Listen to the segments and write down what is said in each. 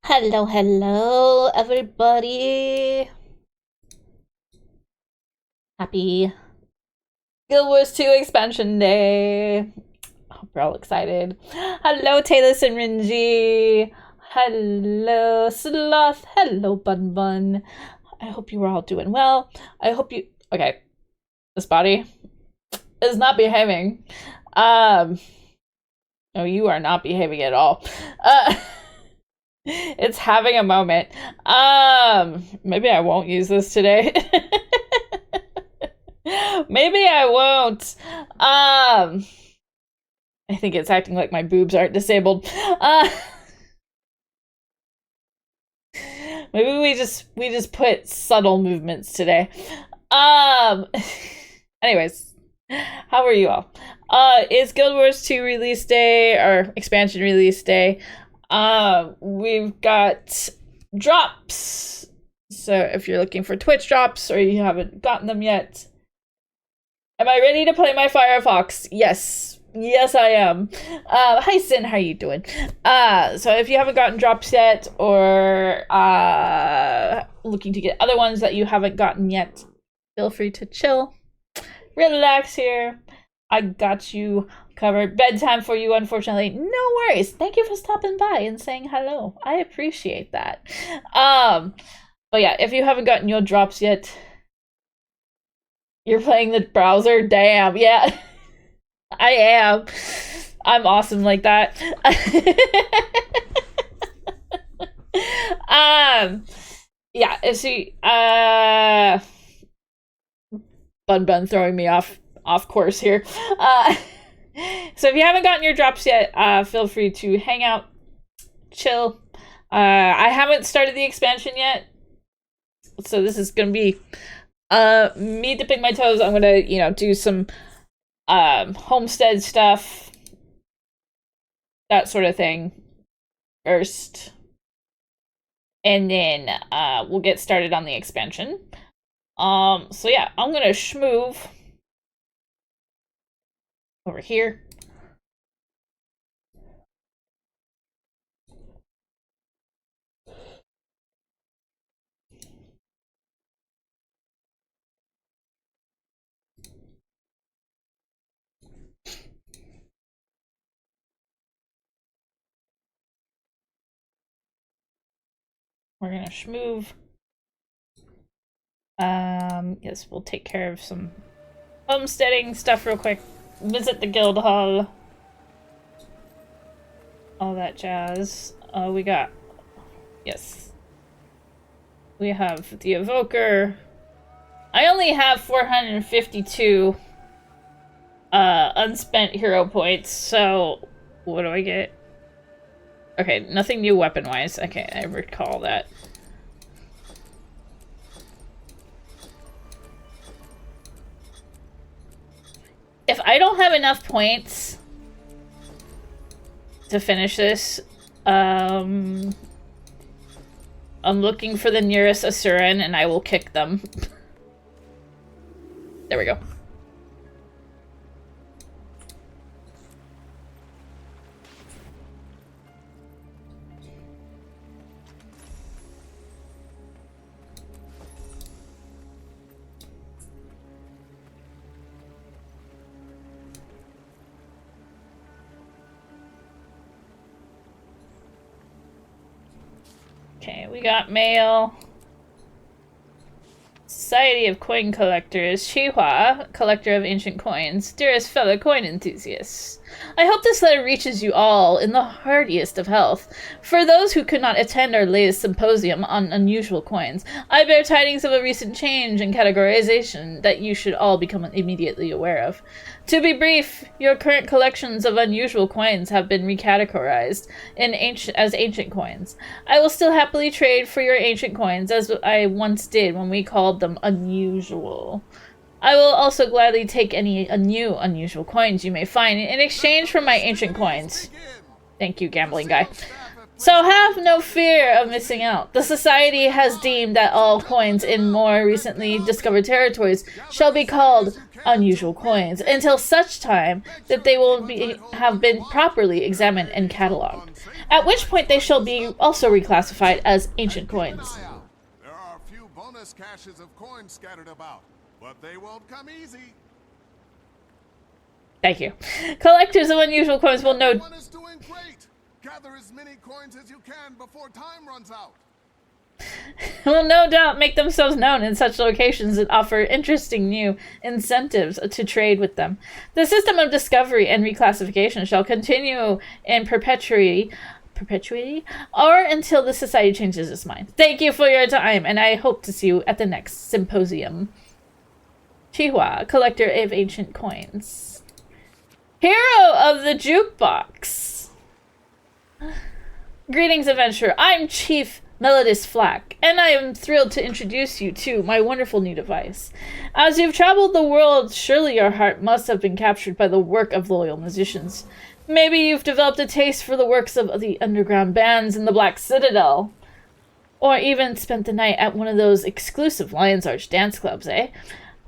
Hello, hello, everybody. Happy Guild Wars 2 Expansion Day. Hope you're all excited. Hello, Taylor and Rinji. Hello, Sloth. Hello, Bun Bun. I hope you were all doing well. I hope you... Okay. This body is not behaving. No, you are not behaving at all. It's having a moment. Maybe I won't use this today. Maybe I won't. I think it's acting like my boobs aren't disabled. Maybe we just put subtle movements today. Anyways, how are you all? It's Guild Wars 2 release day, or expansion release day. We've got drops. So if you're looking for Twitch drops or you haven't gotten them yet. Am I ready to play my Firefox? Yes. Yes, I am. Hi, Sin. How are you doing? So if you haven't gotten drops yet or looking to get other ones that you haven't gotten yet, feel free to chill. Relax here. I got you covered. Bedtime for you, unfortunately. No worries. Thank you for stopping by and saying hello. I appreciate that. But yeah, if you haven't gotten your drops yet, you're playing the browser? Damn, yeah. I am. I'm awesome like that. Yeah, if she Bun throwing me off course here. So if you haven't gotten your drops yet, feel free to hang out, chill. I haven't started the expansion yet, so this is gonna be me dipping my toes. I'm gonna, do some homestead stuff, that sort of thing first, and then we'll get started on the expansion. So yeah, I'm gonna schmoove over here. We're gonna schmoove. Yes, we'll take care of some homesteading stuff real quick. Visit the guild hall. All that jazz. We got... Yes. We have the evoker. I only have 452 unspent hero points, so what do I get? Okay, nothing new weapon-wise. Okay, I recall that. If I don't have enough points to finish this, I'm looking for the nearest Asuran and I will kick them. There we go. Okay, we got mail. Society of Coin Collectors, Shihua, collector of ancient coins, dearest fellow coin enthusiasts. I hope this letter reaches you all in the heartiest of health. For those who could not attend our latest symposium on unusual coins, I bear tidings of a recent change in categorization that you should all become immediately aware of. To be brief, your current collections of unusual coins have been recategorized as ancient coins. I will still happily trade for your ancient coins, as I once did when we called them unusual. I will also gladly take any new unusual coins you may find in exchange for my ancient coins. Thank you, gambling guy. So have no fear of missing out. The Society has deemed that all coins in more recently discovered territories shall be called unusual coins until such time that they will have been properly examined and catalogued, at which point they shall be also reclassified as ancient coins. There are a few bonus caches of coins scattered about, but they won't come easy. Thank you. Collectors of unusual coins will know... Everyone is doing great. Gather as many coins as you can before time runs out. will no doubt make themselves known in such locations and offer interesting new incentives to trade with them. The system of discovery and reclassification shall continue in perpetuity or until the Society changes its mind. Thank you for your time, and I hope to see you at the next symposium. Chihua, collector of ancient coins. Hero of the jukebox. Greetings, adventurer. I'm Chief Melodis Flack, and I am thrilled to introduce you to my wonderful new device. As you've traveled the world, surely your heart must have been captured by the work of loyal musicians. Maybe you've developed a taste for the works of the underground bands in the Black Citadel. Or even spent the night at one of those exclusive Lion's Arch dance clubs, eh?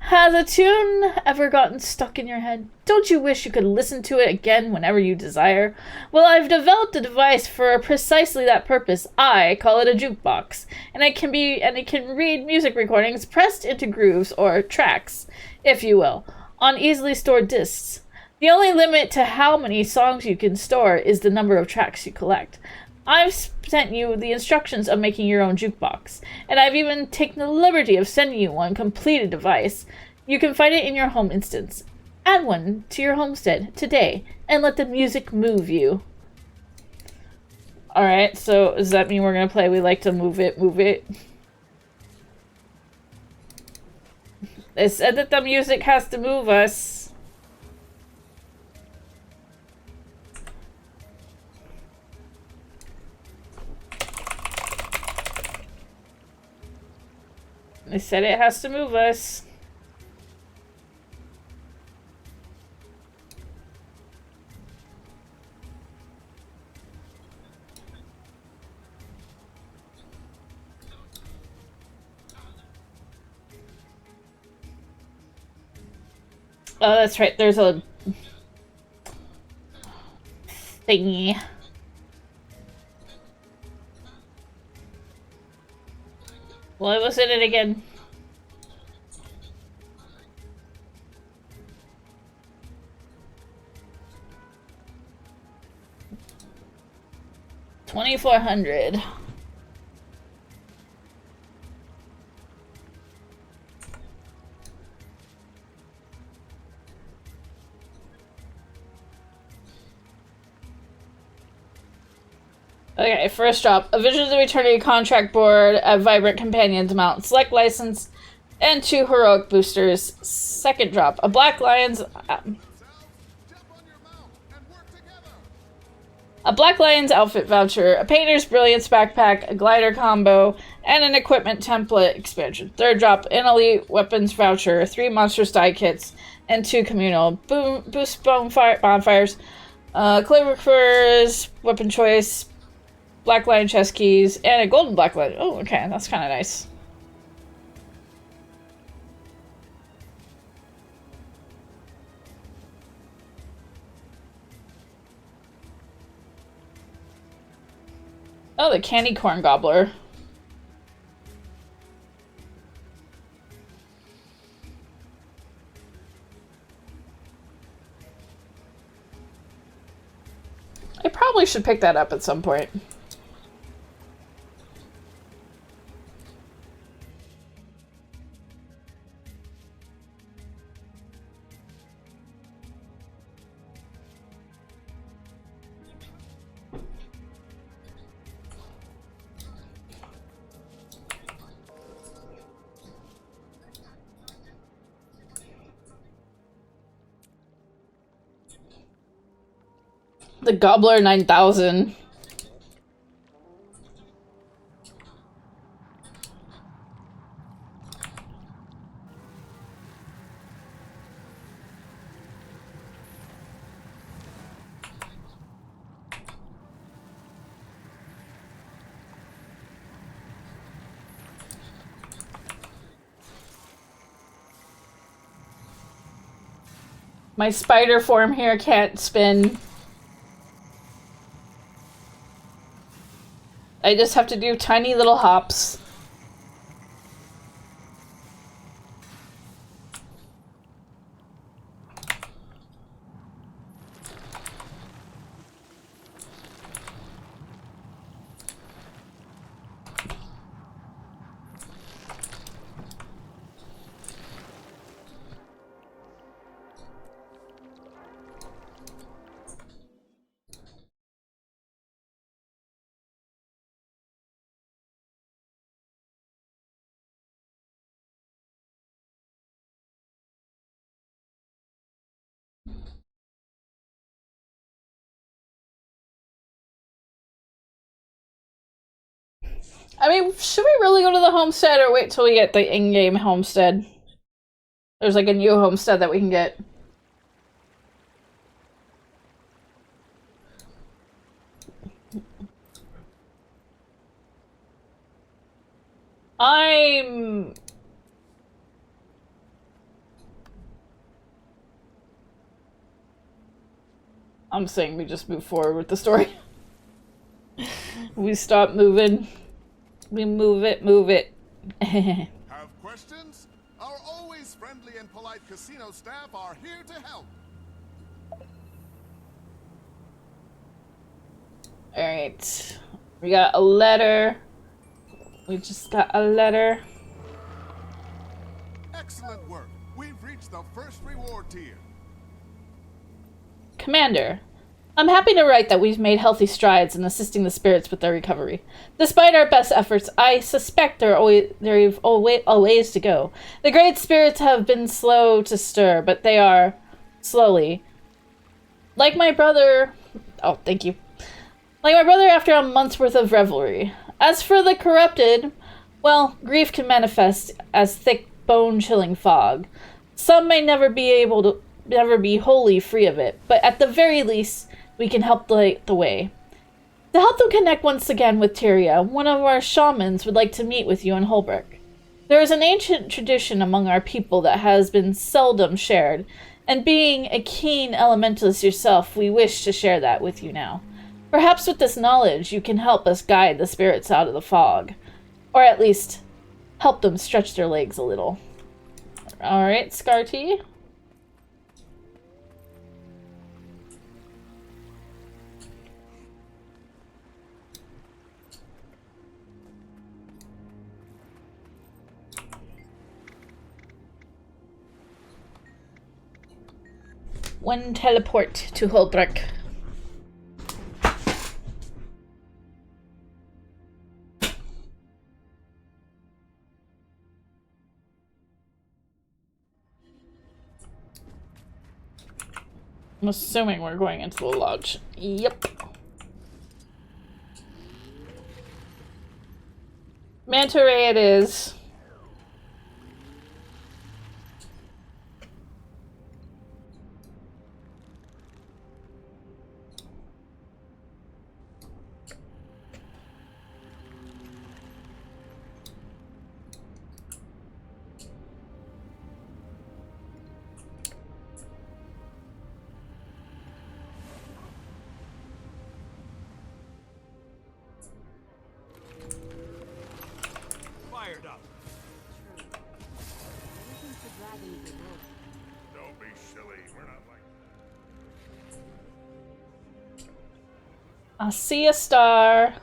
Has a tune ever gotten stuck in your head? Don't you wish you could listen to it again whenever you desire? Well, I've developed a device for precisely that purpose. I call it a jukebox, and it can read music recordings pressed into grooves or tracks, if you will, on easily stored discs. The only limit to how many songs you can store is the number of tracks you collect. I've sent you the instructions of making your own jukebox, and I've even taken the liberty of sending you one completed device. You can find it in your home instance. Add one to your homestead today, and let the music move you. Alright, so does that mean we're gonna play We Like to Move It, Move It? It said that the music has to move us. They said it has to move us. Oh, that's right. There's a thingy. What was in it again? $2,400. Okay, first drop. A Visions of Eternity contract board, a Vibrant Companions mount, select license, and 2 heroic boosters. Second drop. A Black Lions... a Black Lions outfit voucher, a Painter's Brilliance backpack, a glider combo, and an equipment template expansion. Third drop, an Elite Weapons voucher, 3 Monstrous Die kits, and 2 communal boost bonfires, Cloverfur's weapon choice, Black Lion chest keys, and a golden Black Lion. Oh, okay, that's kind of nice. Oh, the candy corn gobbler. I probably should pick that up at some point. The Gobbler 9000. My spider form here can't spin. I just have to do tiny little hops. I mean, should we really go to the homestead or wait till we get the in-game homestead? There's like a new homestead that we can get. I'm saying we just move forward with the story. We stop moving. We move it, move it. Have questions? Our always friendly and polite casino staff are here to help. Alright. We got a letter. We just got a letter. Excellent work. We've reached the first reward tier. Commander, I'm happy to write that we've made healthy strides in assisting the spirits with their recovery. Despite our best efforts, I suspect there are a ways to go. The great spirits have been slow to stir, but they are slowly. Like my brother... Oh, thank you. Like my brother after a month's worth of revelry. As for the corrupted, well, grief can manifest as thick, bone-chilling fog. Some may never be wholly free of it, but at the very least, we can help light the way. To help them connect once again with Tyria, one of our shamans would like to meet with you in Holbrook. There is an ancient tradition among our people that has been seldom shared, and being a keen elementalist yourself, we wish to share that with you now. Perhaps with this knowledge, you can help us guide the spirits out of the fog. Or at least, help them stretch their legs a little. Alright, Scarty. One teleport to Holbrook. I'm assuming we're going into the lodge. Yep. Manta Ray it is. Don't be silly. We're not like... I see a star.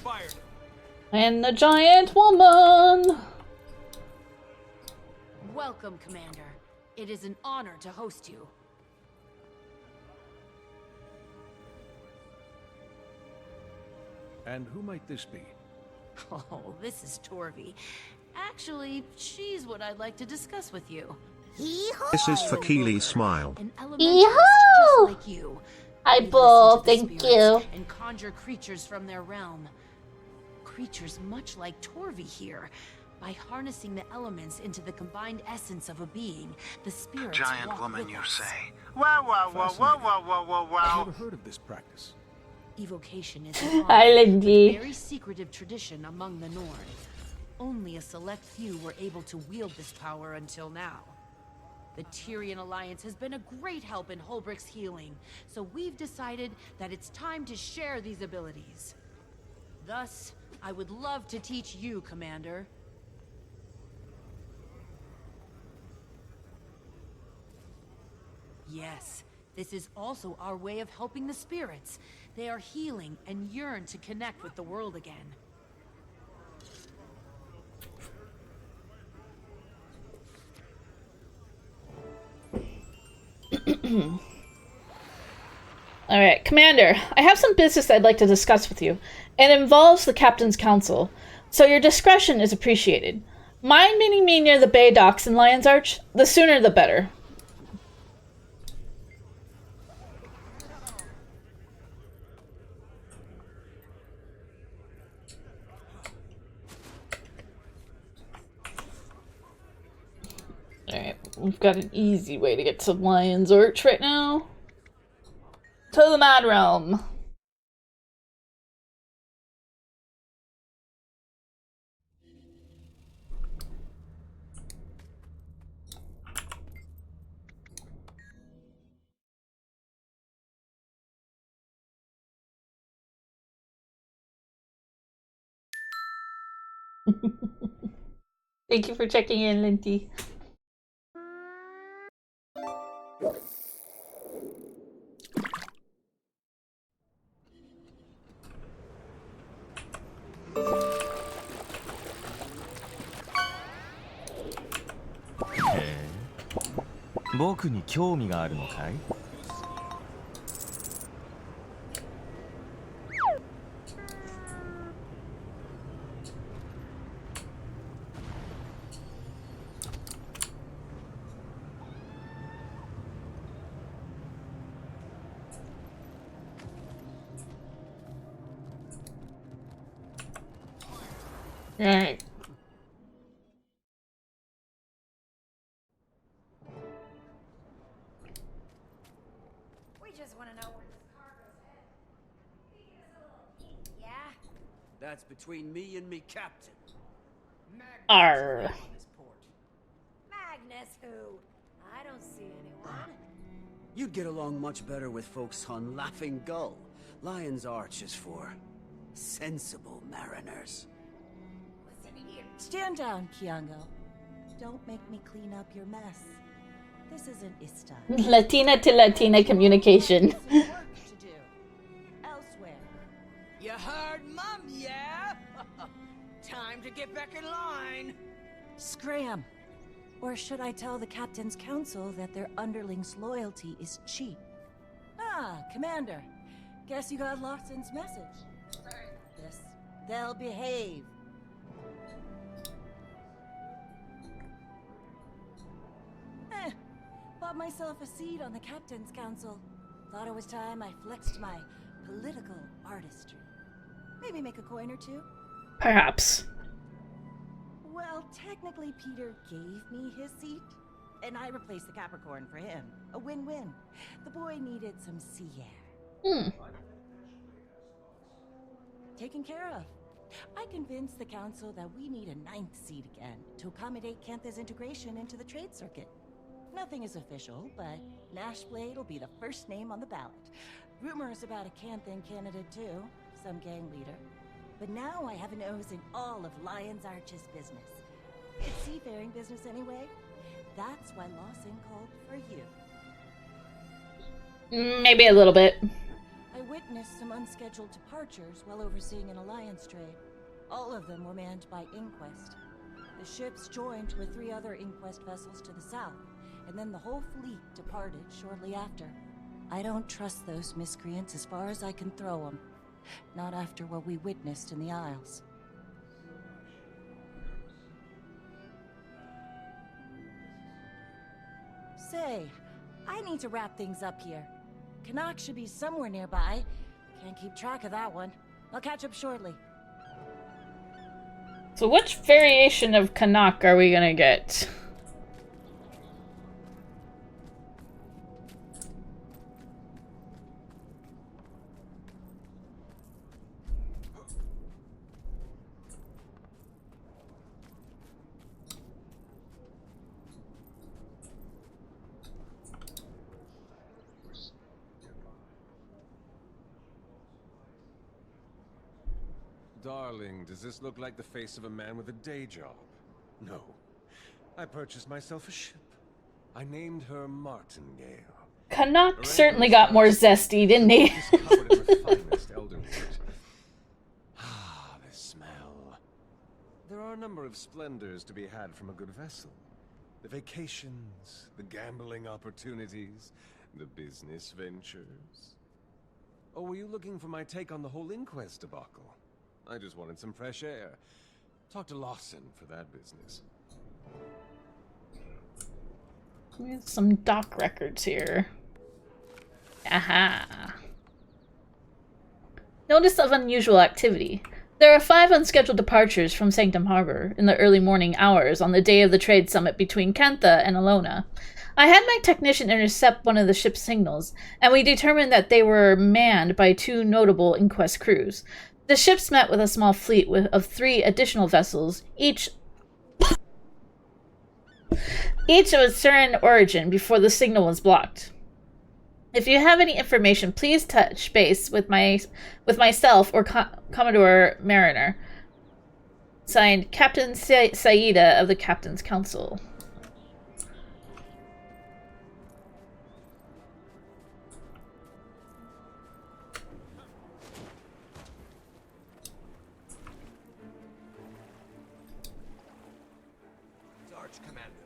Fired. And the giant woman. Welcome, Commander. It is an honor to host you. And who might this be? Oh, this is Torvi. Actually, she's what I'd like to discuss with you. This is for Keelie smile. An elementalist just like you. Hi, They Bull. listen to the Thank spirits you. And conjure creatures from their realm. Creatures much like Torvi here. By harnessing the elements into the combined essence of a being, the spirits Giant walk woman, with you us. say? I've never heard of this practice. Evocation is an Hi, art, Lindy. a very secretive tradition among the Nord. Only a select few were able to wield this power until now. The Tyrian Alliance has been a great help in Holbrick's healing, so we've decided that it's time to share these abilities. Thus, I would love to teach you, Commander. Yes, this is also our way of helping the spirits. They are healing and yearn to connect with the world again. Alright, Commander, I have some business I'd like to discuss with you. It involves the Captain's Council, so your discretion is appreciated. Mind meeting me near the Bay Docks in Lion's Arch? The sooner the better. Alright, we've got an easy way to get to Lion's Arch right now. To the Mad Realm. Thank you for checking in, Linty. Alright. We just want to know where this cargo's headed. Yeah? That's between me and me captain. Arr. Magnus who? I don't see anyone. You'd get along much better with folks on Laughing Gull. Lion's Arch is for sensible mariners. Listen here. Stand down, Kiango. Don't make me clean up your mess. This isn't Istan. Latina to Latina communication. Some work to do. Elsewhere. You heard, Mum, yeah? Time to get back in line. Scram. Or should I tell the Captain's Council that their underlings' loyalty is cheap? Ah, Commander. Guess you got Lawson's message. Yes, they'll behave. Bought myself a seat on the Captain's Council. Thought it was time I flexed my political artistry. Maybe make a coin or two? Perhaps. Well, technically Peter gave me his seat, and I replaced the Capricorn for him. A win-win. The boy needed some sea air. Taken care of. I convinced the council that we need a 9th seat again to accommodate Cantha's integration into the trade circuit. Nothing is official, but Nashblade will be the first name on the ballot. Rumors about a Canthan candidate too, some gang leader. But now I have a nose in all of Lion's Arch's business. It's seafaring business anyway. That's why Lawson called for you. Maybe a little bit. I witnessed some unscheduled departures while overseeing an alliance trade. All of them were manned by Inquest. The ships joined with 3 other Inquest vessels to the south, and then the whole fleet departed shortly after. I don't trust those miscreants as far as I can throw them. Not after what we witnessed in the Isles. Say, I need to wrap things up here. Canuck should be somewhere nearby. Can't keep track of that one. I'll catch up shortly. So which variation of Canuck are we gonna get? darling, does this look like the face of a man with a day job? No. I purchased myself a ship. I named her Martingale. Canuck certainly got more zesty, didn't he? Covered in refinement elderwood. Ah, the smell. There are a number of splendors to be had from a good vessel. The vacations, the gambling opportunities, the business ventures. Or were you looking for my take on the whole inquest debacle? I just wanted some fresh air. Talk to Lawson for that business. We have some dock records here. Aha. Notice of unusual activity. There are 5 unscheduled departures from Sanctum Harbor in the early morning hours on the day of the trade summit between Kantha and Alona. I had my technician intercept one of the ship's signals, and we determined that they were manned by 2 notable inquest crews. The ships met with a small fleet of 3 additional vessels, each of a certain origin, before the signal was blocked. If you have any information, please touch base with myself or Commodore Mariner. Signed, Captain Saida of the Captain's Council. Sarge, Commander.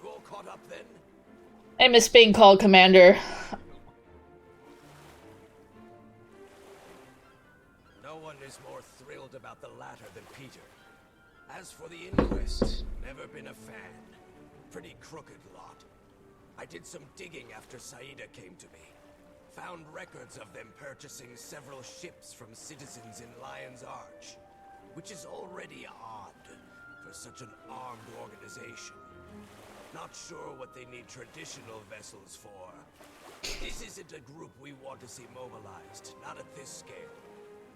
You all caught up then? I miss being called Commander. No one is more thrilled about the latter than Peter. As for the inquest, never been a fan. Pretty crooked lot. I did some digging after Saida came to me. Found records of them purchasing several ships from citizens in Lion's Arch, which is already odd for such an armed organization. Not sure what they need traditional vessels for. This isn't a group we want to see mobilized, not at this scale.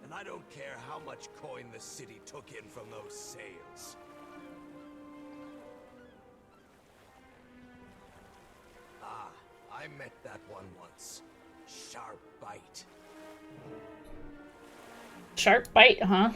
And I don't care how much coin the city took in from those sales. Ah, I met that one once. Sharp bite. Sharp bite, huh?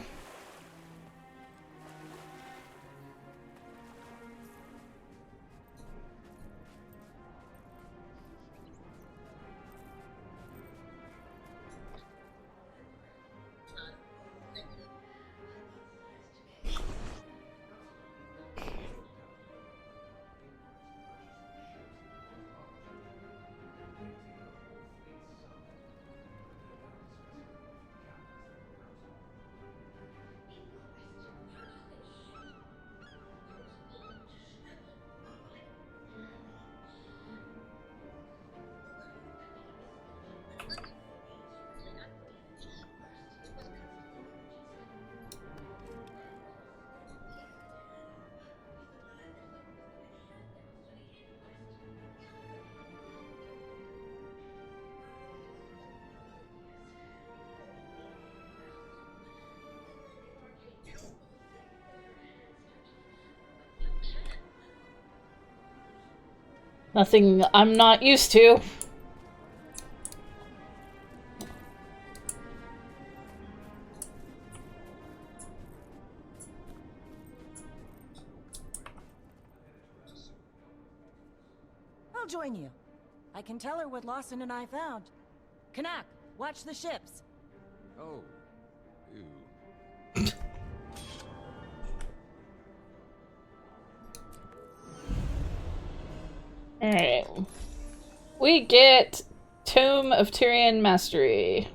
Nothing I'm not used to. I'll join you. I can tell her what Lawson and I found. Kanak, watch the ships. Oh. Ew. Alright. We get Tome of Tyrian Mastery.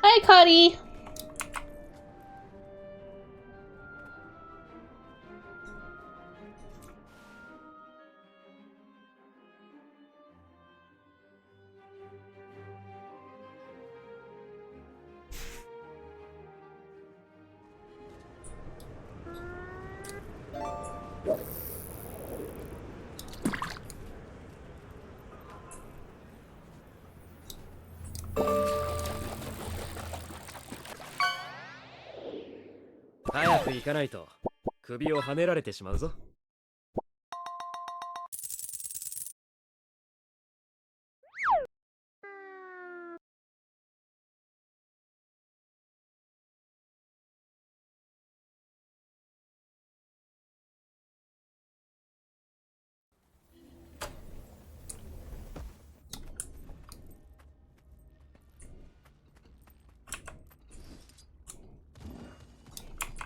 Hi, Cotty! 首をはねられてしまうぞ。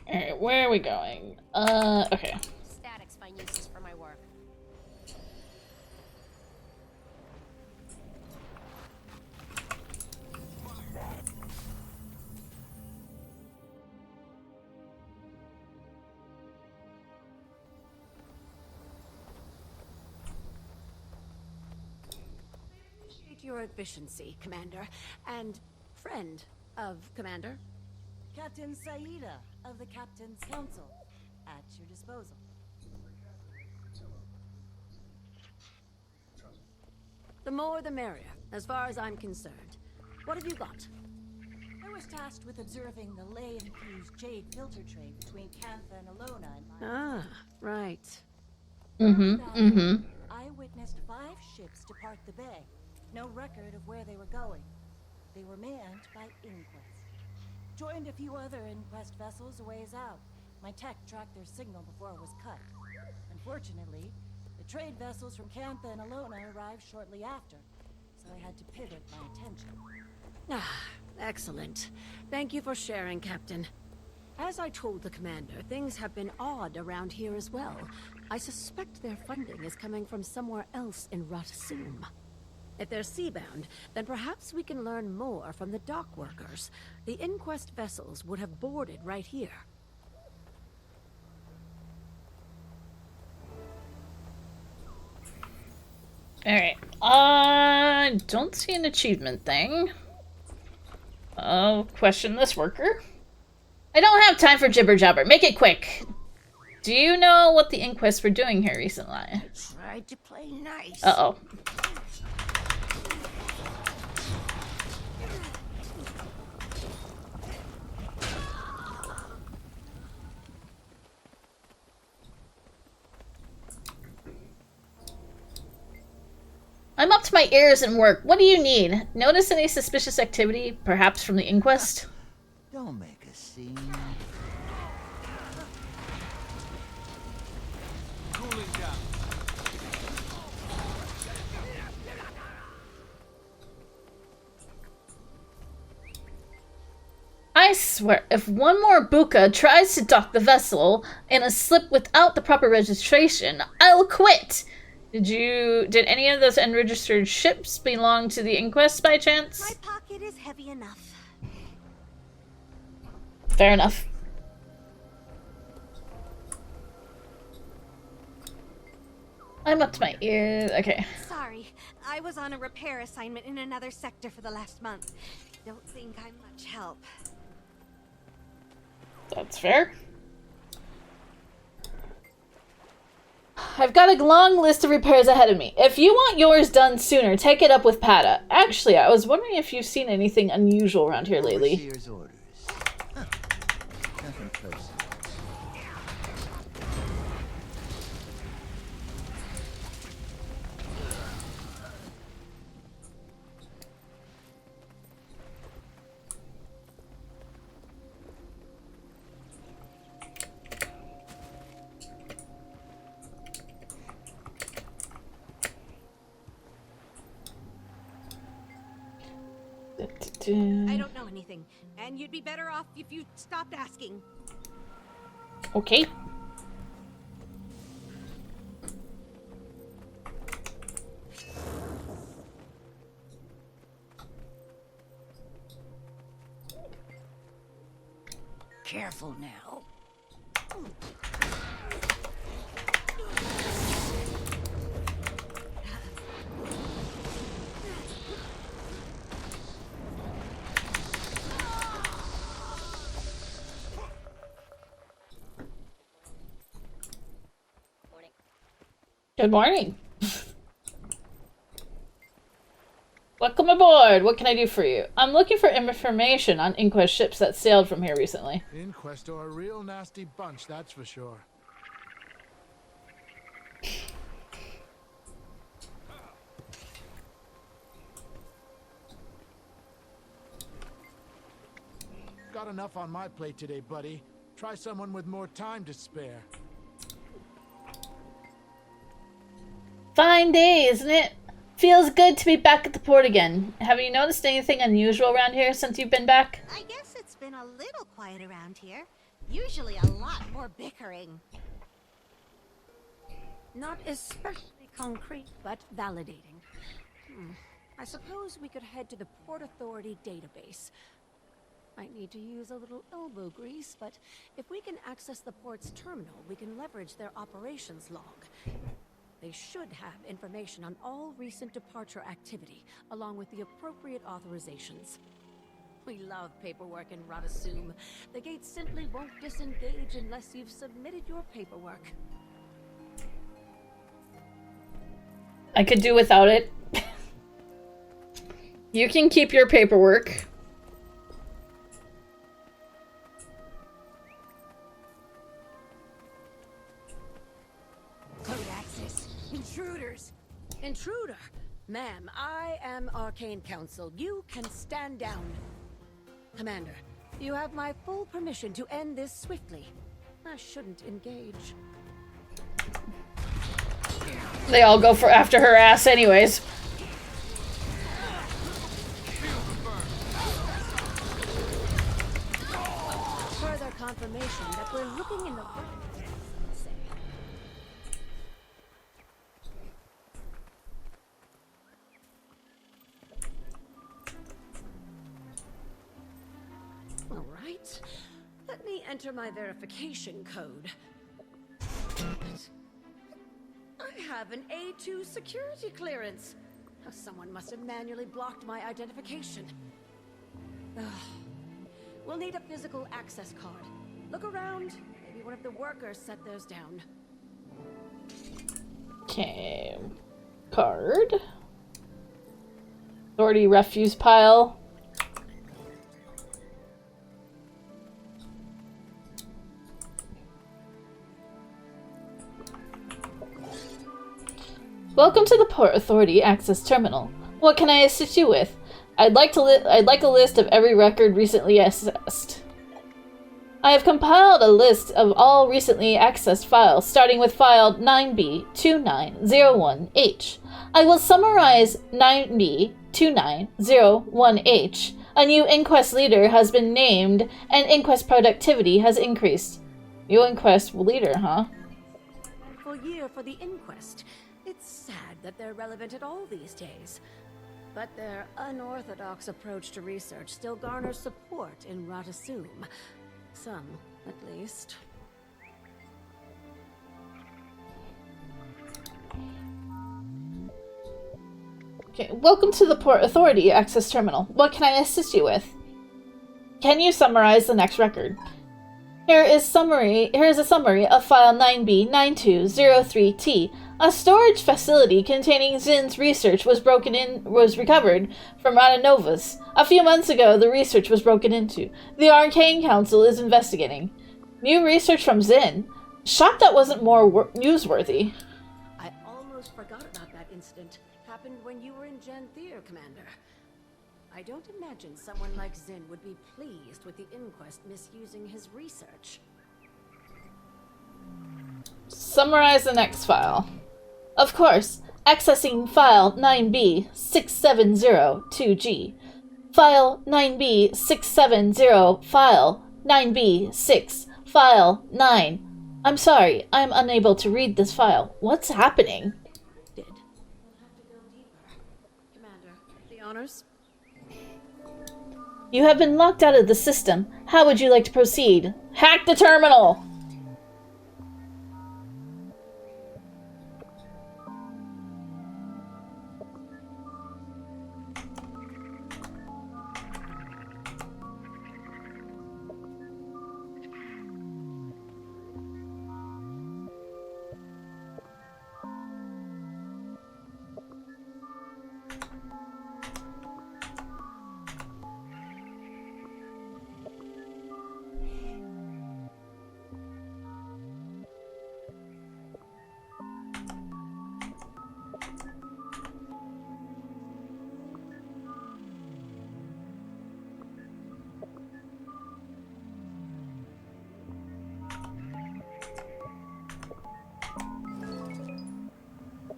Alright, where are we going? Okay. Statics find uses for my work. Appreciate your efficiency, Commander, and friend of Commander. Captain Saida of the Captain's Council, at your disposal. The more the merrier, as far as I'm concerned. What have you got? I was tasked with observing the ley-infused jade filter trade between Cantha and Alona and my... Ah, right. I witnessed 5 ships depart the bay. No record of where they were going. They were manned by Inquest. Joined a few other Inquest vessels a ways out. My tech tracked their signal before it was cut. Unfortunately, the trade vessels from Cantha and Alona arrived shortly after, so I had to pivot my attention. Ah, excellent. Thank you for sharing, Captain. As I told the Commander, things have been odd around here as well. I suspect their funding is coming from somewhere else in Ratsum. If they're seabound, then perhaps we can learn more from the dock workers. The Inquest vessels would have boarded right here. Alright, don't see an achievement thing. I'll question this worker. I don't have time for jibber jabber. Make it quick. Do you know what the Inquest were doing here recently? I tried to play nice. Uh-oh. I'm up to my ears in work. What do you need? Notice any suspicious activity, perhaps from the Inquest? Don't make a scene. Cooling down. I swear, if one more Buka tries to dock the vessel in a slip without the proper registration, I'll quit! Did any of those unregistered ships belong to the Inquest by chance? My pocket is heavy enough. Fair enough. I'm up to my ears. Okay. Sorry, I was on a repair assignment in another sector for the last month. Don't think I'm much help. That's fair. I've got a long list of repairs ahead of me. If you want yours done sooner, take it up with Pata. Actually, I was wondering if you've seen anything unusual around here lately. Overseer's orders. Huh. Nothing personal. I don't know anything, and you'd be better off if you stopped asking. Okay. Careful now. Good morning. Welcome aboard. What can I do for you? I'm looking for information on Inquest ships that sailed from here recently. Inquest are a real nasty bunch, that's for sure. got enough on my plate today, buddy. Try someone with more time to spare. Fine day, isn't it? Feels good to be back at the port again. Have you noticed anything unusual around here since you've been back? I guess it's been a little quiet around here. Usually a lot more bickering. Not especially concrete, but validating. I suppose we could head to the Port Authority database. Might need to use a little elbow grease, but if we can access the port's terminal, we can leverage their operations log. They should have information on all recent departure activity, along with the appropriate authorizations. We love paperwork in Radasum. The gate simply won't disengage unless you've submitted your paperwork. I could do without it. You can keep your paperwork. Code access. Intruders. Intruder. Ma'am, I am Arcane Council. You can stand down. Commander, you have my full permission to end this swiftly. I shouldn't engage. They all go for after her ass anyways. Further confirmation that we're looking in the right place. All right. Let me enter my verification code. I have an A2 security clearance. Someone must have manually blocked my identification. Ugh. We'll need a physical access card. Look around. Maybe one of the workers set theirs down. Okay. Card. Authority refuse pile. Welcome to the Port Authority Access Terminal. What can I assist you with? I'd like a list of every record recently accessed. I have compiled a list of all recently accessed files, starting with file 9B2901H. I will summarize 9B2901H. A new inquest leader has been named, and inquest productivity has increased. New inquest leader, huh? Full year for the inquest. It's sad that they're relevant at all these days. But their unorthodox approach to research still garners support in Radasum. Some, at least. Okay, welcome to the Port Authority Access Terminal. What can I assist you with? Can you summarize the next record? Here is a summary of file 9B9203T. A storage facility containing Zin's research was recovered from Radanovus. A few months ago, the research was broken into. The Arcane Council is investigating. New research from Zin? Shocked that wasn't more newsworthy. I almost forgot about that incident. Happened when you were in Gen Theer, Commander. I don't imagine someone like Zin would be pleased with the inquest misusing his research. Summarize the next file. Of course, accessing file 9B6702G. File 9B670, file 9B6, file 9. I'm sorry, I'm unable to read this file. What's happening? We'll have to go deeper. Commander, the honors? You have been locked out of the system. How would you like to proceed? Hack the terminal!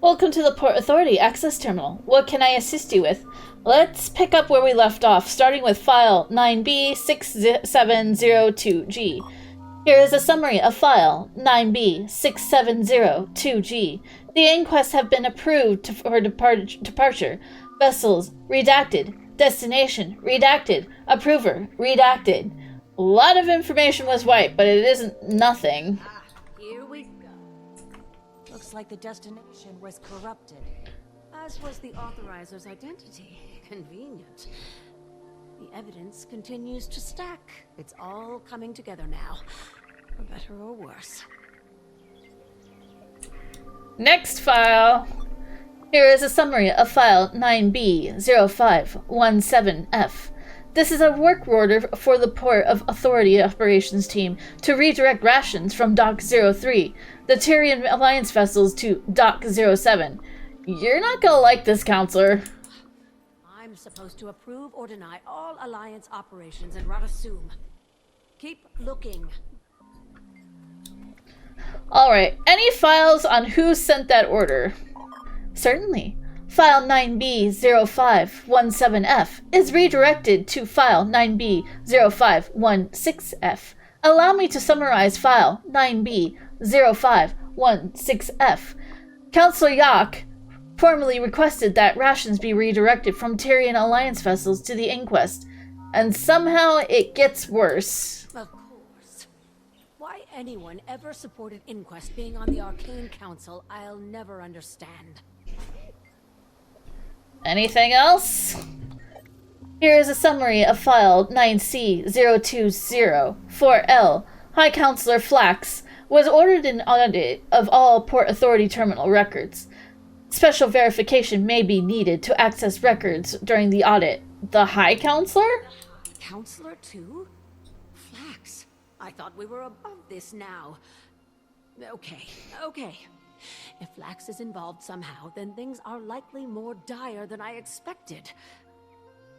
Welcome to the Port Authority Access Terminal. What can I assist you with? Let's pick up where we left off, starting with File 9B6702G. Here is a summary of File 9B6702G. The inquests have been approved for departure. Vessels, redacted. Destination, redacted. Approver, redacted. A lot of information was wiped, but it isn't nothing. Here we go. Looks like the destination was corrupted. As was the authoriser's identity. Convenient. The evidence continues to stack. It's all coming together now. For better or worse. Next file. Here is a summary of File 9B0517F. This is a work order for the Port of Authority Operations Team to redirect rations from Dock 03, the Tyrian Alliance vessels, to Dock 07. You're not gonna like this, Counselor. I'm supposed to approve or deny all Alliance operations in Radasum. Keep looking. Alright, any files on who sent that order? Certainly. File 9B0517F is redirected to File 9B0516F. Allow me to summarize File 9B0516F. Counselor Yak formally requested that rations be redirected from Tyrian Alliance vessels to the inquest, and somehow it gets worse. Of course. Why anyone ever supported inquest being on the Arcane Council, I'll never understand. Anything else? Here is a summary of File 9C0204L. High Counselor Flax was ordered an audit of all Port Authority terminal records. Special verification may be needed to access records during the audit. The High Counselor? Counselor too? Flax, I thought we were above this now. Okay. If Flax is involved somehow, then things are likely more dire than I expected.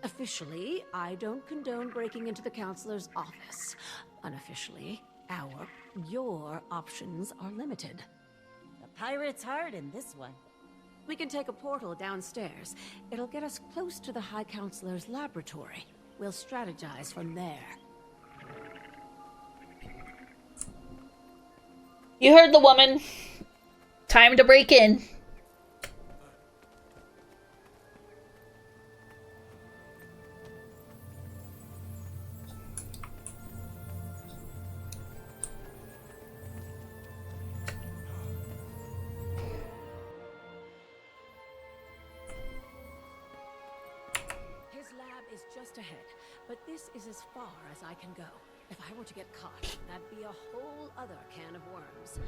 Officially, I don't condone breaking into the counselor's office. Unofficially, your options are limited. The pirate's hard in this one. We can take a portal downstairs. It'll get us close to the High Counselor's laboratory. We'll strategize from there. You heard the woman. Time to break in. His lab is just ahead, but this is as far as I can go. If I were to get caught, that'd be a whole other can of worms.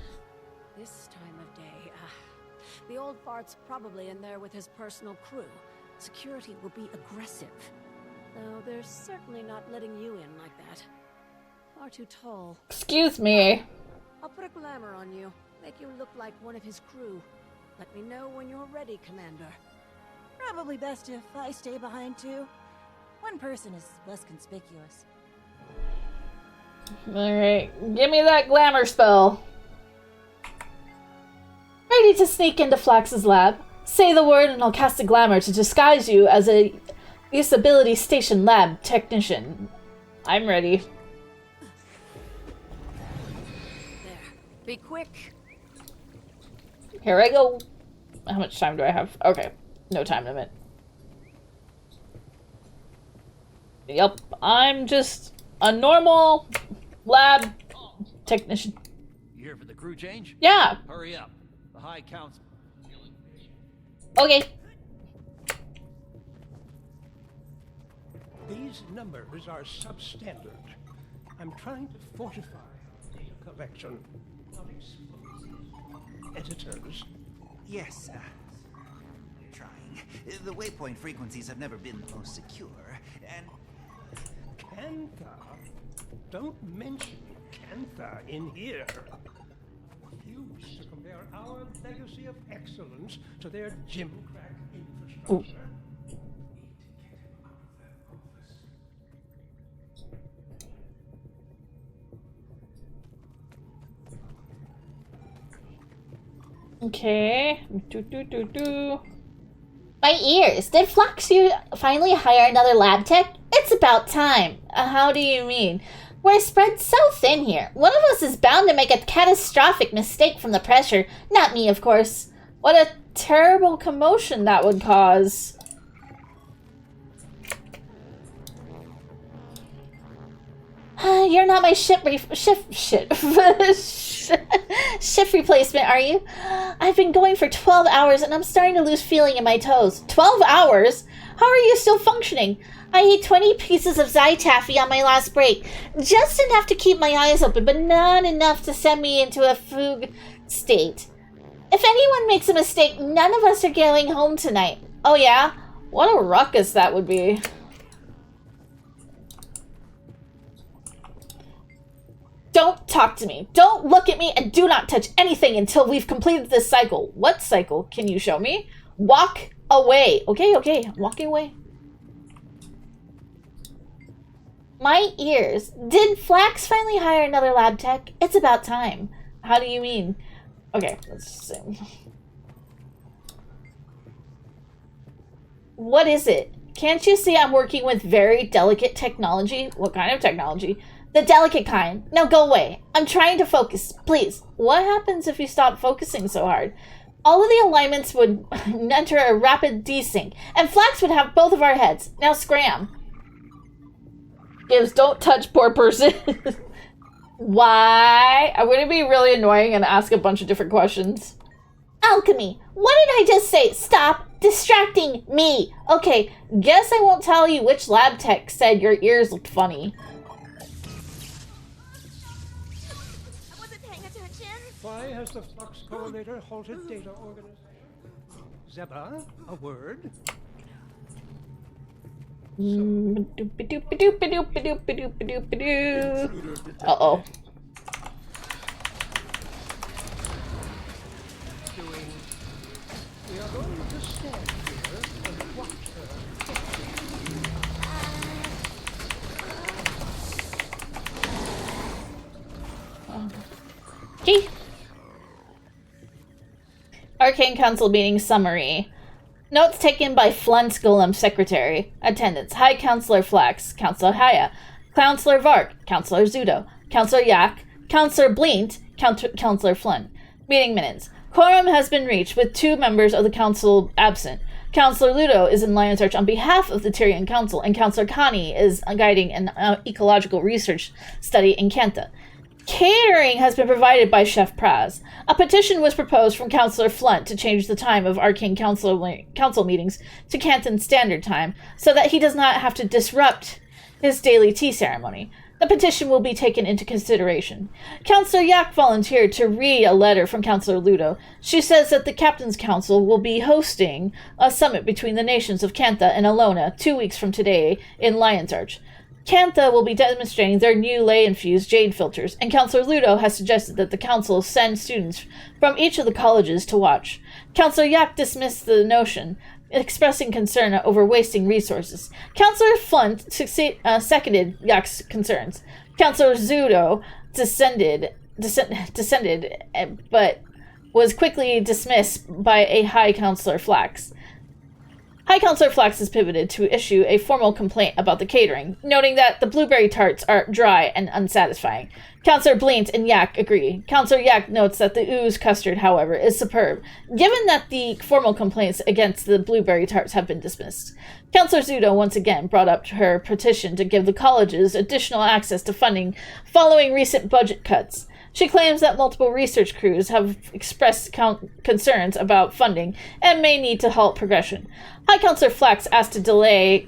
This time of day, the old fart's probably in there with his personal crew. Security will be aggressive. Though they're certainly not letting you in like that. Far too tall. Excuse me. I'll put a glamour on you. Make you look like one of his crew. Let me know when you're ready, Commander. Probably best if I stay behind too. One person is less conspicuous. Alright, give me that glamour spell. Ready to sneak into Flax's lab? Say the word and I'll cast a glamour to disguise you as a usability station lab technician. I'm ready. There. Be quick. Here I go. How much time do I have? Okay. No time limit. Yep. I'm just a normal lab technician. You here for the crew change? Yeah. Hurry up. The High Council. Okay. These numbers are substandard. I'm trying to fortify data collection. Not explosive. Editors. Yes, trying. The waypoint frequencies have never been the most secure, and... Cantha. Don't mention Cantha in here. Refuse to compare our legacy of excellence to their gimcrack infrastructure. Ooh. Okay. My ears. Did Flux finally hire another lab tech? It's about time. How do you mean? We're spread so thin here. One of us is bound to make a catastrophic mistake from the pressure. Not me, of course. What a terrible commotion that would cause. You're not my shift replacement, are you? I've been going for 12 hours and I'm starting to lose feeling in my toes. 12 hours? How are you still functioning? I ate 20 pieces of Zytaffy on my last break. Just enough to keep my eyes open, but not enough to send me into a fugue state. If anyone makes a mistake, none of us are going home tonight. Oh yeah? What a ruckus that would be. Don't talk to me. Don't look at me, and do not touch anything until we've completed this cycle. What cycle? Can you show me? Walk away. Okay, I'm walking away. My ears. Did Flax finally hire another lab tech? It's about time. How do you mean? Okay, let's see. What is it? Can't you see I'm working with very delicate technology? What kind of technology? The delicate kind. Now go away. I'm trying to focus. Please. What happens if you stop focusing so hard? All of the alignments would enter a rapid desync, and Flax would have both of our heads. Now scram. Gives don't touch poor person. Why? I'm going to be really annoying and ask a bunch of different questions. Alchemy. What did I just say? Stop distracting me. Okay, guess I won't tell you which lab tech said your ears looked funny. Why has the Flux Correlator halted data organization? Zeba, a word? Uh-oh. We are going to stand here and watch her. Okay. Arcane Council meeting summary. Notes taken by Flun's Golem Secretary. Attendance. High Counselor Flax, Counselor Haya, Counselor Vark, Counselor Zudo, Counselor Yak, Counselor Bleant, Counselor Flun. Meeting minutes. Quorum has been reached with 2 members of the council absent. Counselor Ludo is in Lion's Arch on behalf of the Tyrian Council, and Counselor Connie is guiding an ecological research study in Kanta. Catering has been provided by Chef Praz. A petition was proposed from Counselor Flunt to change the time of Arcane Council meetings to Canton Standard Time so that he does not have to disrupt his daily tea ceremony. The petition will be taken into consideration. Counselor Yak volunteered to read a letter from Counselor Ludo. She says that the Captain's Council will be hosting a summit between the nations of Kantha and Alona 2 weeks from today in Lion's Arch. Kantha will be demonstrating their new ley-infused jade filters, and Counselor Ludo has suggested that the council send students from each of the colleges to watch. Counselor Yak dismissed the notion, expressing concern over wasting resources. Counselor Flunt seconded Yak's concerns. Counselor Zudo descended, but was quickly dismissed by a High Counselor Flax. High Counselor Flax has pivoted to issue a formal complaint about the catering, noting that the blueberry tarts are dry and unsatisfying. Counselor Bleant and Yak agree. Counselor Yak notes that the ooze custard, however, is superb, given that the formal complaints against the blueberry tarts have been dismissed. Counselor Zudo once again brought up her petition to give the colleges additional access to funding following recent budget cuts. She claims that multiple research crews have expressed concerns about funding and may need to halt progression. High Counselor Flax asked to delay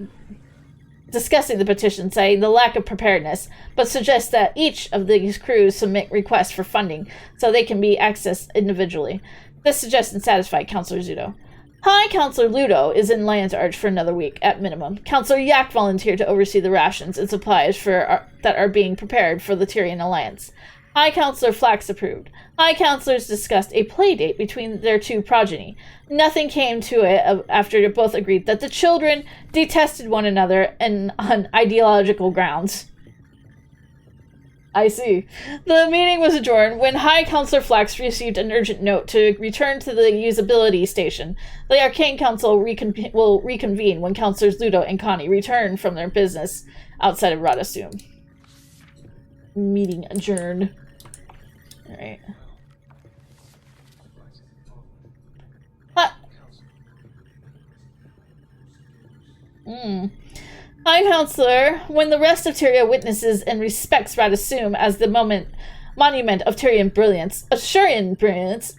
discussing the petition, citing the lack of preparedness, but suggests that each of these crews submit requests for funding so they can be accessed individually. This suggestion satisfied Counselor Zudo. High Counselor Ludo is in Lion's Arch for another week, at minimum. Counselor Yak volunteered to oversee the rations and supplies that are being prepared for the Tyrian Alliance. High Counselor Flax approved. High Counselors discussed a play date between their 2 progeny. Nothing came to it after both agreed that the children detested one another on ideological grounds. I see. The meeting was adjourned when High Counselor Flax received an urgent note to return to the usability station. The Arcane Council will reconvene when Counselors Ludo and Connie return from their business outside of Radasum. Meeting adjourned. Alright. High Counselor, when the rest of Tyria witnesses and respects Radasum as the monument of Tyrian brilliance,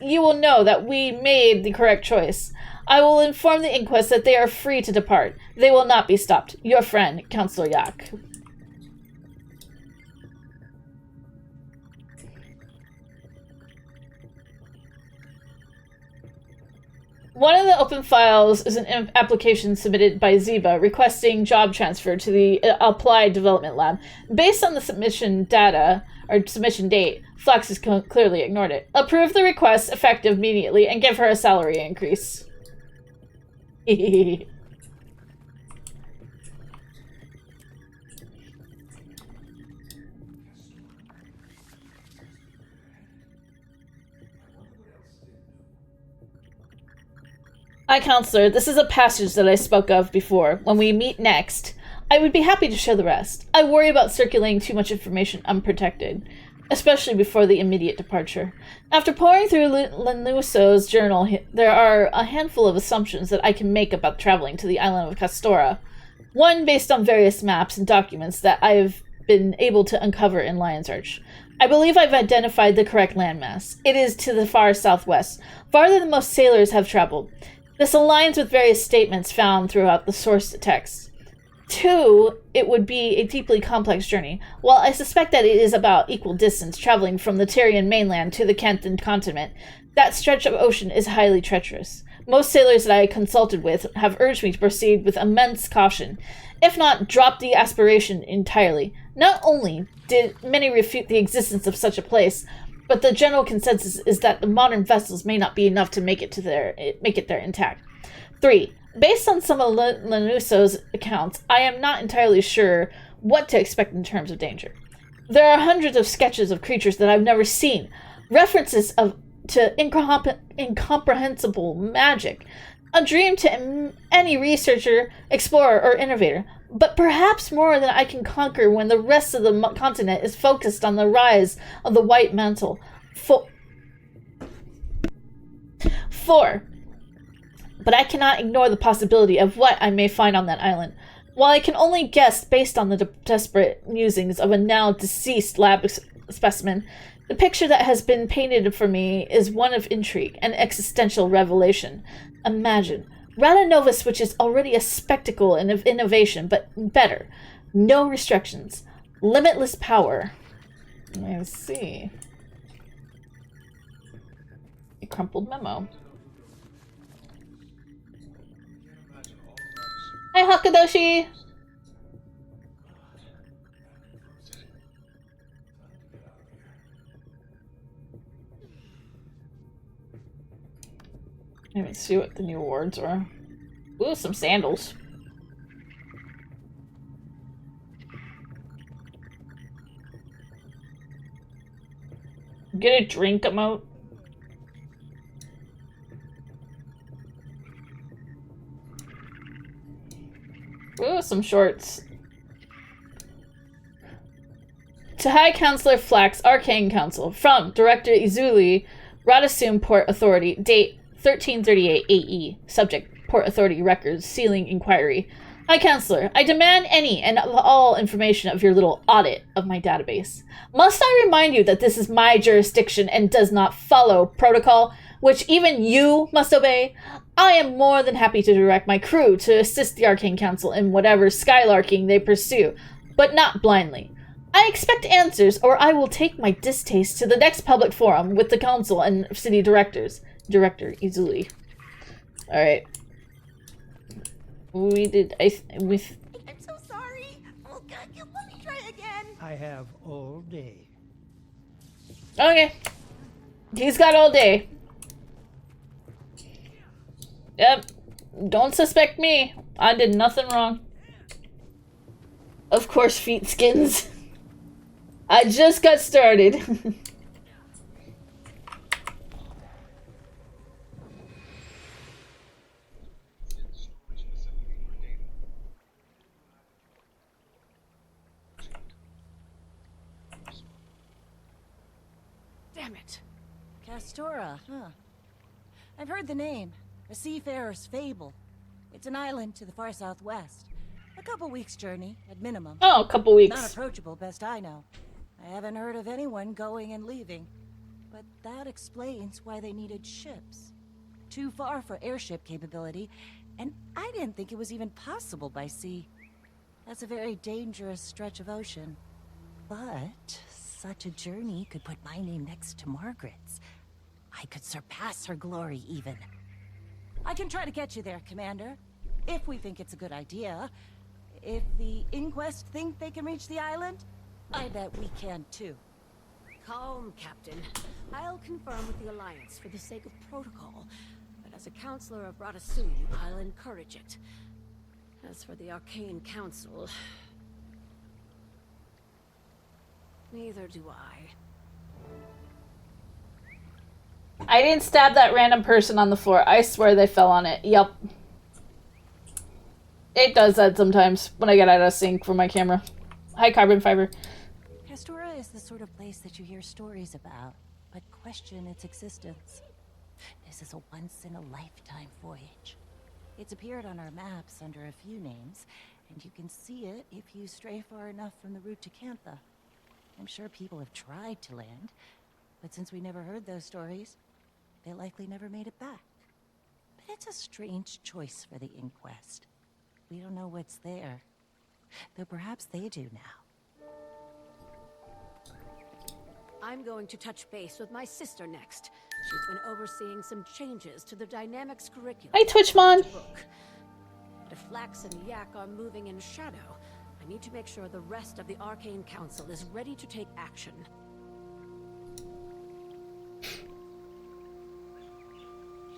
you will know that we made the correct choice. I will inform the inquest that they are free to depart. They will not be stopped. Your friend, Counselor Yak. One of the open files is an application submitted by Ziba requesting job transfer to the Applied Development Lab. Based on the submission data, or submission date, Flax has clearly ignored it. Approve the request effective immediately and give her a salary increase. Hi, Counselor. This is a passage that I spoke of before. When we meet next, I would be happy to show the rest. I worry about circulating too much information unprotected, especially before the immediate departure. After poring through Lenuso's journal, there are a handful of assumptions that I can make about traveling to the island of Castora. One based on various maps and documents that I've been able to uncover in Lion's Arch. I believe I've identified the correct landmass. It is to the far southwest, farther than most sailors have traveled. This aligns with various statements found throughout the source text. 2, it would be a deeply complex journey. While I suspect that it is about equal distance traveling from the Tyrian mainland to the Kenthan continent, that stretch of ocean is highly treacherous. Most sailors that I consulted with have urged me to proceed with immense caution, if not drop the aspiration entirely. Not only did many refute the existence of such a place, but the general consensus is that the modern vessels may not be enough to make it there intact. 3. Based on some of Lenuso's accounts, I am not entirely sure what to expect in terms of danger. There are hundreds of sketches of creatures that I've never seen, references to incomprehensible magic, a dream to any researcher, explorer, or innovator, but perhaps more than I can conquer when the rest of the continent is focused on the rise of the White Mantle. 4. But I cannot ignore the possibility of what I may find on that island. While I can only guess based on the desperate musings of a now deceased lab specimen, the picture that has been painted for me is one of intrigue and existential revelation. Imagine, Radonova, which is already a spectacle and of innovation, but better. No restrictions. Limitless power. Let's see. A crumpled memo. Hi, Hakadoshi! Let's see what the new awards are. Ooh, some sandals. Get a drink emote. Ooh, some shorts. To High Counselor Flax, Arcane Council. From Director Izuli, Radasum Port Authority. Date 1338 AE. Subject, Port Authority Records, Sealing Inquiry. High Counselor, I demand any and all information of your little audit of my database. Must I remind you that this is my jurisdiction and does not follow protocol, which even you must obey? I am more than happy to direct my crew to assist the Arcane Council in whatever skylarking they pursue, but not blindly. I expect answers, or I will take my distaste to the next public forum with the council and city directors. Director Izuli. Alright. I'm so sorry. Oh God, let me try again. I have all day. Okay. He's got all day. Yep. Don't suspect me. I did nothing wrong. Of course, feet skins. I just got started. Damn it. Castora, huh? I've heard the name. A seafarer's fable. It's an island to the far southwest. A couple weeks' journey, at minimum. Oh, a couple weeks. Not approachable, best I know. I haven't heard of anyone going and leaving. But that explains why they needed ships. Too far for airship capability, and I didn't think it was even possible by sea. That's a very dangerous stretch of ocean. But such a journey could put my name next to Margaret's. I could surpass her glory, even. I can try to get you there, Commander. If we think it's a good idea. If the Inquest think they can reach the island, I bet we can too. Calm, Captain. I'll confirm with the Alliance for the sake of protocol. But as a counselor of Ratasui, I'll encourage it. As for the Arcane Council... neither do I. I didn't stab that random person on the floor. I swear they fell on it. Yup. It does that sometimes when I get out of sync for my camera. Hi, Carbon Fiber. Castora is the sort of place that you hear stories about, but question its existence. This is a once-in-a-lifetime voyage. It's appeared on our maps under a few names, and you can see it if you stray far enough from the route to Cantha. I'm sure people have tried to land, but since we never heard those stories, they likely never made it back. But it's a strange choice for the Inquest. We don't know what's there, though perhaps they do now. I'm going to touch base with my sister next. She's been overseeing some changes to the dynamics curriculum. Hi, Twitchmon. But if Flax and Yak are moving in shadow, I need to make sure the rest of the Arcane Council is ready to take action.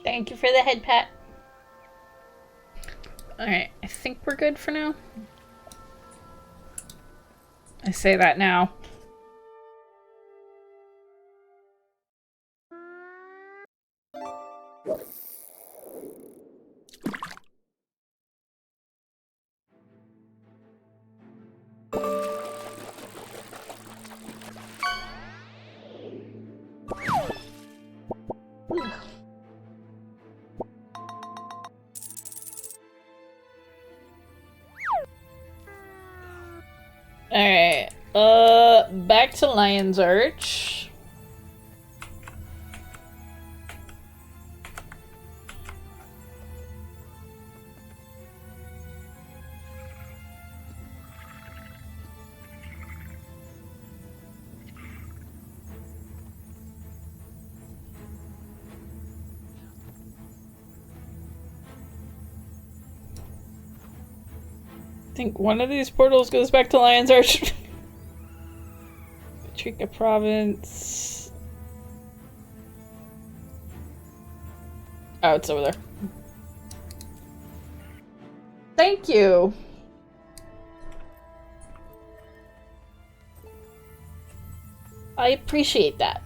Thank you for the head pat. Alright, I think we're good for now. I say that now. Alright, back to Lion's Arch. I think one of these portals goes back to Lion's Arch. Patrika Province. Oh, it's over there. Thank you. I appreciate that.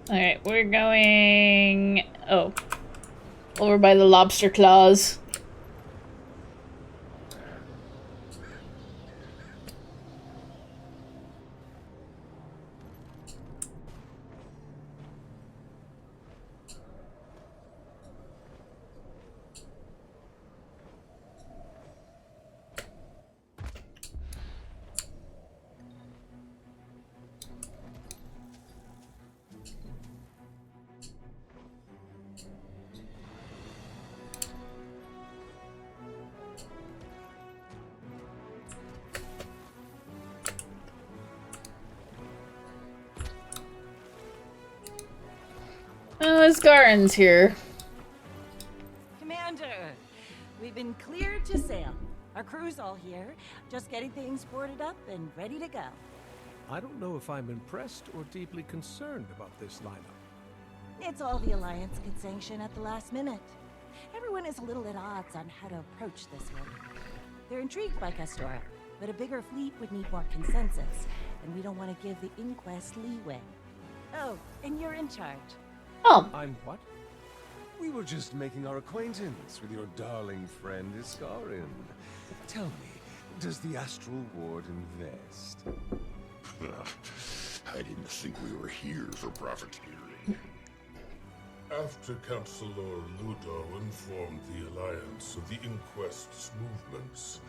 Alright, we're going... oh. Over by the lobster claws. Miss Garen's here. Commander, we've been cleared to sail. Our crew's all here, just getting things boarded up and ready to go. I don't know if I'm impressed or deeply concerned about this lineup. It's all the Alliance could sanction at the last minute. Everyone is a little at odds on how to approach this one. They're intrigued by Castora, but a bigger fleet would need more consensus, and we don't want to give the Inquest leeway. Oh, and you're in charge. Oh. I'm what? We were just making our acquaintance with your darling friend Iskarin. Tell me, does the Astral Ward invest? I didn't think we were here for profiteering. After Councilor Ludo informed the Alliance of the Inquest's movements,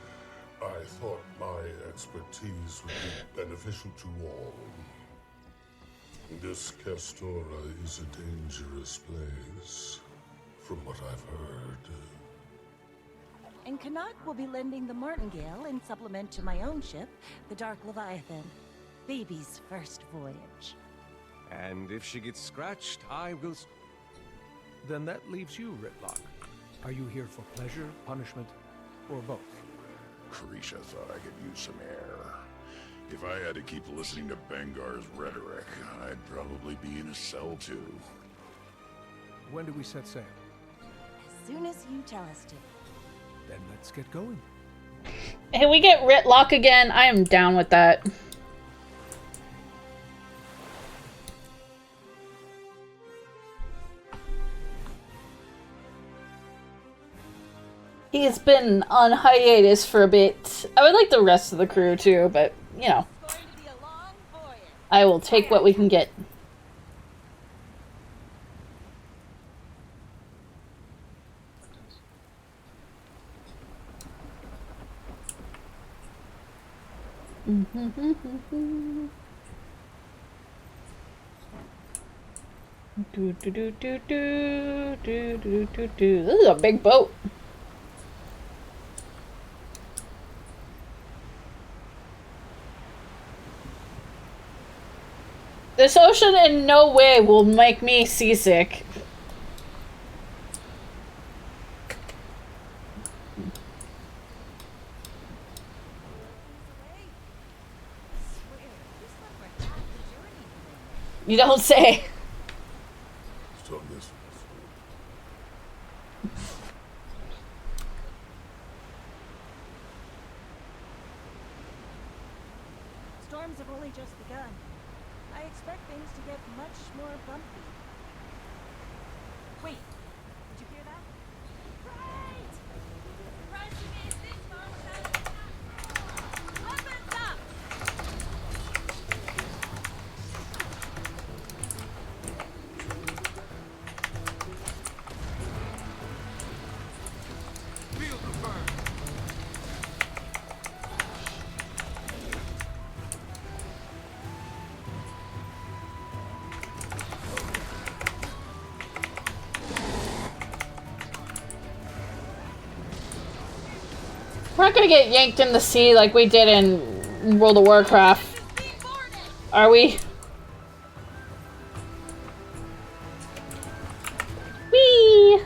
I thought my expertise would be beneficial to all. This Castora is a dangerous place, from what I've heard. And Canuck will be lending the Martingale in supplement to my own ship, the Dark Leviathan. Baby's first voyage. And if she gets scratched, I will... Then that leaves you, Ritlock. Are you here for pleasure, punishment, or both? Carisha thought I could use some air. If I had to keep listening to Bengar's rhetoric, I'd probably be in a cell too. When do we set sail? As soon as you tell us to. Then let's get going. Hey, we get Ritlock again. I am down with that. He's been on hiatus for a bit. I would like the rest of the crew too, but, you know. I will take what we can get. This is a big boat. This ocean in no way will make me seasick. You don't say. Storms have only just begun. I expect things to get much more bumpy. Wait, did you hear that? Right! Surprised you made it this far without a stop. Weapons up! Feel the burn. We're not gonna get yanked in the sea like we did in World of Warcraft, are we? Whee!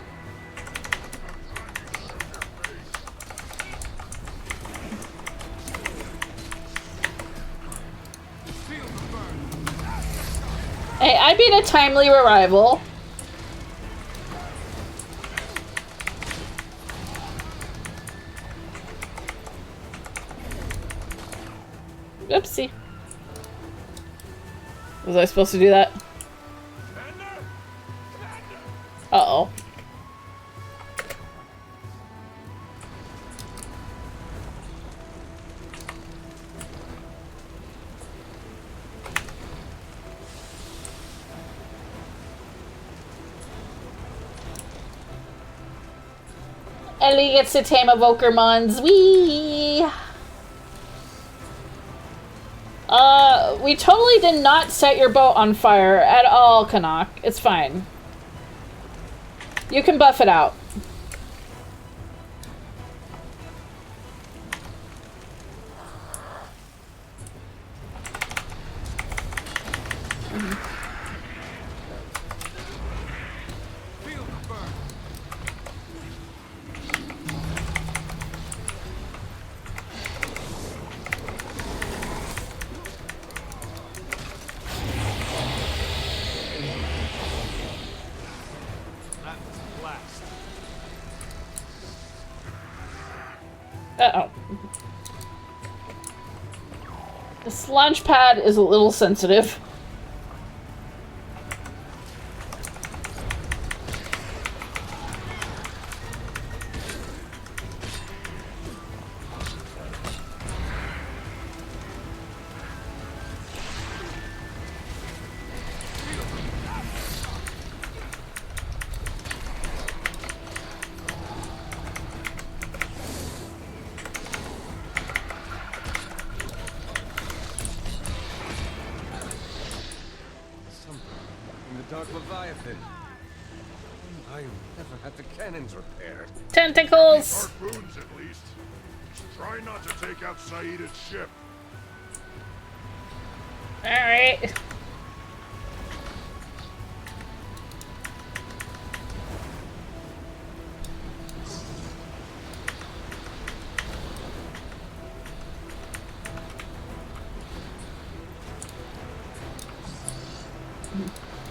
Hey, I beat a timely arrival. Oopsie. Was I supposed to do that? Uh-oh. Ellie gets to tame a Vokermons. Whee! We totally did not set your boat on fire at all, Canuck. It's fine. You can buff it out. Uh-oh. This launch pad is a little sensitive. Leviathan. I never had the cannons repaired. Tentacles! Harpoons, at least. Try not to take out Saida's ship. Alright.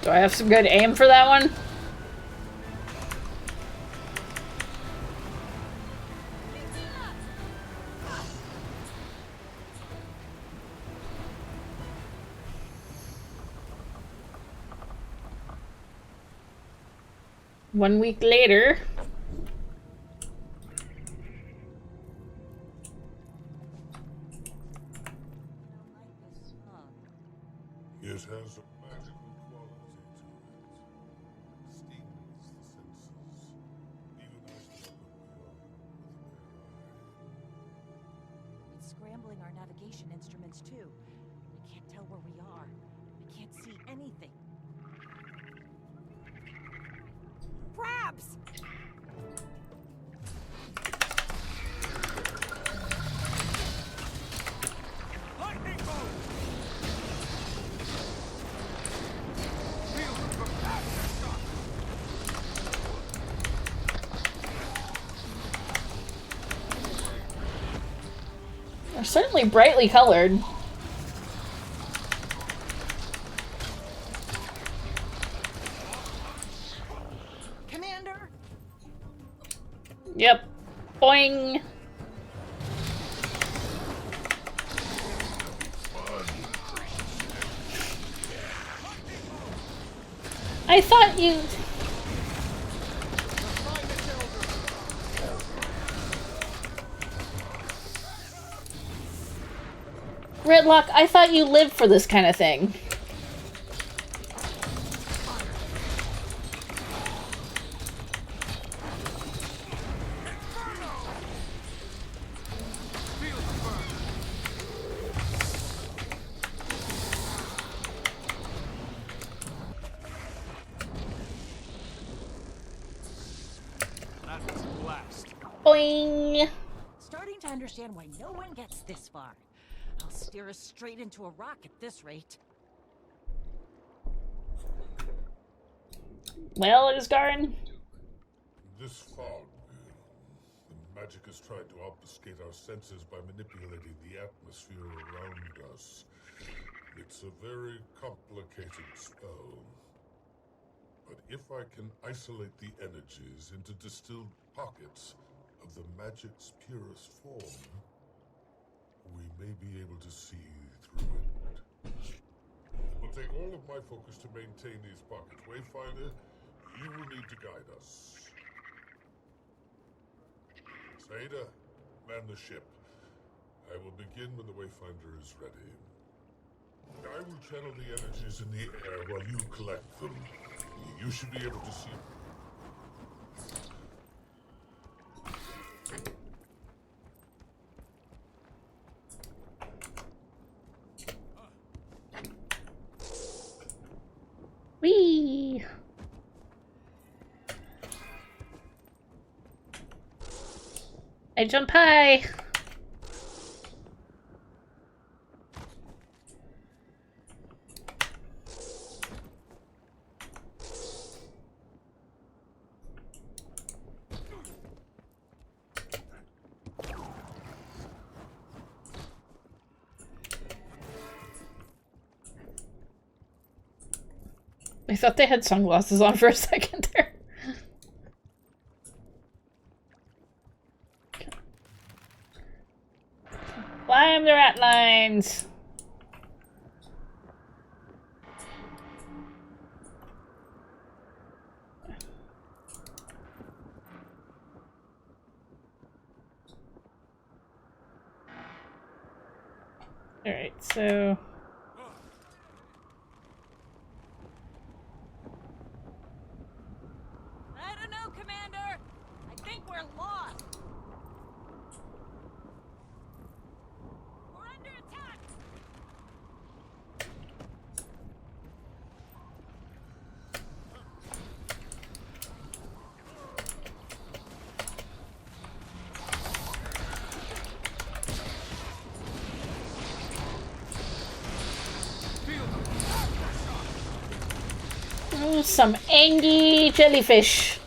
Do I have some good aim for that one? One week later. It has a magical quality to it. Stings the senses. Even I struggle It's scrambling our navigation instruments too. I can't tell where we are. I can't see anything. Crabs! They're certainly brightly colored. Commander! Yep. Boing. I thought you... Redlock, I thought you lived for this kind of thing. Boing! Starting to understand why no one gets this far. I'll steer us straight into a rock at this rate. Well, Isgarin. This fog. The magic has tried to obfuscate our senses by manipulating the atmosphere around us. It's a very complicated spell. But if I can isolate the energies into distilled pockets of the magic's purest form, we may be able to see through it. It will take all of my focus to maintain these pockets. Wayfinder, you will need to guide us. Saida, man the ship. I will begin when the Wayfinder is ready. I will channel the energies in the air while you collect them. You should be able to see. Whee! I jump high! I thought they had sunglasses on for a second there. lines. Alright, so... I don't know, Commander. I think we're lost. We're under attack. Ooh, some angry jellyfish.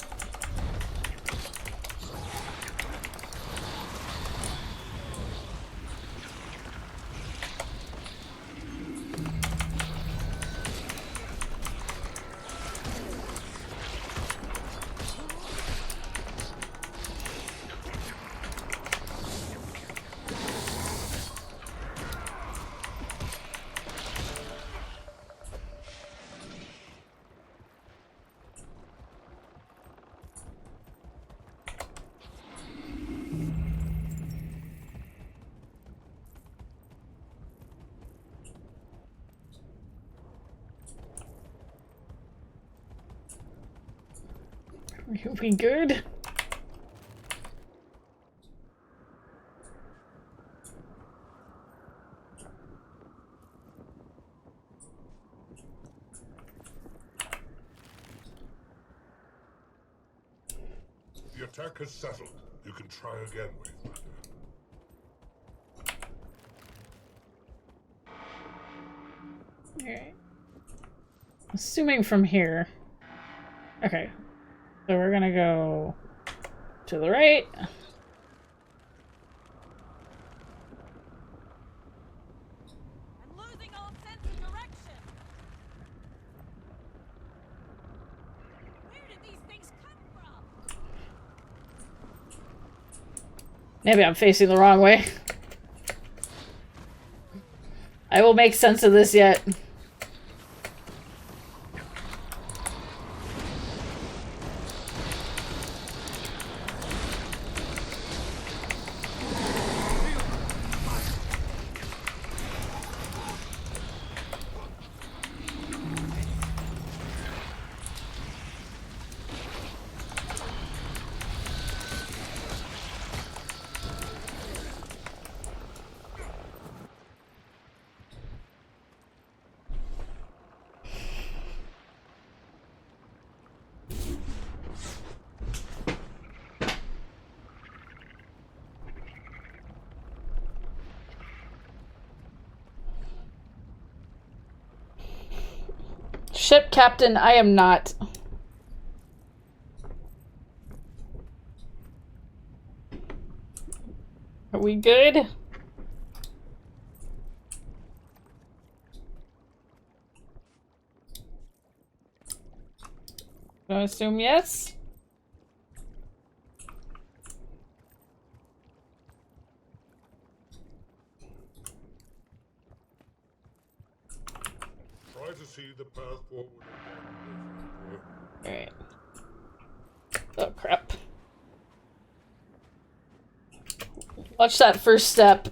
Are we good? The attack has settled. You can try again, Wayfinder. Alright. Assuming from here. Okay. So we're gonna go to the right. I'm losing all sense of direction. Where did these things come from? Maybe I'm facing the wrong way. I will make sense of this yet. Ship captain, I am not. Are we good? I assume yes. Try to see the path forward again, Wayfinder. Alright. Oh crap. Watch that first step.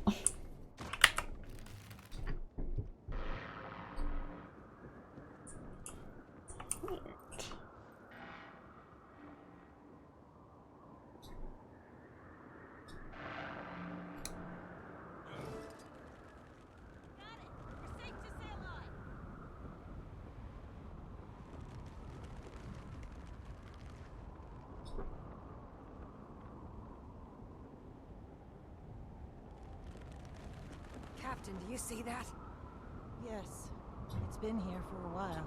Captain, do you see that? Yes, it's been here for a while.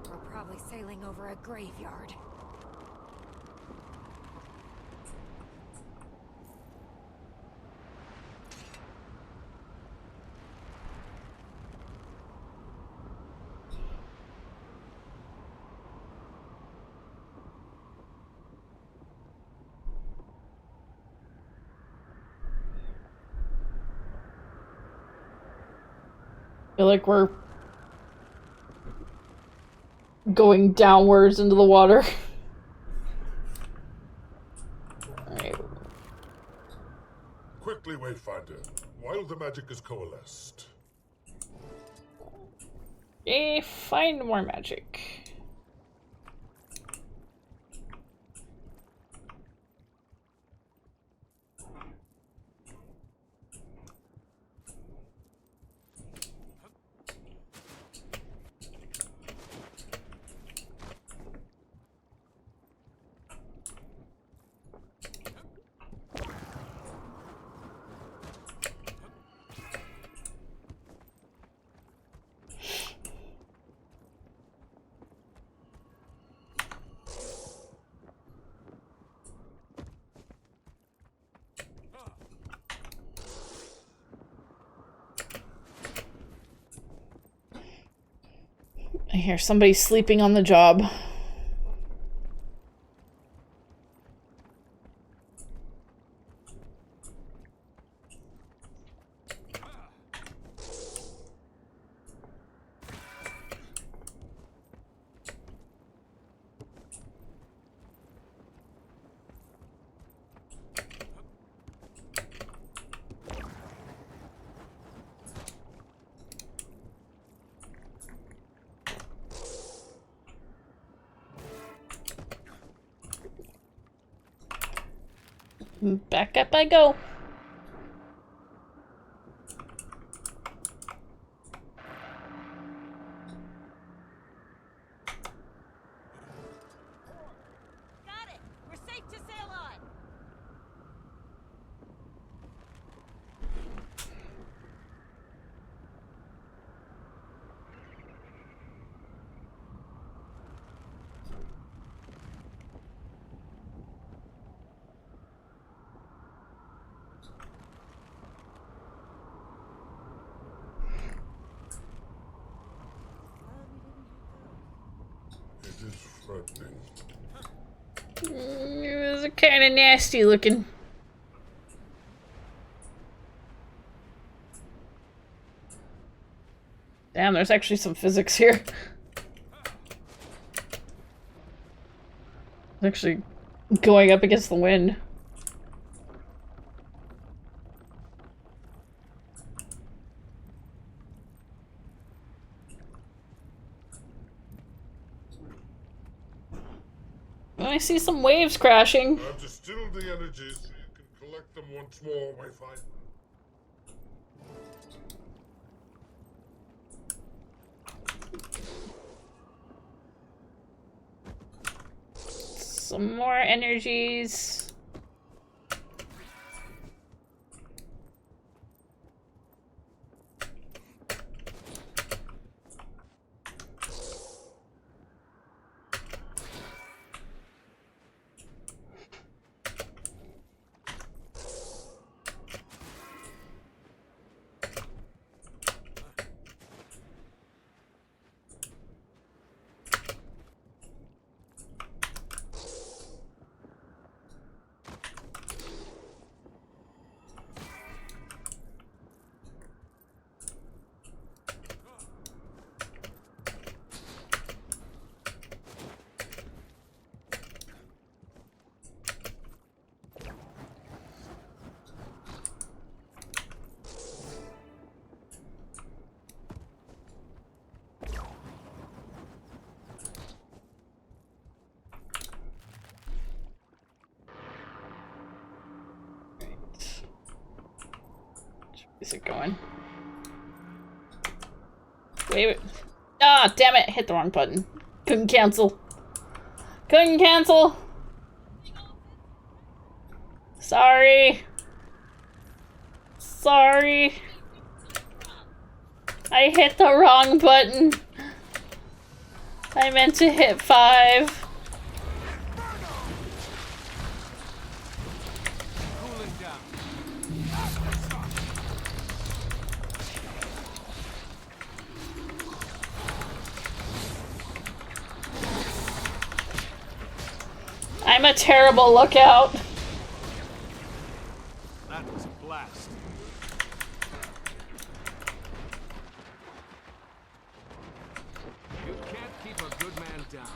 We're probably sailing over a graveyard. feel like we're going downwards into the water. Alright. Quickly, Wayfinder, while the magic is coalesced. Okay, find more magic. I hear somebody sleeping on the job. Back up I go. Got it. We're safe to sail on. It is frightening. It was kind of nasty looking. Damn, there's actually some physics here. Actually going up against the wind. I see some waves crashing. I've distilled the energy so you can collect them once more, Wayfinder. Some more energies. Is it going? Wait. Ah, damn it. Hit the wrong button. Couldn't cancel. Couldn't cancel. Sorry. Sorry. I hit the wrong button. I meant to hit 5. I'm a terrible lookout. That was a blast. doubt.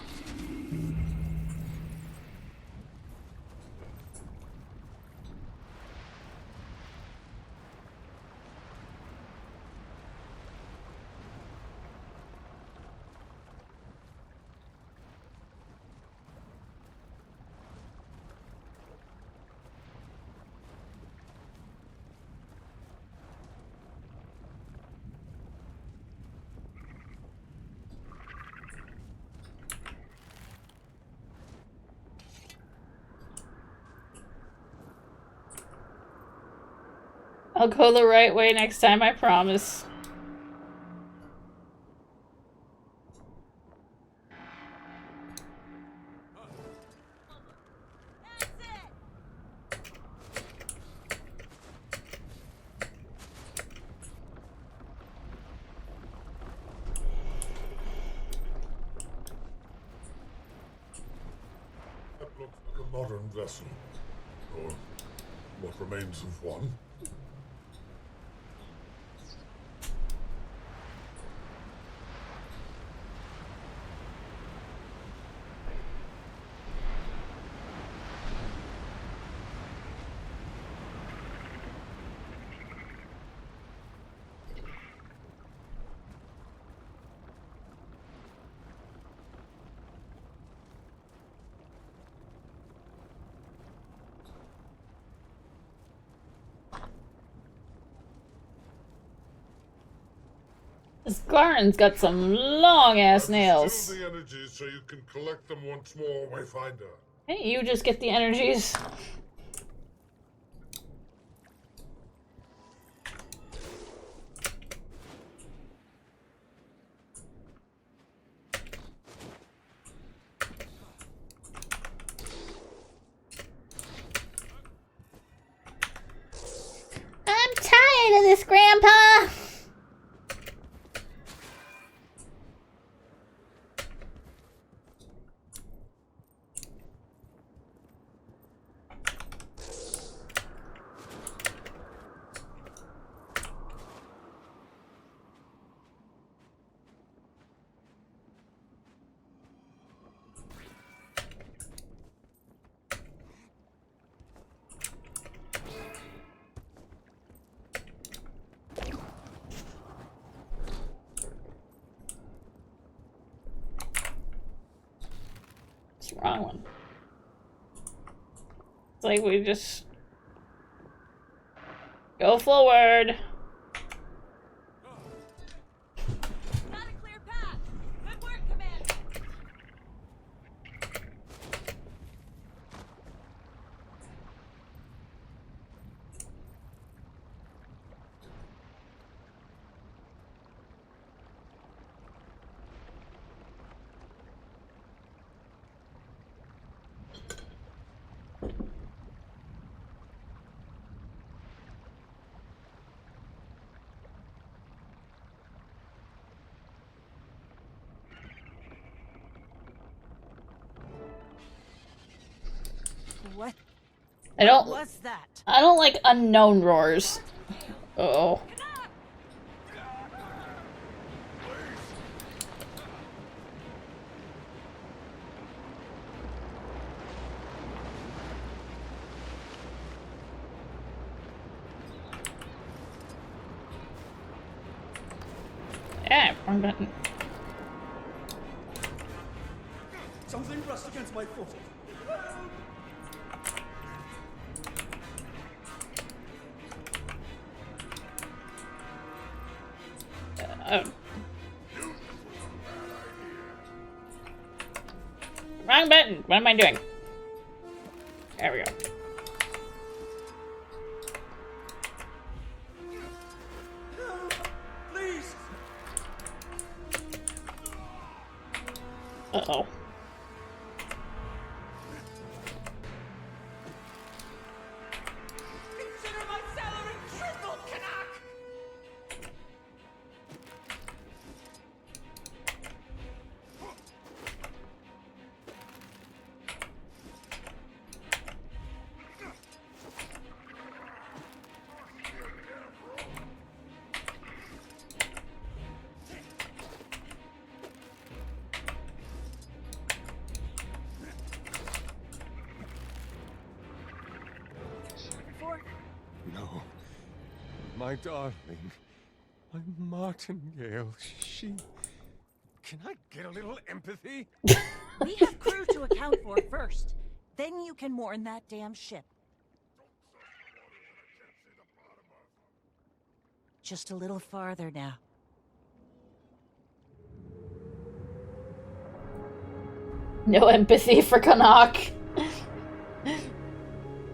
I'll go the right way next time, I promise. That looks like a modern vessel. Or what remains of one. This Garn's got some long ass nails. Still the energies so you can collect them once more, Wayfinder. Hey, you just get the energies. I'm tired of this, Grandpa. It's the wrong one. It's like we just go forward. Got a clear path. Good work, Commander. What? I don't. What was that? I don't like unknown roars. Uh-oh. Yeah, wrong button. Something pressed against my foot. Wrong button. What am I doing? There we go. Please. Uh-oh. Consider my salary triple, Canuck. my darling. My martingale. She... Can I get a little empathy? We have crew to account for first. Then you can mourn that damn ship. Just a little farther now. No empathy for Canuck.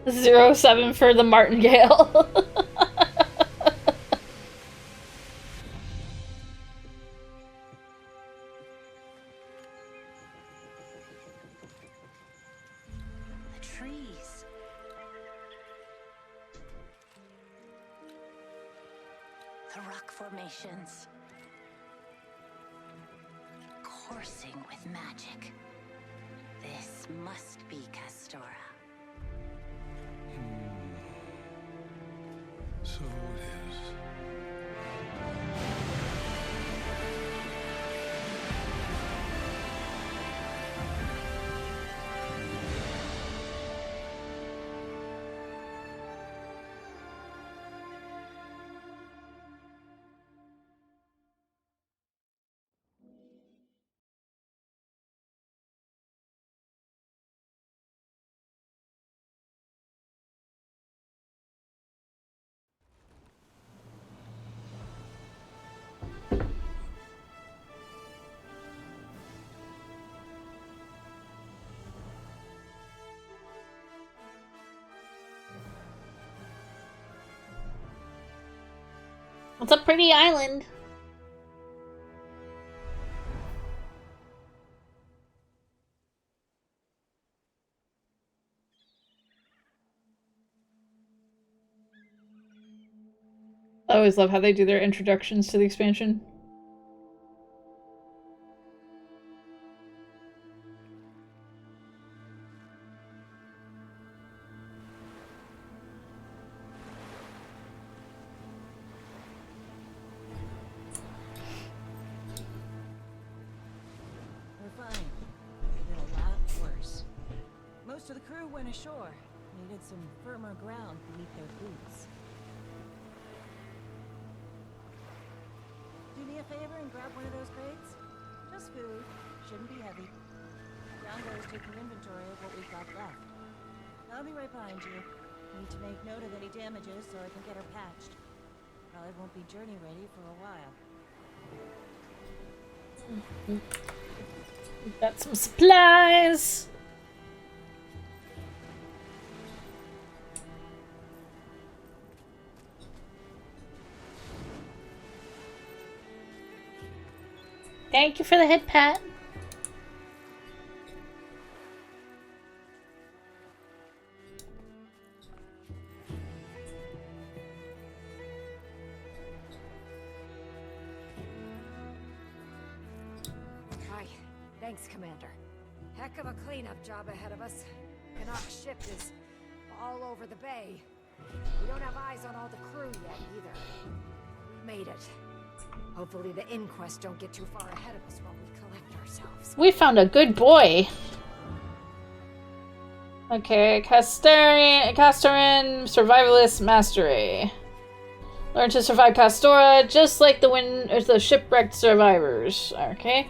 07 for the martingale. The trees. The rock formations. Coursing with magic. This must be Castora. So it is. It's a pretty island. I always love how they do their introductions to the expansion. We're fine. It did a lot worse. Most of the crew went ashore. Needed some firmer ground beneath their boots. Do me a favor and grab one of those crates? Just food. Shouldn't be heavy. Yango's taking inventory of what we've got left. I'll be right behind you. Need to make note of any damages so I can get her patched. Probably won't be journey ready for a while. We've got some supplies. Thank you for the head pat. Hi. Thanks, Commander. Heck of a cleanup job ahead of us. Canuck's ship is all over the bay. We don't have eyes on all the crew yet, either. We made it. Hopefully the inquest don't get too far ahead of us while we collect ourselves. We found a good boy. Okay, Castoran Survivalist Mastery. Learn to survive Castora just like the shipwrecked survivors. Okay.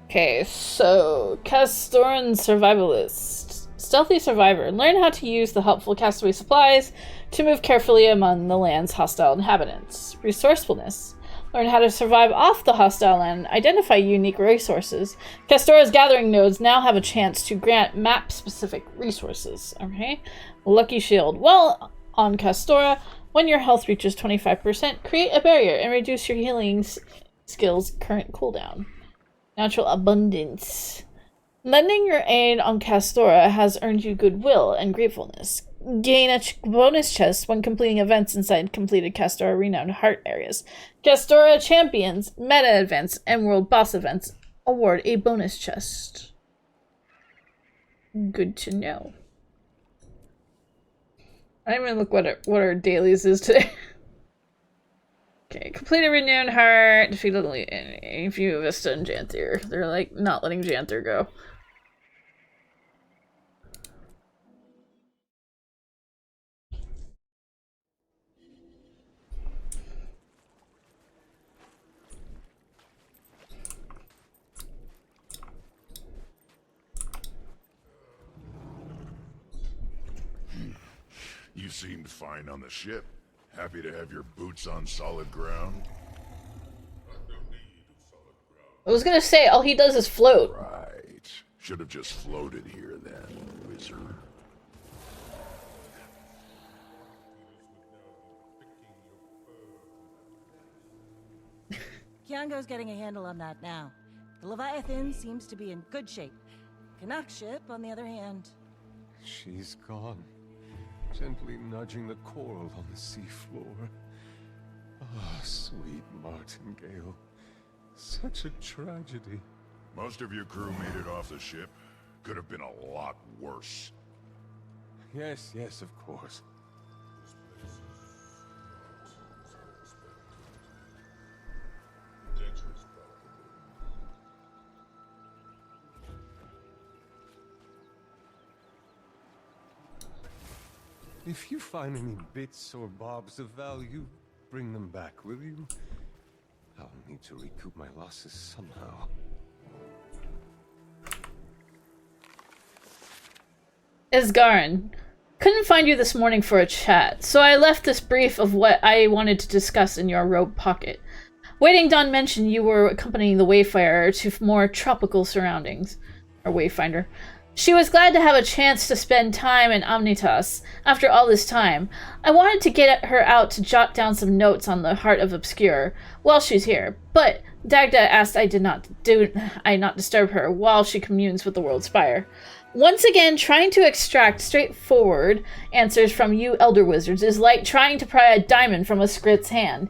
Okay, so Castoran Survivalist. Stealthy survivor. Learn how to use the helpful castaway supplies to move carefully among the land's hostile inhabitants. Resourcefulness. Learn how to survive off the hostile land. Identify unique resources. Castora's gathering nodes now have a chance to grant map-specific resources. Okay. Lucky Shield. Well, on Castora, when your health reaches 25%, create a barrier and reduce your healing skill's current cooldown. Natural abundance. Lending your aid on Castora has earned you goodwill and gratefulness. Gain a bonus chest when completing events inside completed Castora renowned heart areas. Castora champions, meta events, and world boss events award a bonus chest. Good to know. I didn't even look what our dailies is today. Okay, Completed Renewed Heart. Defeated a few Vista and Janther. They're like not letting Janther go. You seemed fine on the ship. Happy to have your boots on solid ground? I was gonna say, all he does is float. Right. Should have just floated here then, wizard. Kiango's getting a handle on that now. The Leviathan seems to be in good shape. Canuck ship, on the other hand... She's gone. Gently nudging the coral on the seafloor. Ah, sweet martingale. Such a tragedy. Most of your crew made it off the ship. Could have been a lot worse. Yes, yes, of course. If you find any bits or bobs of value, bring them back, will you? I'll need to recoup my losses somehow. Isgarin. Couldn't find you this morning for a chat, so I left this brief of what I wanted to discuss in your robe pocket. Waiting Dawn mentioned you were accompanying the Wayfarer to more tropical surroundings. Or Wayfinder. She was glad to have a chance to spend time in Omnitas after all this time. I wanted to get her out to jot down some notes on the Heart of Obscure while she's here, but Dagda asked I not disturb her while she communes with the World Spire. Once again, trying to extract straightforward answers from you Elder Wizards is like trying to pry a diamond from a Skrit's hand.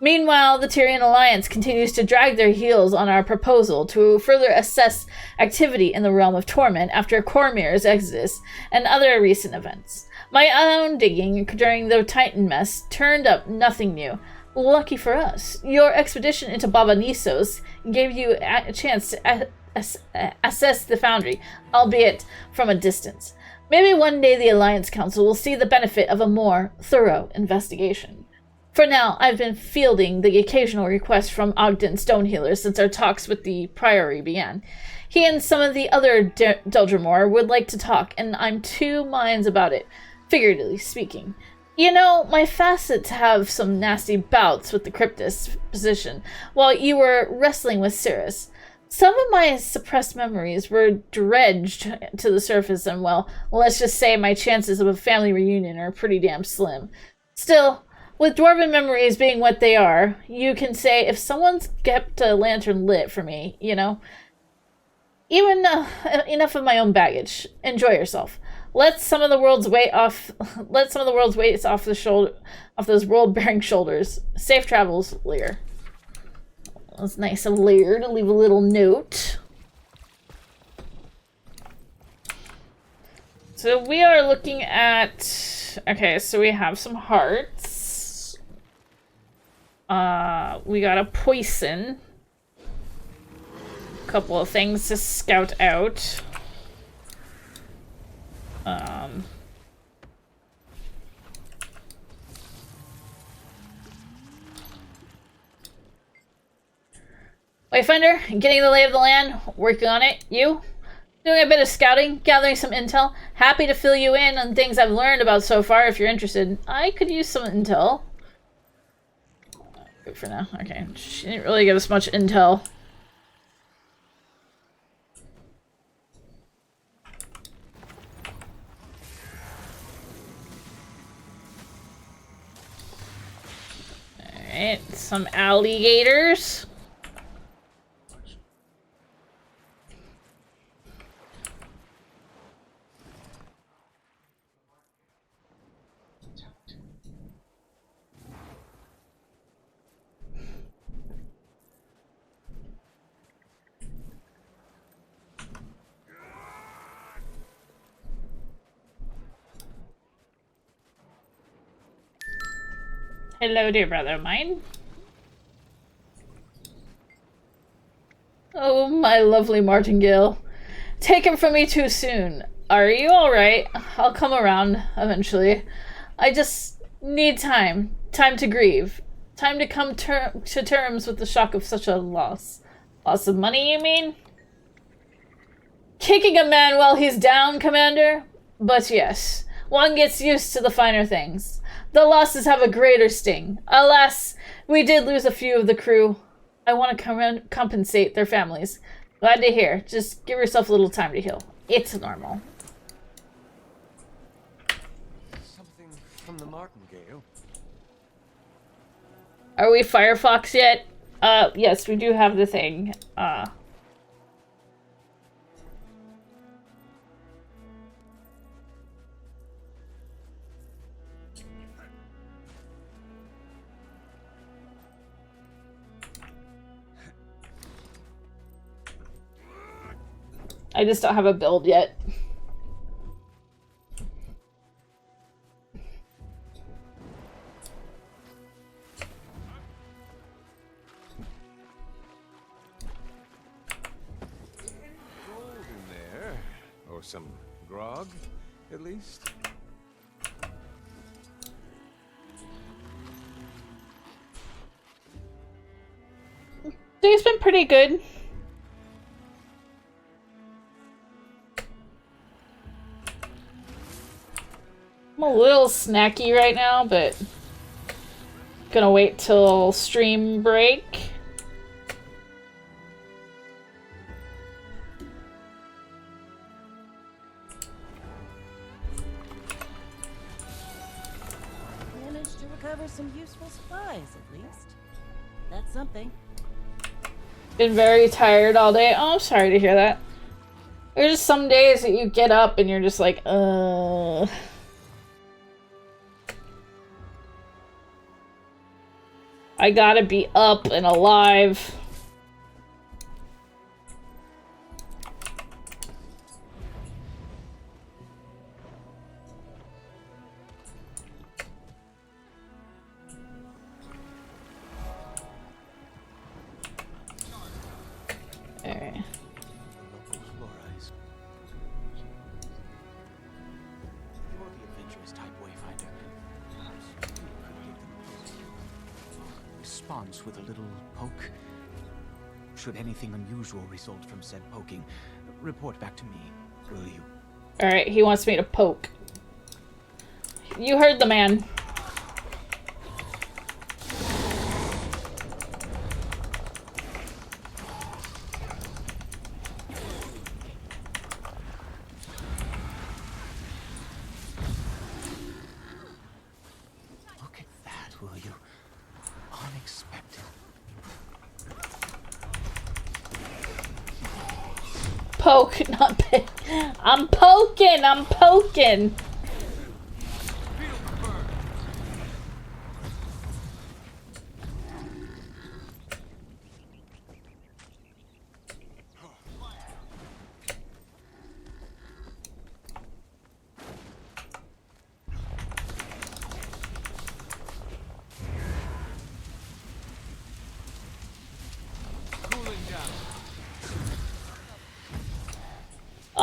Meanwhile, the Tyrian Alliance continues to drag their heels on our proposal to further assess activity in the realm of torment after Cormyr's exodus and other recent events. My own digging during the Titan mess turned up nothing new. Lucky for us, your expedition into Baba Nisos gave you a chance to assess the Foundry, albeit from a distance. Maybe one day the Alliance Council will see the benefit of a more thorough investigation. For now, I've been fielding the occasional requests from Ogden Stonehealer since our talks with the Priory began. He and some of the other Deldrimor would like to talk, and I'm two minds about it, figuratively speaking. You know, my facets have some nasty bouts with the Cryptist position, while you were wrestling with Cirrus. Some of my suppressed memories were dredged to the surface, and well, let's just say my chances of a family reunion are pretty damn slim. Still, with dwarven memories being what they are, you can say if someone's kept a lantern lit for me, you know. Even enough of my own baggage. Enjoy yourself. Let some of the world's weight off the shoulder, off those world-bearing shoulders. Safe travels, Lear. Well, it's nice of Lear to leave a little note. So we are looking at. Okay, so we have some hearts. We got a poison. Couple of things to scout out. Wayfinder, getting the lay of the land, working on it. You? Doing a bit of scouting, gathering some intel. Happy to fill you in on things I've learned about so far if you're interested. I could use some intel. Good for now. Okay, she didn't really give us much intel. Alright, some alligators. Hello, dear brother of mine. My lovely martingale. Taken from me too soon. Are you alright? I'll come around eventually. I just need time. Time to grieve. Time to come to terms with the shock of such a loss. Loss of money, you mean? Kicking a man while he's down, Commander? But yes, one gets used to the finer things. The losses have a greater sting. Alas, we did lose a few of the crew. I want to compensate their families. Glad to hear. Just give yourself a little time to heal. It's normal. Something from the martingale. Are we Firefox yet? Yes, we do have the thing. I just don't have a build yet. Gold in there. Or some grog, at least. Day's been pretty good. I'm a little snacky right now, but gonna wait till stream break. Managed to recover some useful supplies, at least. That's something. Been very tired all day. Oh, I'm sorry to hear that. There's just some days that you get up and you're just like, I gotta be up and alive. Alright. Response with a little poke. Should anything unusual result from said poking, report back to me, will you? Alright, he wants me to poke. You heard the man. Look at that, will you? Unexpected. Poke, not pick. I'm poking, I'm poking.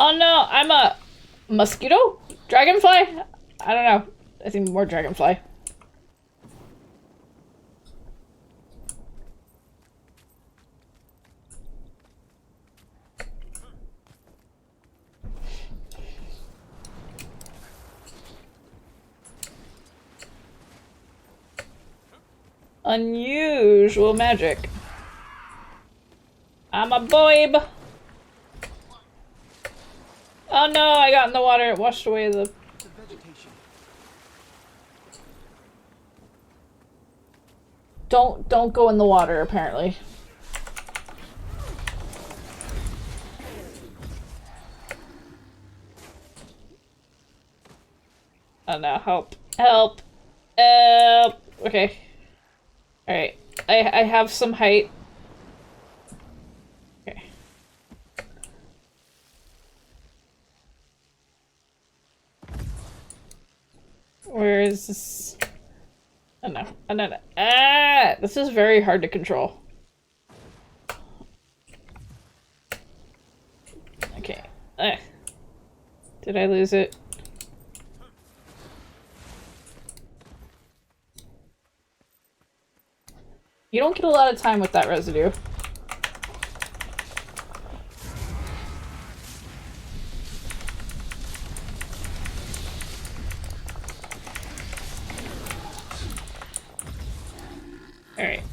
Oh no, I'm a mosquito? Dragonfly? I don't know. I think more dragonfly. Unusual magic. I'm a boy. Oh no, I got in the water. It washed away the... Don't go in the water, apparently. Oh no, help. Help. Help. Okay. Alright. I have some height. Okay. Where is this? Oh no. Oh no, no. Ah! This is very hard to control. Did I lose it? You don't get a lot of time with that residue. Alright.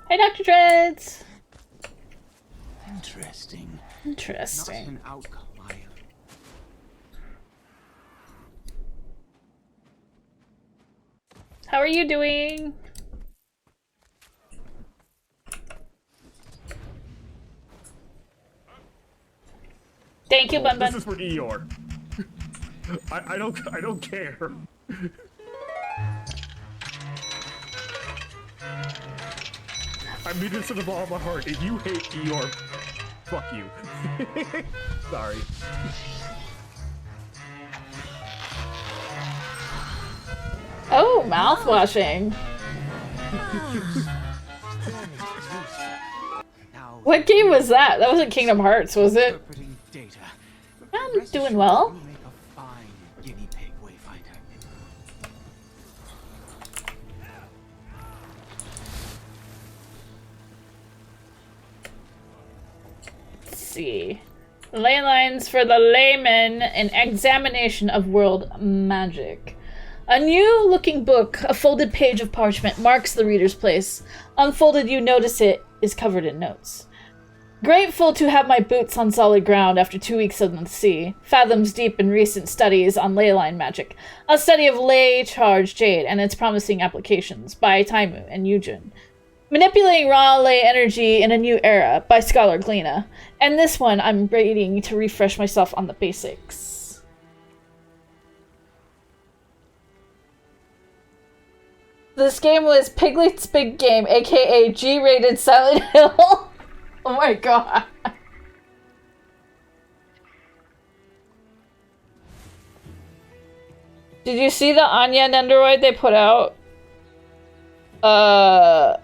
Hey, Dr. Dreads! Interesting. Interesting. Not an outlier. How are you doing? Thank you, Bun Bun. This is for Eeyore. I don't care. I mean this with all my heart. If you hate Eeyore, fuck you. Sorry. Oh, mouthwashing. What game was that? That wasn't Kingdom Hearts, was it? I'm doing well. Let's see. Ley lines for the layman, an examination of world magic. A new-looking book, a folded page of parchment, marks the reader's place. Unfolded, you notice it is covered in notes. Grateful to have my boots on solid ground after 2 weeks on the sea. Fathoms deep in recent studies on ley line magic. A study of ley charged jade and its promising applications by Taimu and Yujin. Manipulating raw ley energy in a new era by Scholar Gleena. And this one I'm reading to refresh myself on the basics. This game was Piglet's Big Game, aka G-rated Silent Hill. Oh my god. Did you see the Anya Nendoroid they put out? For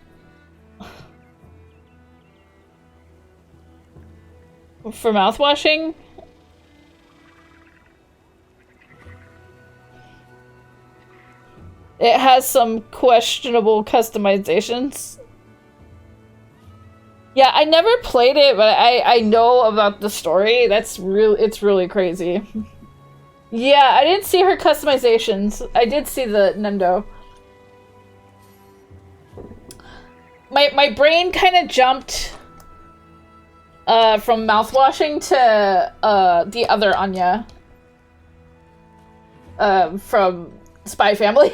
mouthwashing? It has some questionable customizations. Yeah, I never played it, but I know about the story. It's really crazy. Yeah, I didn't see her customizations. I did see the Nendo. My brain kind of jumped from mouthwashing to the other Anya from Spy Family.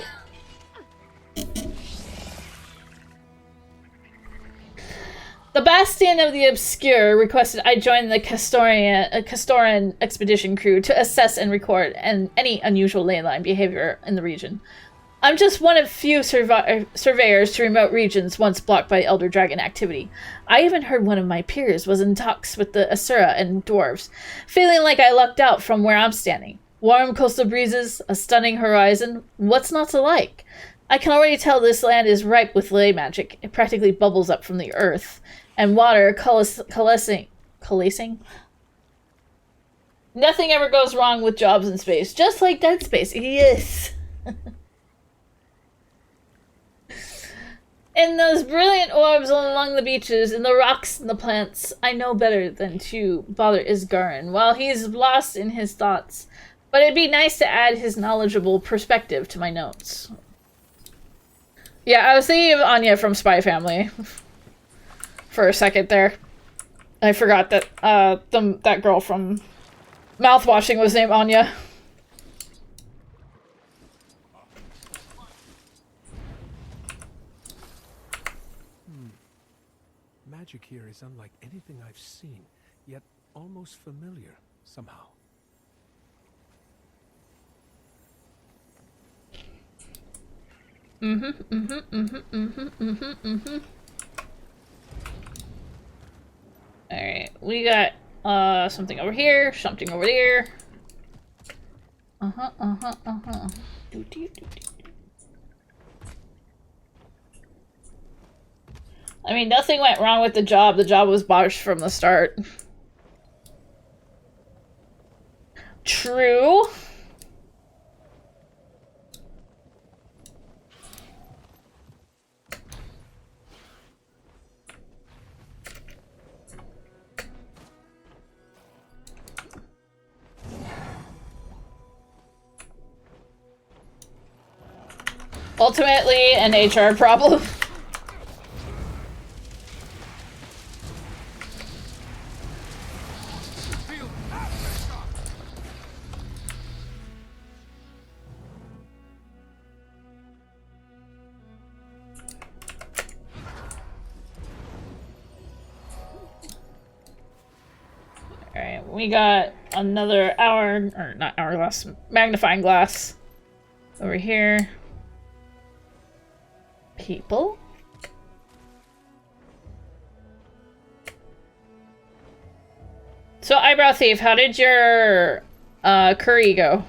The Bastion of the Obscure requested I join the Castoran expedition crew to assess and record any unusual ley line behavior in the region. I'm just one of few surveyors to remote regions once blocked by Elder Dragon activity. I even heard one of my peers was in talks with the Asura and dwarves, feeling like I lucked out from where I'm standing. Warm coastal breezes, a stunning horizon, what's not to like? I can already tell this land is ripe with ley magic. It practically bubbles up from the earth. And water coalescing. Nothing ever goes wrong with jobs in space. Just like Dead Space. Yes! In those brilliant orbs along the beaches, in the rocks and the plants, I know better than to bother Isgarin while he's lost in his thoughts. But it'd be nice to add his knowledgeable perspective to my notes. Yeah, I was thinking of Anya from Spy Family. For a second there. I forgot that that girl from mouthwashing was named Anya. Magic here is unlike anything I've seen, yet almost familiar somehow. Alright, we got something over here, something over there. I mean, nothing went wrong with the job. The job was botched from the start. True. Ultimately, an HR problem. Alright, we got another hour, or not hourglass, magnifying glass over here. People? So, Eyebrow Thief, how did your curry go?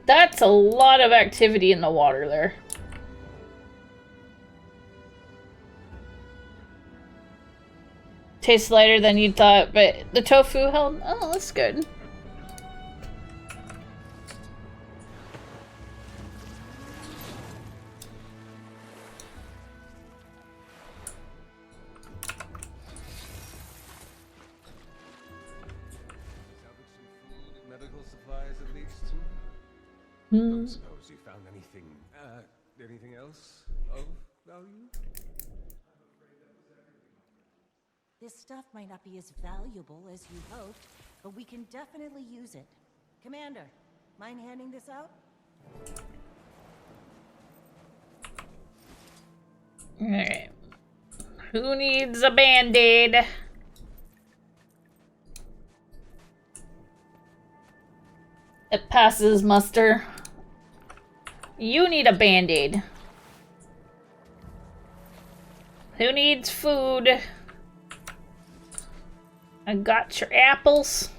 That's a lot of activity in the water there. Tastes lighter than you'd thought, but the tofu held... Oh, that's good. Medical supplies at least? Hmm. Don't suppose you found anything else of value? This stuff might not be as valuable as you hoped, but we can definitely use it. Commander, mind handing this out? Alright. Who needs a band-aid? It passes muster. You need a band-aid. Who needs food? I got your apples.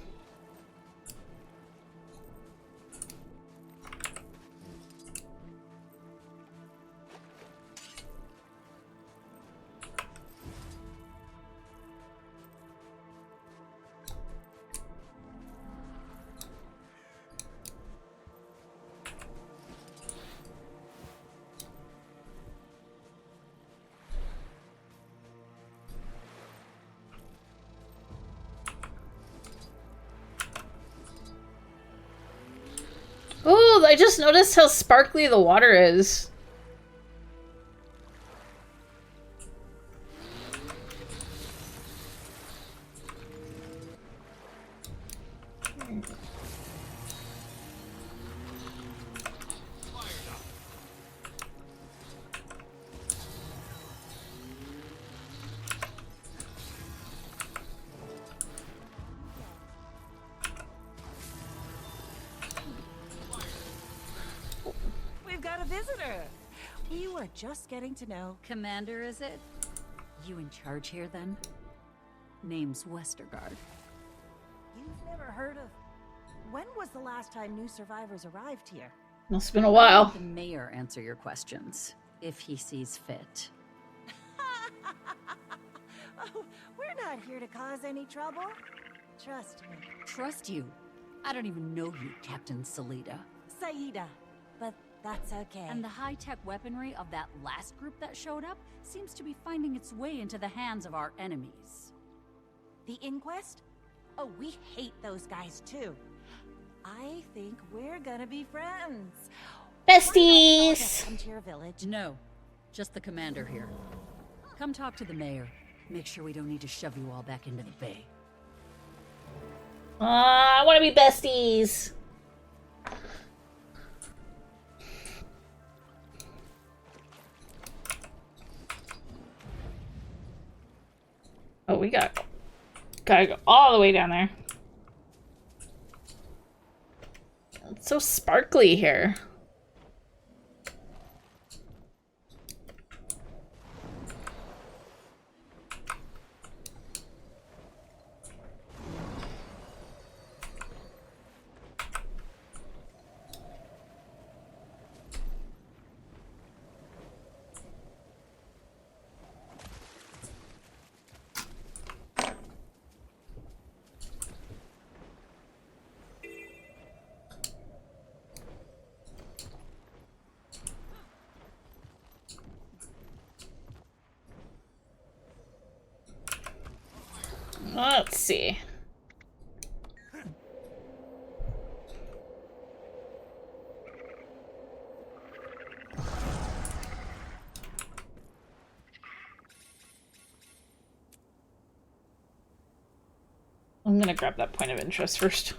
Ooh, I just noticed how sparkly the water is. We've got a visitor. We were just getting to know. Commander, is it? You in charge here, then? Name's Westergaard. You've never heard of... When was the last time new survivors arrived here? Must have been a while. Let the mayor answer your questions, if he sees fit. Oh, we're not here to cause any trouble. Trust me. Trust you? I don't even know you, Captain Salida. Saida. But that's okay. And the high-tech weaponry of that last group that showed up seems to be finding its way into the hands of our enemies. The Inquest? Oh, we hate those guys too. I think we're gonna be friends. Besties! Come to your village. No, just the commander here. Come talk to the mayor. Make sure we don't need to shove you all back into the bay. I want to be besties. Oh, we gotta go all the way down there. It's so sparkly here. Let's see. I'm gonna grab that point of interest first.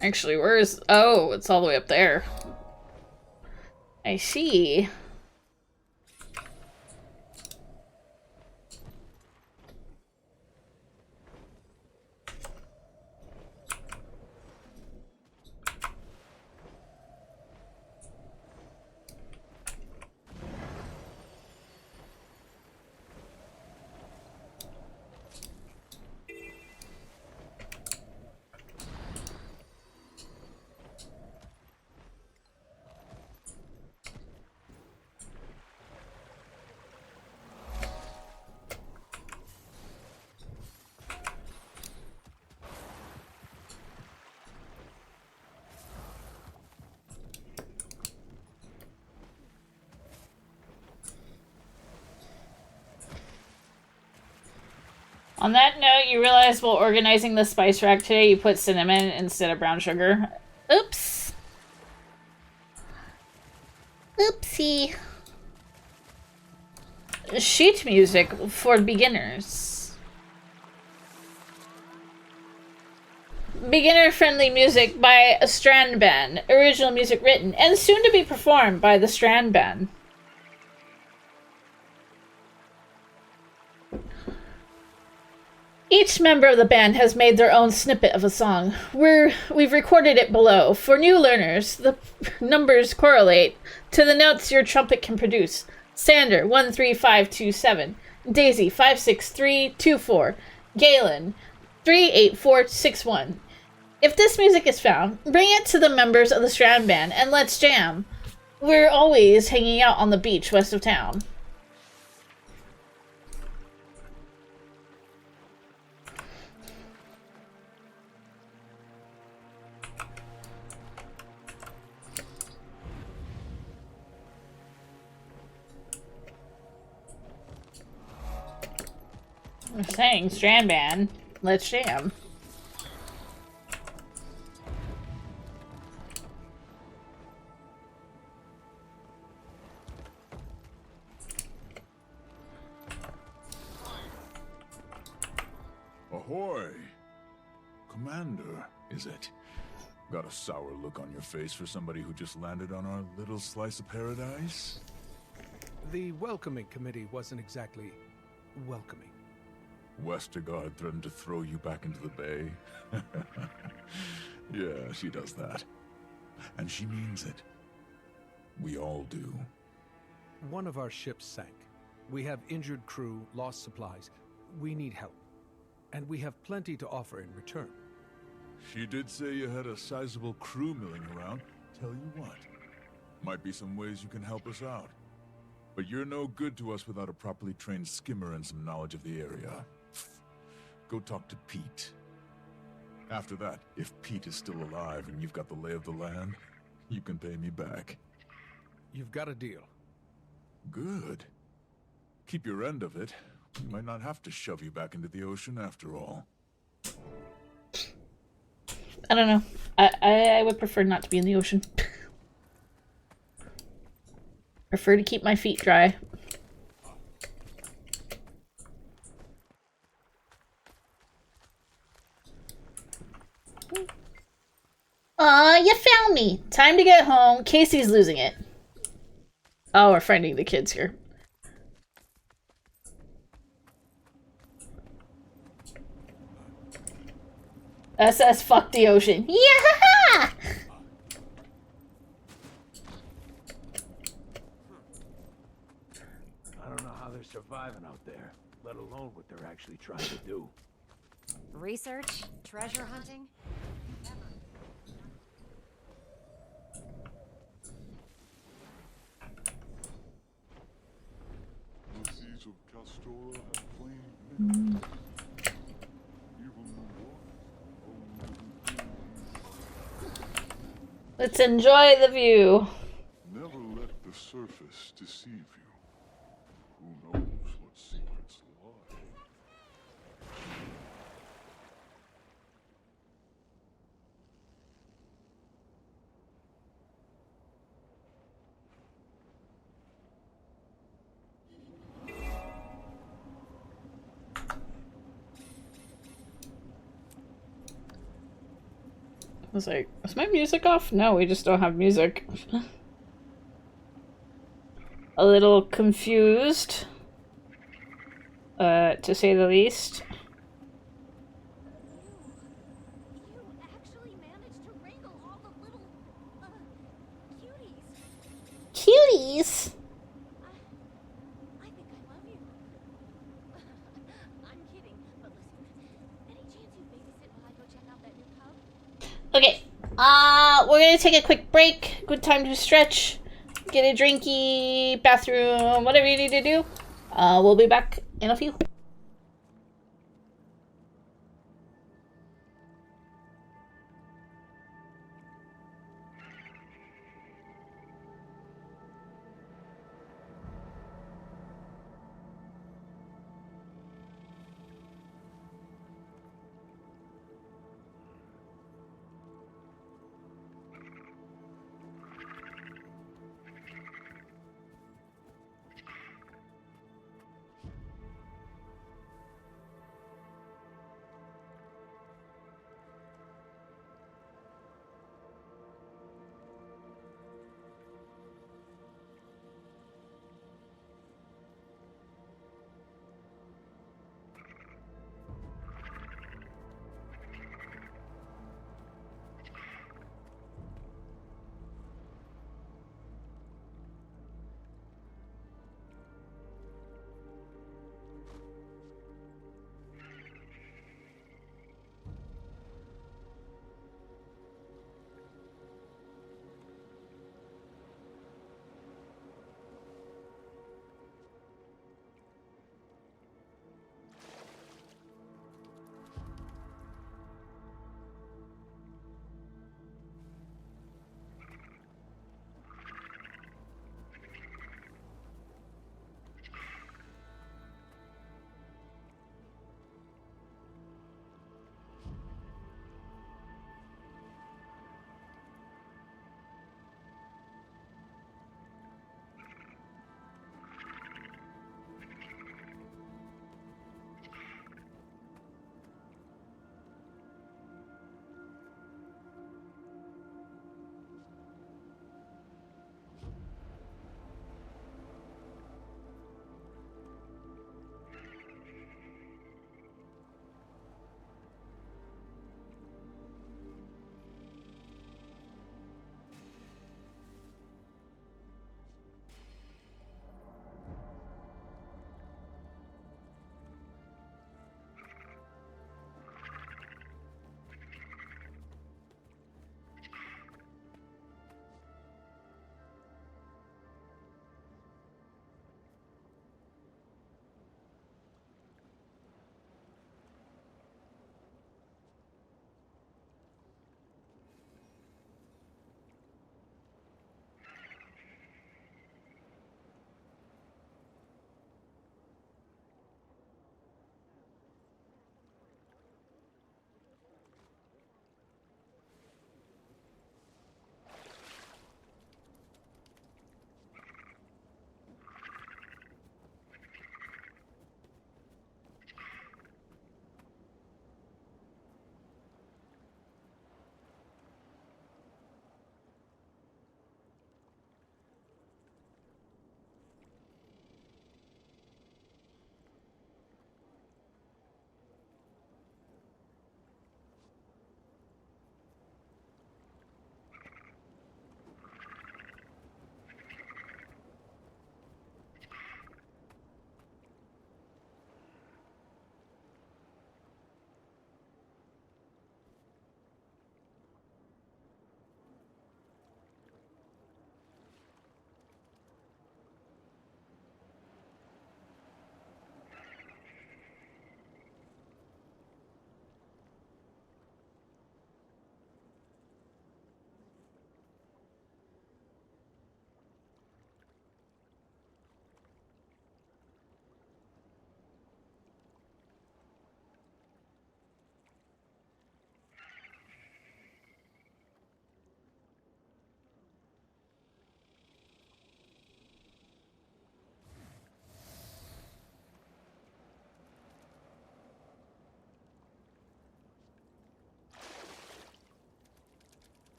Actually, where is... Oh, it's all the way up there. I see. On that note, you realize while organizing the spice rack today, you put cinnamon instead of brown sugar. Oops. Oopsie. Sheet music for beginners. Beginner-friendly music by a Strand Band. Original music written and soon to be performed by the Strand Band. Each member of the band has made their own snippet of a song. We've recorded it below. For new learners, the numbers correlate to the notes your trumpet can produce. Sander, 13527. Daisy, 56324. Galen, 38461. If this music is found, bring it to the members of the Strand Band and let's jam. We're always hanging out on the beach west of town. We're saying Strand Band. Let's jam. Ahoy! Commander, is it? Got a sour look on your face for somebody who just landed on our little slice of paradise? The welcoming committee wasn't exactly welcoming. Westergaard threatened to throw you back into the bay? Yeah, she does that. And she means it. We all do. One of our ships sank. We have injured crew, lost supplies. We need help. And we have plenty to offer in return. She did say you had a sizable crew milling around. Tell you what, might be some ways you can help us out. But you're no good to us without a properly trained skimmer and some knowledge of the area. Go talk to Pete. After that, if Pete is still alive and you've got the lay of the land, you can pay me back. You've got a deal. Good. Keep your end of it. We might not have to shove you back into the ocean after all. I don't know. I would prefer not to be in the ocean. Prefer to keep my feet dry. Aw, you found me. Time to get home. Casey's losing it. Oh, we're finding the kids here. SS fuck the ocean. Yeah! I don't know how they're surviving out there, let alone what they're actually trying to do. Research? Treasure hunting? of Castora have claimed Let's enjoy the view. never let the surface deceive you. Who knows what secrets lie? I was like, is my music off? No, we just don't have music. A little confused, to say the least. You actually managed to wrangle all the little, cuties. Cuties? I think I love you. I'm kidding, but listen, any chance you babysit while I go check out that new pub? Okay. We're gonna take a quick break. Good time to stretch. Get a drinky, bathroom, whatever you need to do. We'll be back in a few.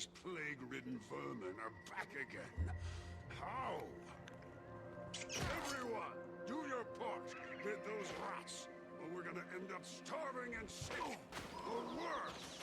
These plague-ridden vermin are back again. How? Everyone, do your part. Get those rats, or we're gonna end up starving and sick. Or worse.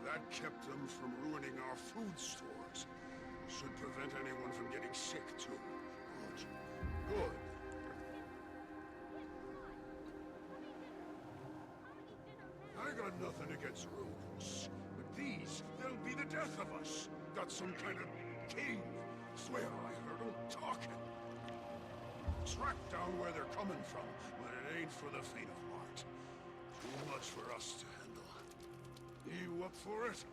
That kept them from ruining our food stores. Should prevent anyone from getting sick, too. Good. Good. I got nothing against rodents, but these, they'll be the death of us. Got some kind of king. Swear I heard them talking. Track down where they're coming from, but it ain't for the faint of heart. Too much for us to handle. You up for it?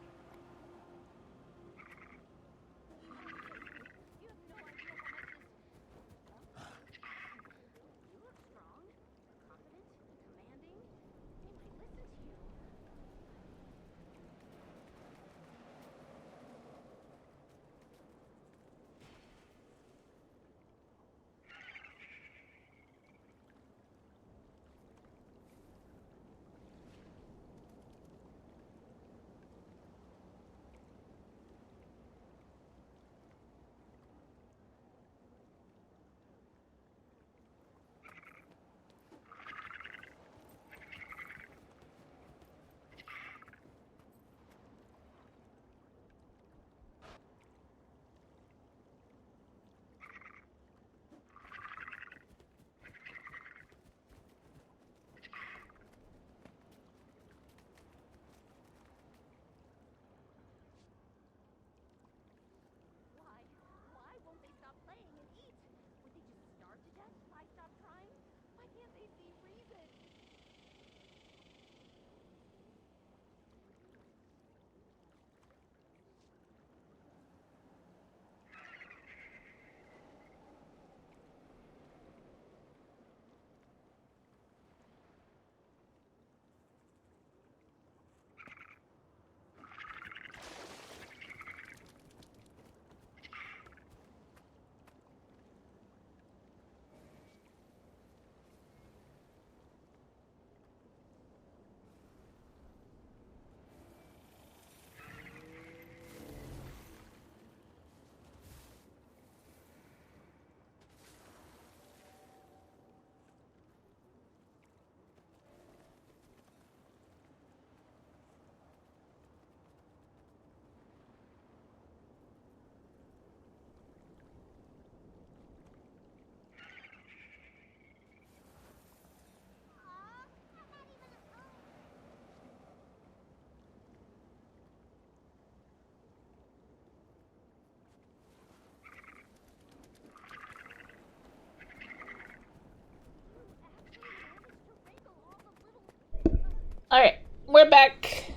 Alright, we're back.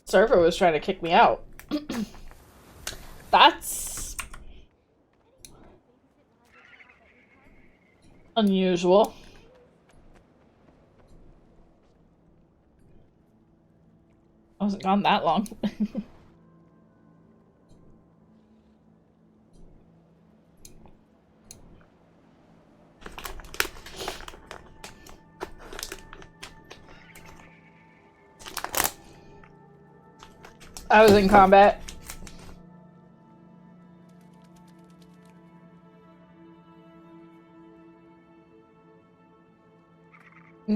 Server was trying to kick me out. That's unusual. I wasn't gone that long. I was in combat.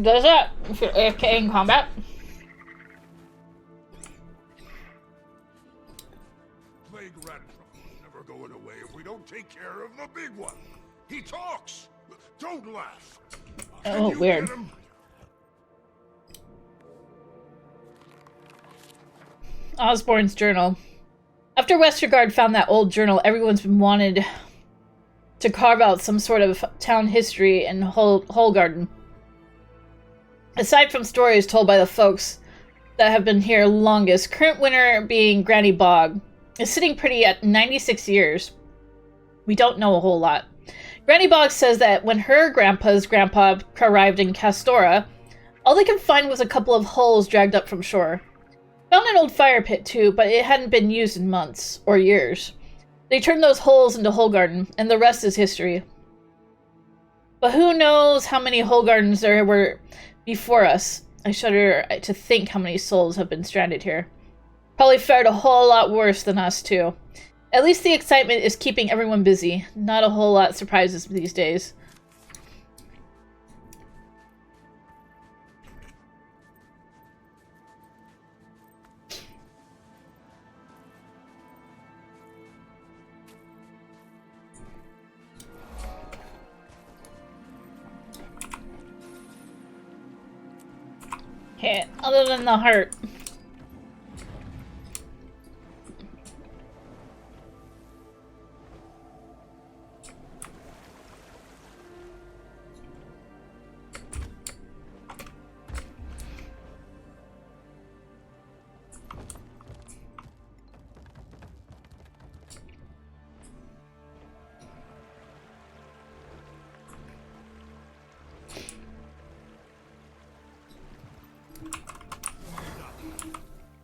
Does that if you're AFK in combat? Plague rat trouble never going away if we don't take care of the big one. He talks. Don't laugh. Can Oh, you weird. get him? Osborne's journal. After Westergaard found that old journal, everyone's been wanted to carve out some sort of town history in Holgarden. Aside from stories told by the folks that have been here longest, current winner being Granny Bog is sitting pretty at 96 years. We don't know a whole lot. Granny Bog says that when her grandpa's grandpa arrived in Castora, all they could find was a couple of hulls dragged up from shore. Found an old fire pit too, but it hadn't been used in months or years. They turned those holes into Holgarden, and the rest is history. But who knows how many Holgardens there were before us. I shudder to think how many souls have been stranded here. Probably fared a whole lot worse than us too. At least the excitement is keeping everyone busy. Not a whole lot surprises these days. Okay, other than the heart.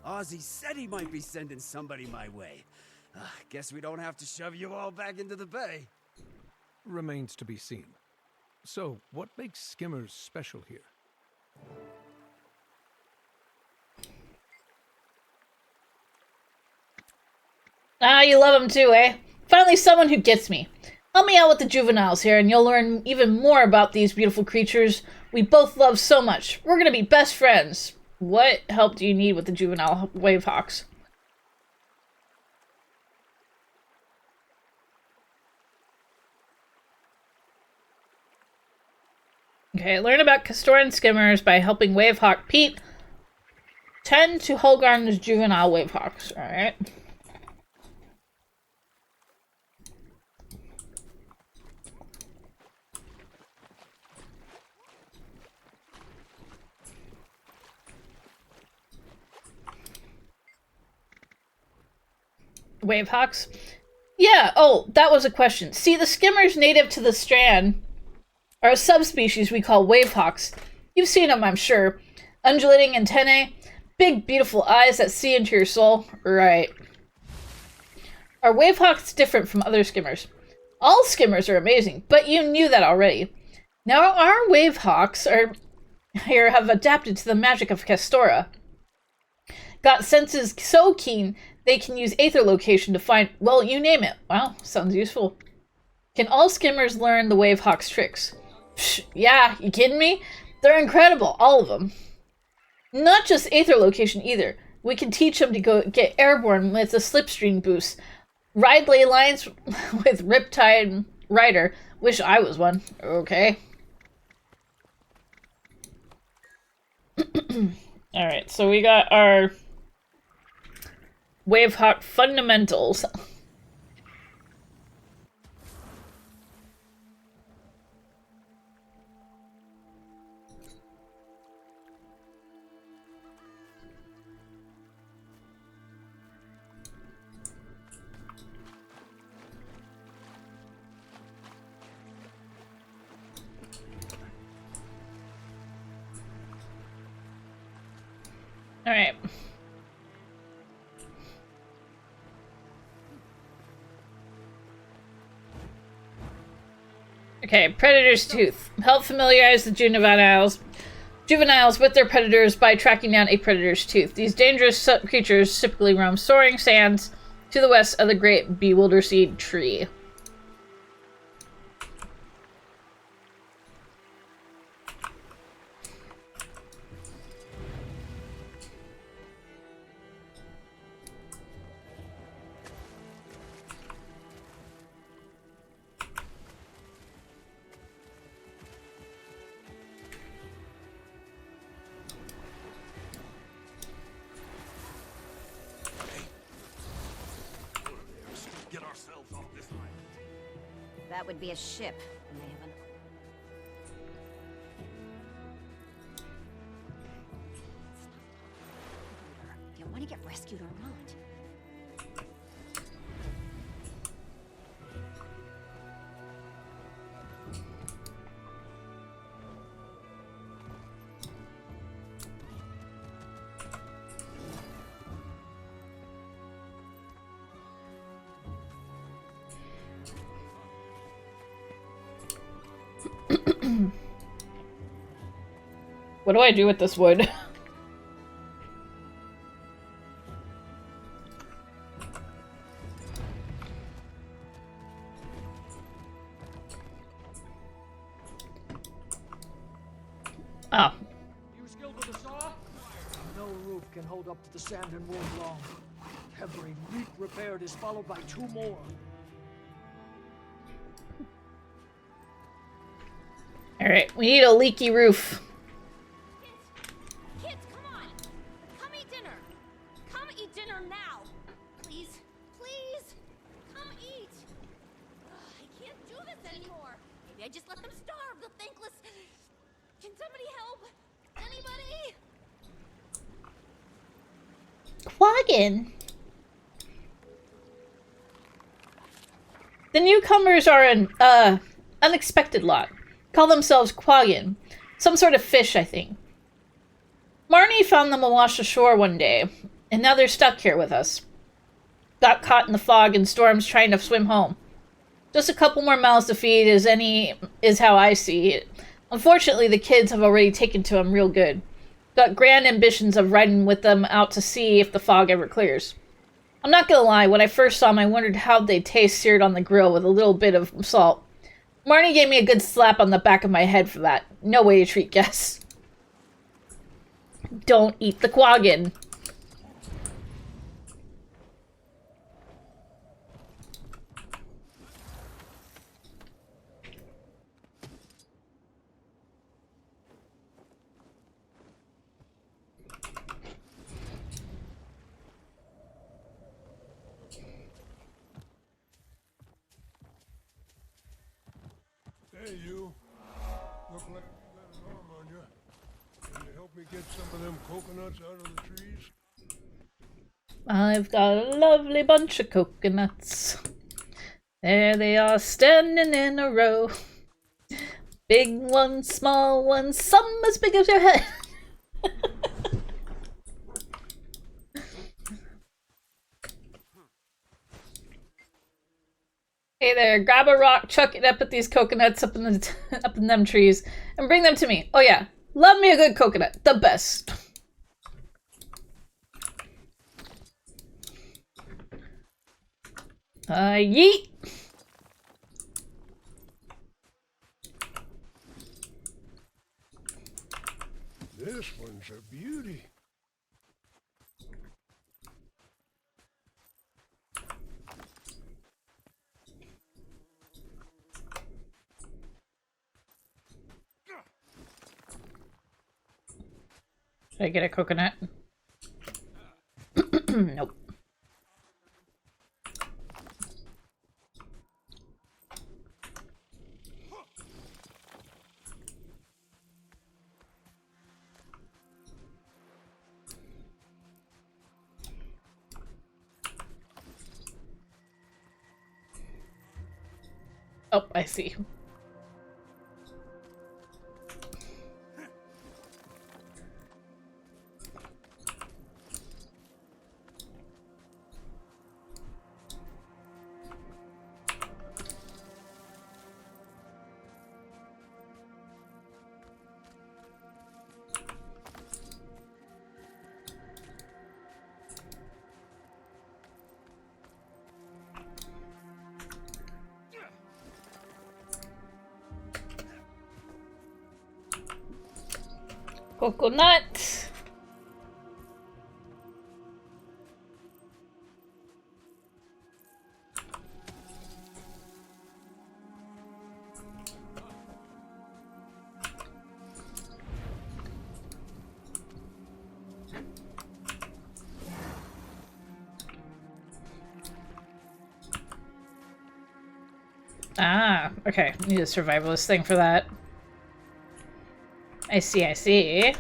Ozzy said he might be sending somebody my way. Guess we don't have to shove you all back into the bay. Remains to be seen. So, what makes skimmers special here? Ah, you love him too, eh? Finally someone who gets me. Help me out with the juveniles here, and you'll learn even more about these beautiful creatures we both love so much. We're gonna be best friends. What help do you need with the juvenile wavehawks? Okay, learn about Castoran skimmers by helping Wavehawk Pete tend to Holgarden's juvenile wavehawks. Alright. Wavehawks? Yeah, oh, that was a question. See, the skimmers native to the strand are a subspecies we call wavehawks. You've seen them, I'm sure. Undulating antennae, big beautiful eyes that see into your soul. Right. Are wavehawks different from other skimmers? All skimmers are amazing, but you knew that already. Now our wavehawks have adapted to the magic of Castora. Got senses so keen they can use aether location to find, well, you name it. Wow, sounds useful. Can all skimmers learn the wavehawk's tricks? Psh, yeah, you kidding me? They're incredible, all of them. Not just aether location either. We can teach them to go get airborne with a slipstream boost. Ride ley lines with Riptide Rider. Wish I was one. Okay. Alright, so we got our Wavehawk fundamentals. Alright. Okay, Predator's Tooth. Help familiarize the juveniles juveniles with their predators by tracking down a predator's tooth. These dangerous creatures typically roam soaring sands to the west of the Great Bewilderseed Tree. That would be a ship, and they have an... Do you want to get rescued or not? What do I do with this wood? Oh. You skilled with a saw? No roof can hold up to the sand and wood long. Every leak repaired is followed by 2 more. Alright, we need a leaky roof. Kids, come on! Come eat dinner! Come eat dinner now! Please, please! Come eat! I can't do this anymore! Maybe I just let them starve, the thankless... Can somebody help? Anybody? Quaggin. The newcomers are an, unexpected lot. Call themselves Quaggin. Some sort of fish, I think. Marnie found them washed ashore one day, and now they're stuck here with us. Got caught in the fog and storms trying to swim home. Just a couple more mouths to feed is how I see it. Unfortunately, the kids have already taken to them real good. Got grand ambitions of riding with them out to sea if the fog ever clears. I'm not gonna lie, when I first saw them, I wondered how they'd taste seared on the grill with a little bit of salt. Marnie gave me a good slap on the back of my head for that. No way to treat guests. Don't eat the quaggin. Hey, you. Look like you got an arm on you. Can you help me get some of them coconuts out of the trees? I've got a lovely bunch of coconuts. There they are, standing in a row. Big ones, small ones, some as big as your head. Hey there, grab a rock, chuck it up at these coconuts up in them trees, and bring them to me. Oh yeah, love me a good coconut, the best. Yeet! This one's a beauty. Should I get a coconut? Nope. Oh, I see. Coconut. Ah, okay. Need a survivalist thing for that. I see, I see.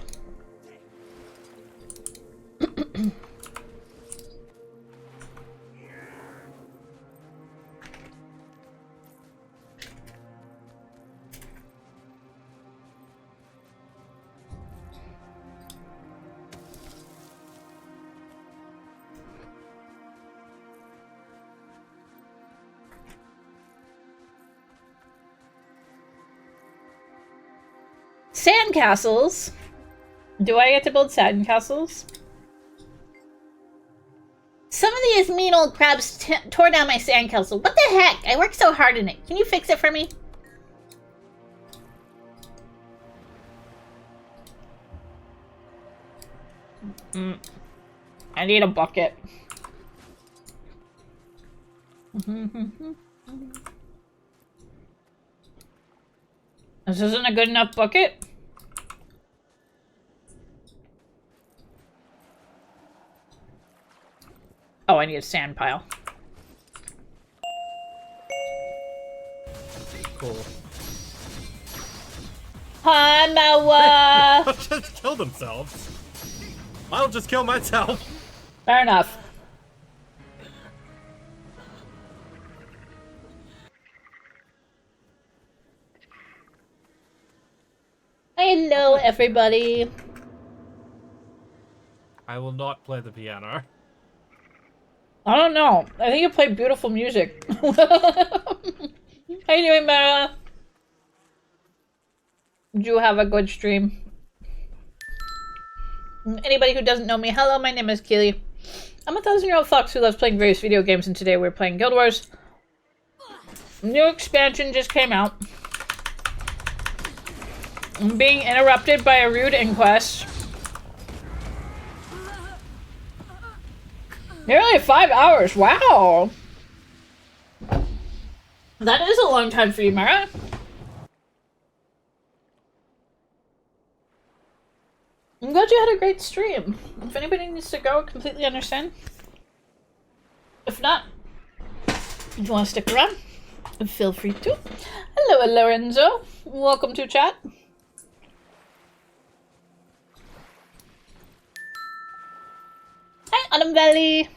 Sandcastles? Do I get to build sandcastles? Some of these mean old crabs tore down my sandcastle. What the heck? I worked so hard in it. Can you fix it for me? I need a bucket. This isn't a good enough bucket? Oh, I need a sand pile. Cool. Hi, Mawa! Just kill themselves. I'll just kill myself. Fair enough. Hello, everybody. I will not play the piano. I don't know. I think you play beautiful music. How you doing, Mara? Did you have a good stream? Anybody who doesn't know me, hello, my name is Keelie. I'm a 1,000-year-old fox who loves playing various video games, and today we're playing Guild Wars. New expansion just came out. I'm being interrupted by a rude inquest. Nearly 5 hours, wow! That is a long time for you, Mara. I'm glad you had a great stream. If anybody needs to go, completely understand. If not, if you want to stick around, feel free to. Hello, Lorenzo. Welcome to chat. Hi, Autumn Valley.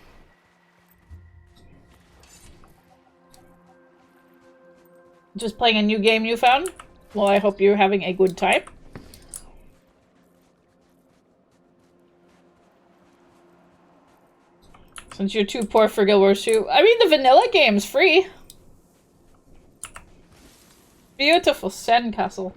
Just playing a new game you found? Well, I hope you're having a good time. Since you're too poor for Guild Wars 2. I mean, the vanilla game's free. Beautiful sandcastle.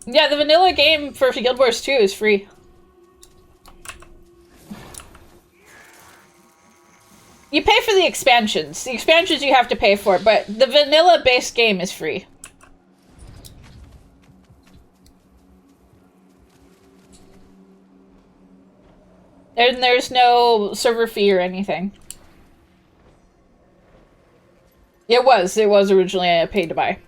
Yeah, the vanilla game for Guild Wars 2 is free. You pay for the expansions. The expansions you have to pay for, but the vanilla base game is free. And there's no server fee or anything. It was originally a pay to buy.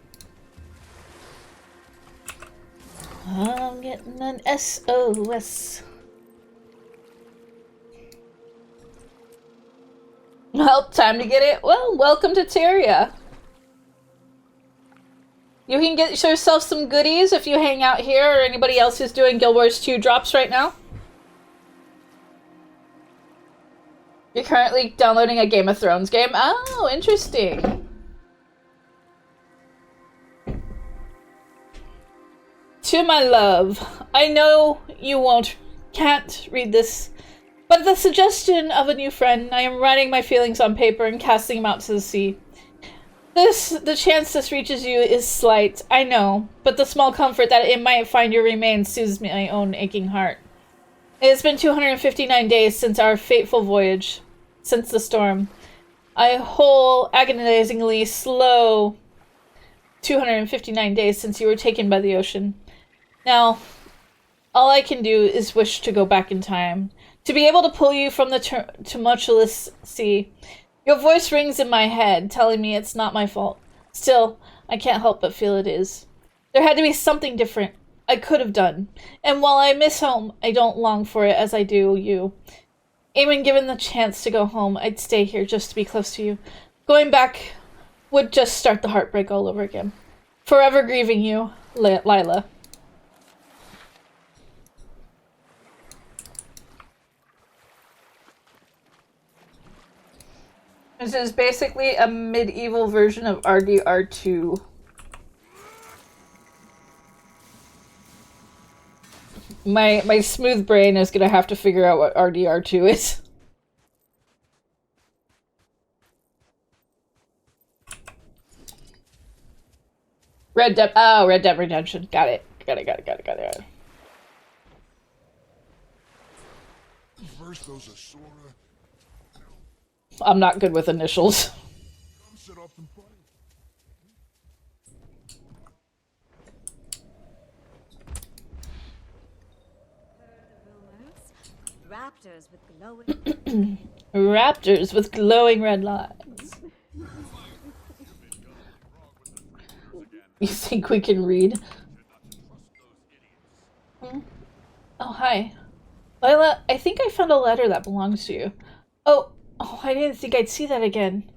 I'm getting an SOS. Well, time to get it. Well, welcome to Terria. You can get yourself some goodies if you hang out here or anybody else who's doing Guild Wars 2 drops right now. You're currently downloading a Game of Thrones game? Oh, interesting. To my love, I know you can't read this, but the suggestion of a new friend, I am writing my feelings on paper and casting them out to the sea. The chance this reaches you is slight, I know, but the small comfort that it might find your remains soothes my own aching heart. It has been 259 days since our fateful voyage, since the storm. A whole agonizingly slow 259 days since you were taken by the ocean. Now, all I can do is wish to go back in time, to be able to pull you from the tumultuous sea. Your voice rings in my head, telling me it's not my fault. Still, I can't help but feel it is. There had to be something different I could have done, and while I miss home, I don't long for it as I do you. Even given the chance to go home, I'd stay here just to be close to you. Going back would just start the heartbreak all over again. Forever grieving you, Lila. This is basically a medieval version of RDR2. My smooth brain is gonna have to figure out what RDR2 is. Red Dead Redemption. Got it. Got it. First goes a Sora. I'm not good with initials. Raptors with glowing Raptors with glowing red lines. You think we can read? Hmm? Oh, hi. Lila, I think I found a letter that belongs to you. Oh, I didn't think I'd see that again.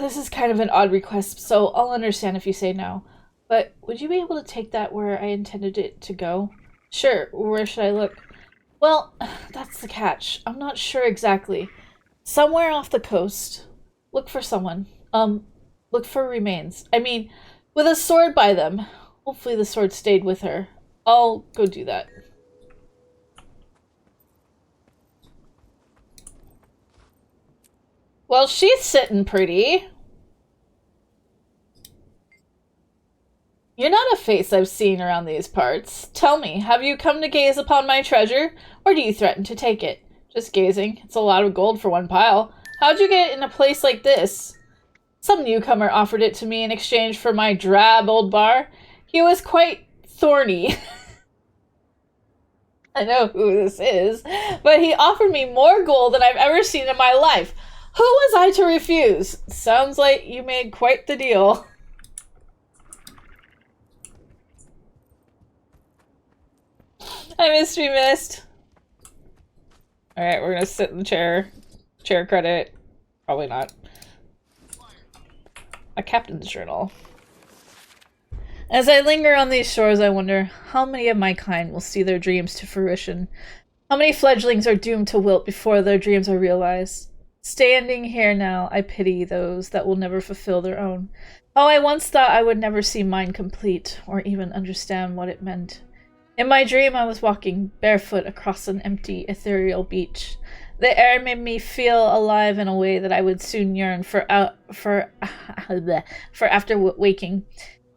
This is kind of an odd request, so I'll understand if you say no. But would you be able to take that where I intended it to go? Sure, where should I look? Well, that's the catch. I'm not sure exactly. Somewhere off the coast. Look for someone. Look for remains. I mean, with a sword by them. Hopefully the sword stayed with her. I'll go do that. Well, she's sitting pretty. You're not a face I've seen around these parts. Tell me, have you come to gaze upon my treasure, or do you threaten to take it? Just gazing. It's a lot of gold for one pile. How'd you get it in a place like this? Some newcomer offered it to me in exchange for my drab old bar. He was quite thorny. I know who this is, but he offered me more gold than I've ever seen in my life. Who was I to refuse? Sounds like you made quite the deal. I mystery missed. Alright, we're gonna sit in the chair. Chair credit. Probably not. A captain's journal. As I linger on these shores, I wonder how many of my kind will see their dreams to fruition. How many fledglings are doomed to wilt before their dreams are realized? Standing here now, I pity those that will never fulfill their own. Oh, I once thought I would never see mine complete, or even understand what it meant. In my dream, I was walking barefoot across an empty, ethereal beach. The air made me feel alive in a way that I would soon yearn for after waking.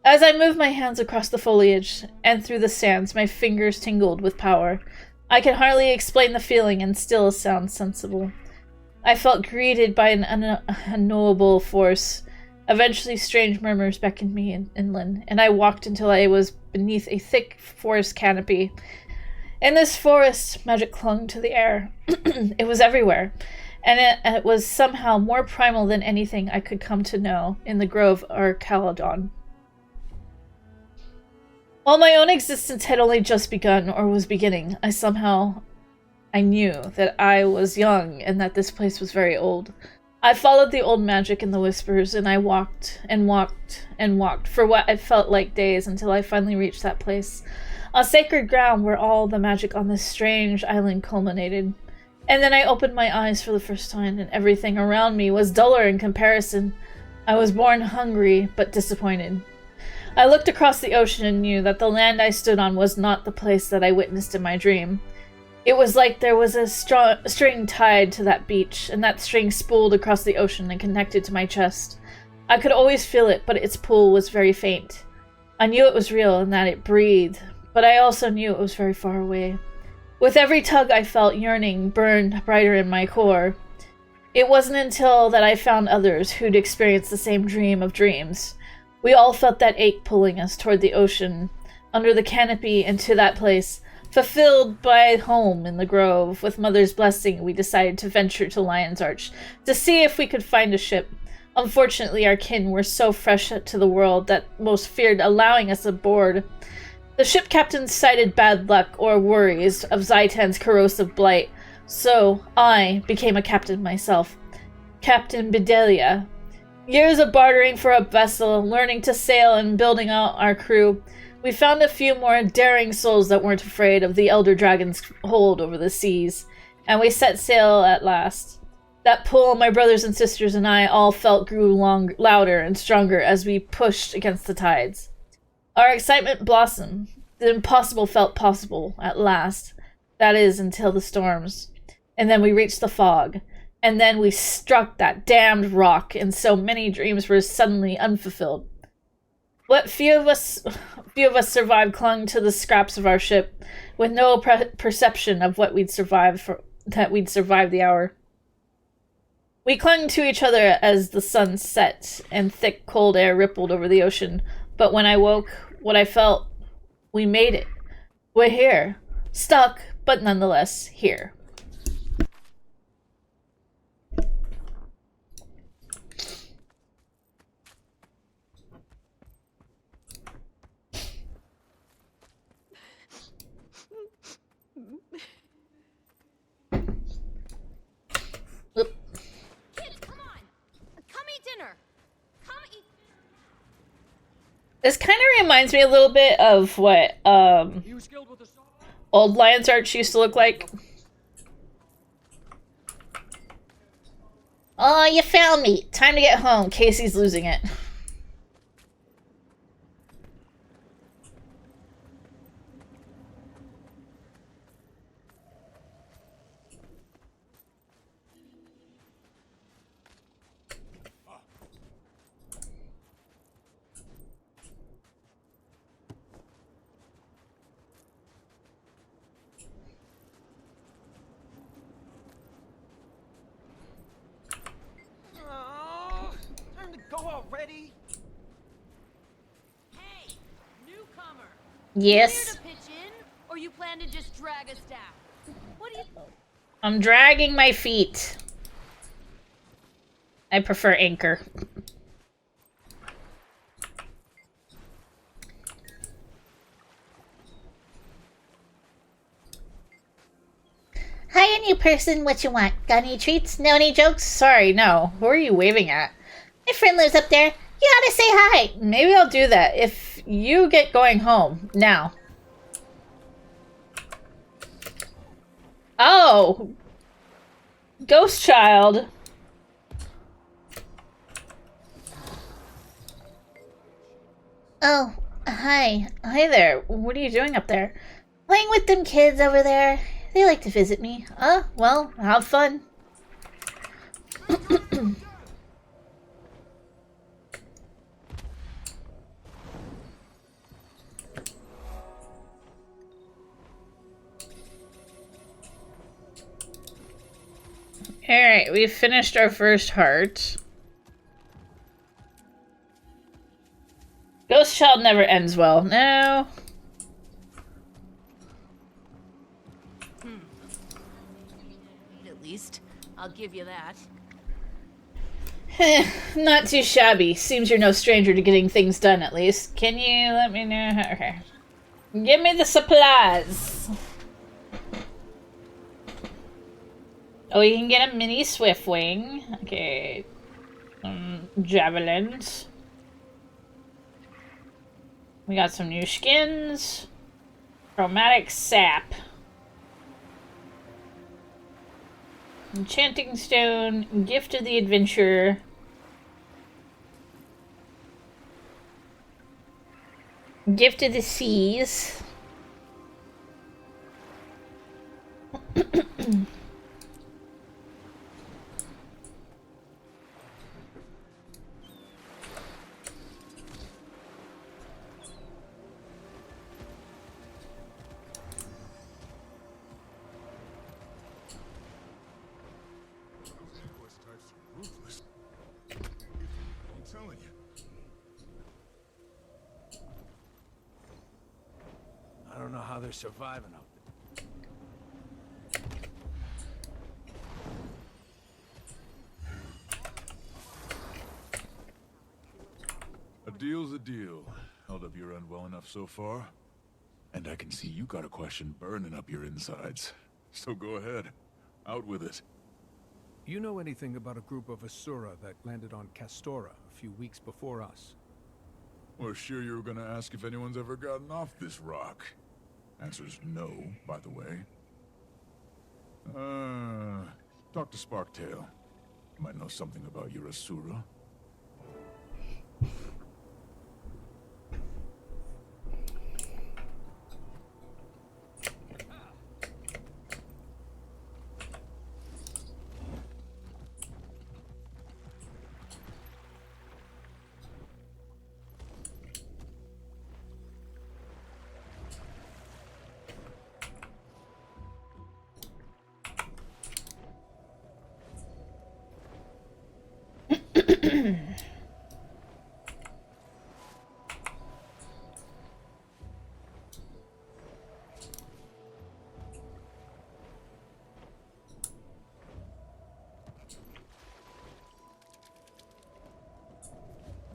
As I moved my hands across the foliage and through the sands, my fingers tingled with power. I can hardly explain the feeling, and still sound sensible. I felt greeted by an unknowable force. Eventually, strange murmurs beckoned me inland, and I walked until I was beneath a thick forest canopy. In this forest, magic clung to the air. It was everywhere, and it was somehow more primal than anything I could come to know in the grove or Caledon. While my own existence had only just begun, or was beginning, I knew that I was young and that this place was very old. I followed the old magic and the whispers, and I walked and walked and walked for what it felt like days until I finally reached that place. A sacred ground where all the magic on this strange island culminated. And then I opened my eyes for the first time, and everything around me was duller in comparison. I was born hungry, but disappointed. I looked across the ocean and knew that the land I stood on was not the place that I witnessed in my dream. It was like there was a string tied to that beach, and that string spooled across the ocean and connected to my chest. I could always feel it, but its pull was very faint. I knew it was real and that it breathed, but I also knew it was very far away. With every tug I felt yearning burned brighter in my core. It wasn't until that I found others who'd experienced the same dream of dreams. We all felt that ache pulling us toward the ocean, under the canopy and to that place. Fulfilled by home in the grove, with Mother's blessing, we decided to venture to Lion's Arch to see if we could find a ship. Unfortunately, our kin were so fresh to the world that most feared allowing us aboard. The ship captain cited bad luck or worries of Zaitan's corrosive blight, so I became a captain myself. Captain Bedelia. Years of bartering for a vessel, learning to sail and building out our crew. We found a few more daring souls that weren't afraid of the Elder Dragon's hold over the seas, and we set sail at last. That pull my brothers and sisters and I all felt grew louder and stronger as we pushed against the tides. Our excitement blossomed. The impossible felt possible at last. That is, until the storms. And then we reached the fog. And then we struck that damned rock, and so many dreams were suddenly unfulfilled. What few of us survived clung to the scraps of our ship, with no perception of what we'd survived the hour. We clung to each other as the sun set and thick cold air rippled over the ocean. But when I woke, what I felt, we made it. We're here. Stuck, but nonetheless here. This kind of reminds me a little bit of what old Lion's Arch used to look like. Oh, you found me. Time to get home. Casey's losing it. Already? Hey, newcomer. Yes. You here to pitch in, or you plan to just drag us down? What do you? I'm dragging my feet. I prefer anchor. Hiya, new person. What you want? Got any treats? Know any jokes? Sorry, no. Who are you waving at? My friend lives up there. You ought to say hi. Maybe I'll do that if you get going home. Now. Oh! Ghost child. Oh, hi. Hi there. What are you doing up there? Playing with them kids over there. They like to visit me. Well, have fun. Alright, we've finished our first heart. Ghost Child never ends well. No. At least, I'll give you that. Not too shabby. Seems you're no stranger to getting things done, at least. Can you let me know how? Okay. Give me the supplies. Oh, you can get a mini swift wing. Okay. Javelins. We got some new skins. Chromatic sap. Enchanting stone. Gift of the adventurer. Gift of the seas. they're surviving out A deal's a deal. Held up your end well enough so far. And I can see you got a question burning up your insides. So go ahead. Out with it. You know anything about a group of Asura that landed on Castora a few weeks before us? Well, sure you were gonna ask if anyone's ever gotten off this rock. Answer's no, by the way. Talk to Sparktail. Might know something about your Asura.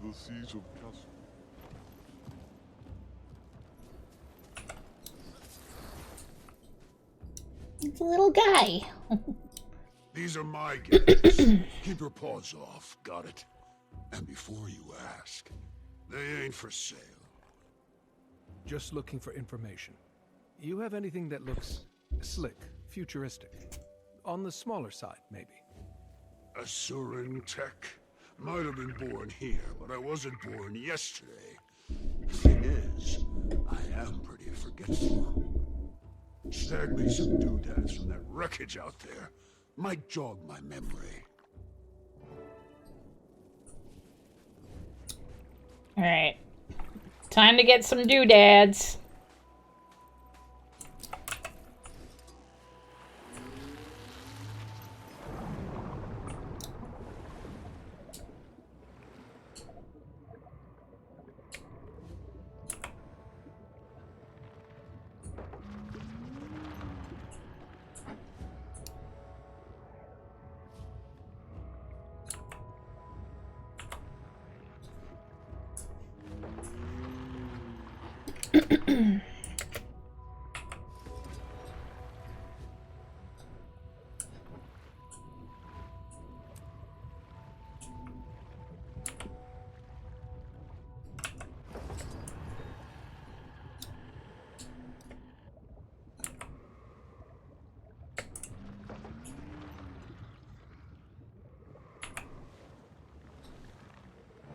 The siege of Castle. It's a little guy. These are my guests. Keep your paws off, got it? And before you ask, they ain't for sale. Just looking for information. You have anything that looks slick, futuristic? On the smaller side, maybe. Asuran tech? Might have been born here, but I wasn't born yesterday. Thing is, I am pretty forgetful. Snag me some doodads from that wreckage out there. Might jog my memory. Alright. Time to get some doodads.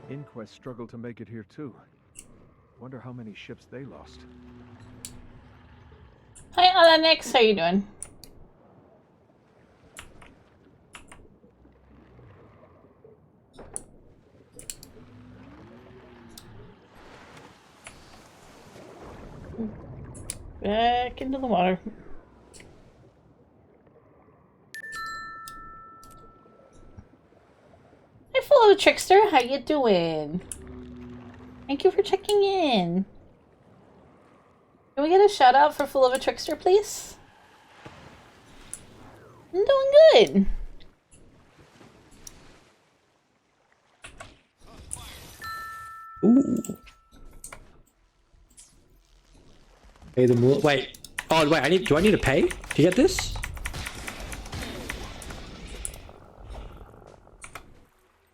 Inquest struggled to make it here too. Wonder how many ships they lost. Hi, Alanix. How you doing? Back into the water. Hi, Fellow Trickster. How you doing? Thank you for checking in. Can we get a shout out for Full of a Trickster, please? I'm doing good. Ooh. Pay the more. Wait. Oh wait. Do I need to pay to get this?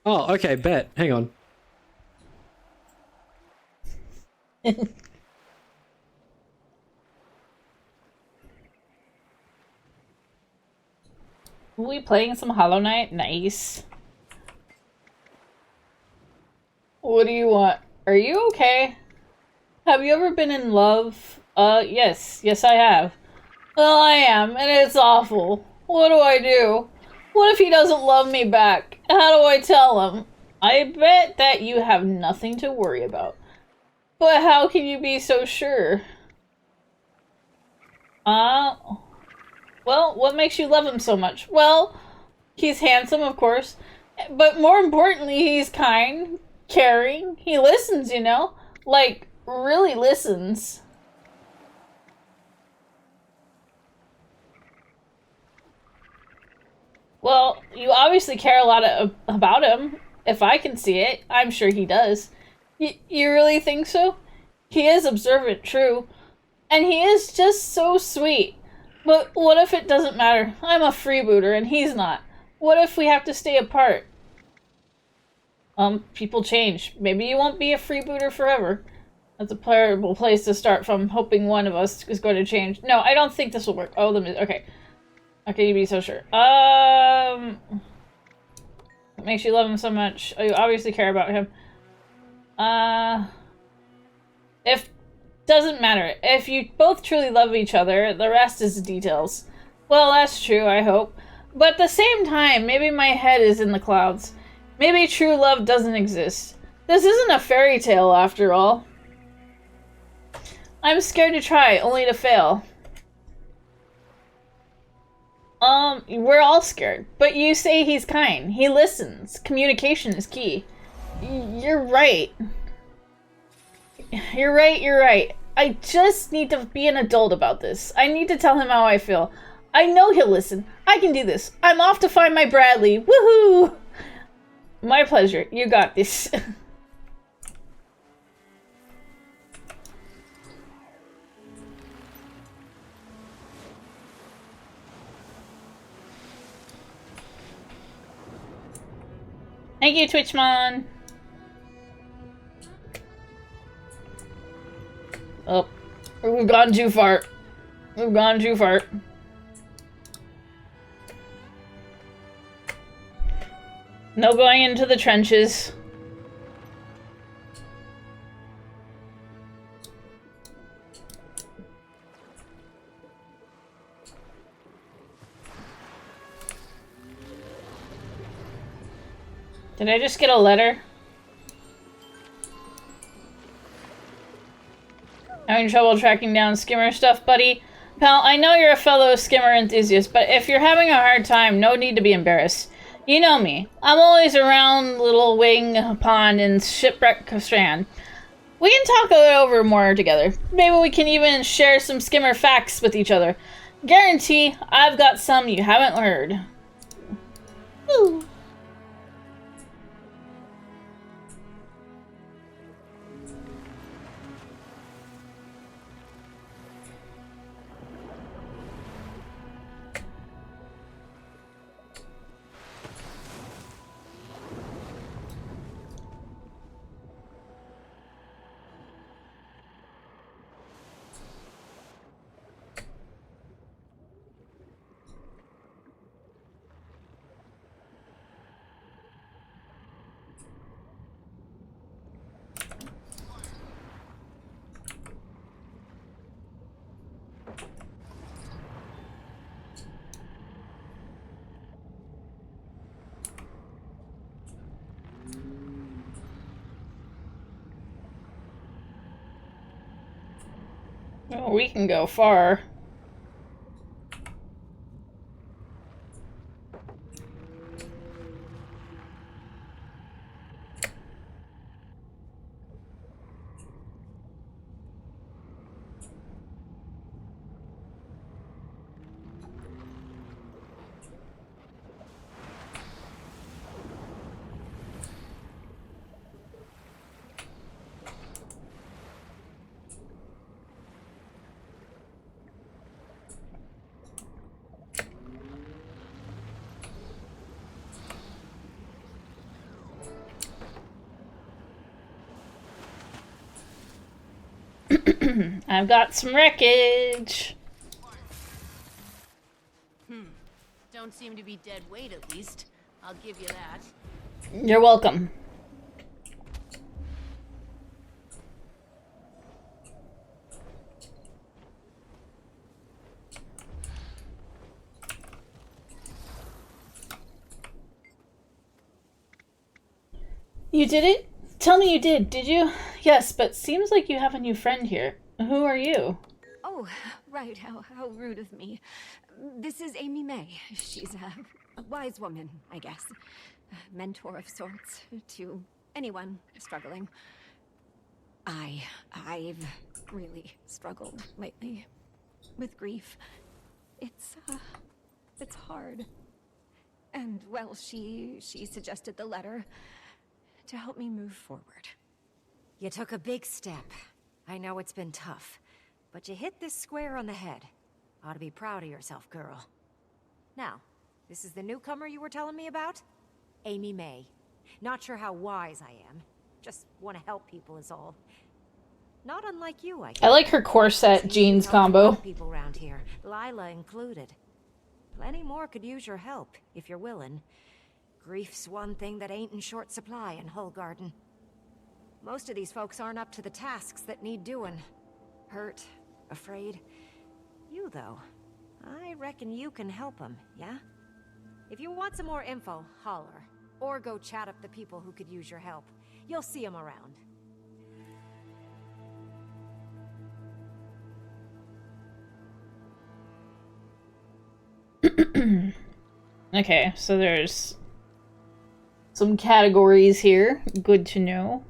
Oh, okay. Bet. Hang on. Are we playing some Hollow Knight? Nice. What do you want? Are you okay? Have you ever been in love? Yes. Yes, I have. Well, I am, and it's awful. What do I do? What if he doesn't love me back? How do I tell him? I bet that you have nothing to worry about. But how can you be so sure? Well, what makes you love him so much? Well, he's handsome, of course. But more importantly, he's kind, caring. He listens, you know? Like, really listens. Well, you obviously care a lot about him. If I can see it, I'm sure he does. You really think so? He is observant, true. And he is just so sweet. But what if it doesn't matter? I'm a freebooter and he's not. What if we have to stay apart? People change. Maybe you won't be a freebooter forever. That's a terrible place to start from, hoping one of us is going to change. No, I don't think this will work. Oh, okay. Okay, you be so sure. What makes you love him so much? Oh, you obviously care about him. If doesn't matter. If you both truly love each other, the rest is details. Well, that's true, I hope. But at the same time, maybe my head is in the clouds. Maybe true love doesn't exist. This isn't a fairy tale, after all. I'm scared to try, only to fail. We're all scared. But you say he's kind. He listens. Communication is key. You're right. You're right. I just need to be an adult about this. I need to tell him how I feel. I know he'll listen. I can do this. I'm off to find my Bradley. Woohoo! My pleasure. You got this. Thank you, Twitchmon. Oh, we've gone too far. We've gone too far. No going into the trenches. Did I just get a letter? Having trouble tracking down skimmer stuff, buddy? Pal, I know you're a fellow skimmer enthusiast, but if you're having a hard time, no need to be embarrassed. You know me. I'm always around Little Wing Pond and Shipwreck Strand. We can talk it over more together. Maybe we can even share some skimmer facts with each other. Guarantee I've got some you haven't heard. Ooh. Oh, we can go far. I've got some wreckage. Don't seem to be dead weight, at least. I'll give you that. You're welcome. You did it? Tell me you did you? Yes, but seems like you have a new friend here. Who are you? Oh, right. How rude of me. This is Amy May. She's a wise woman, I guess. A mentor of sorts to anyone struggling. I've really struggled lately with grief. It's hard. And, well, she suggested the letter to help me move forward. You took a big step. I know it's been tough, but you hit this square on the head. Ought to be proud of yourself, girl. Now, this is the newcomer you were telling me about? Amy May. Not sure how wise I am. Just want to help people is all. Not unlike you, I guess. I like her corset jeans combo. People around here, Lila included. Plenty more could use your help, if you're willing. Grief's one thing that ain't in short supply in Hullgarden. Most of these folks aren't up to the tasks that need doing. Hurt, afraid. You, though, I reckon you can help them, yeah? If you want some more info, holler. Or go chat up the people who could use your help. You'll see them around. Okay, so there's some categories here. Good to know.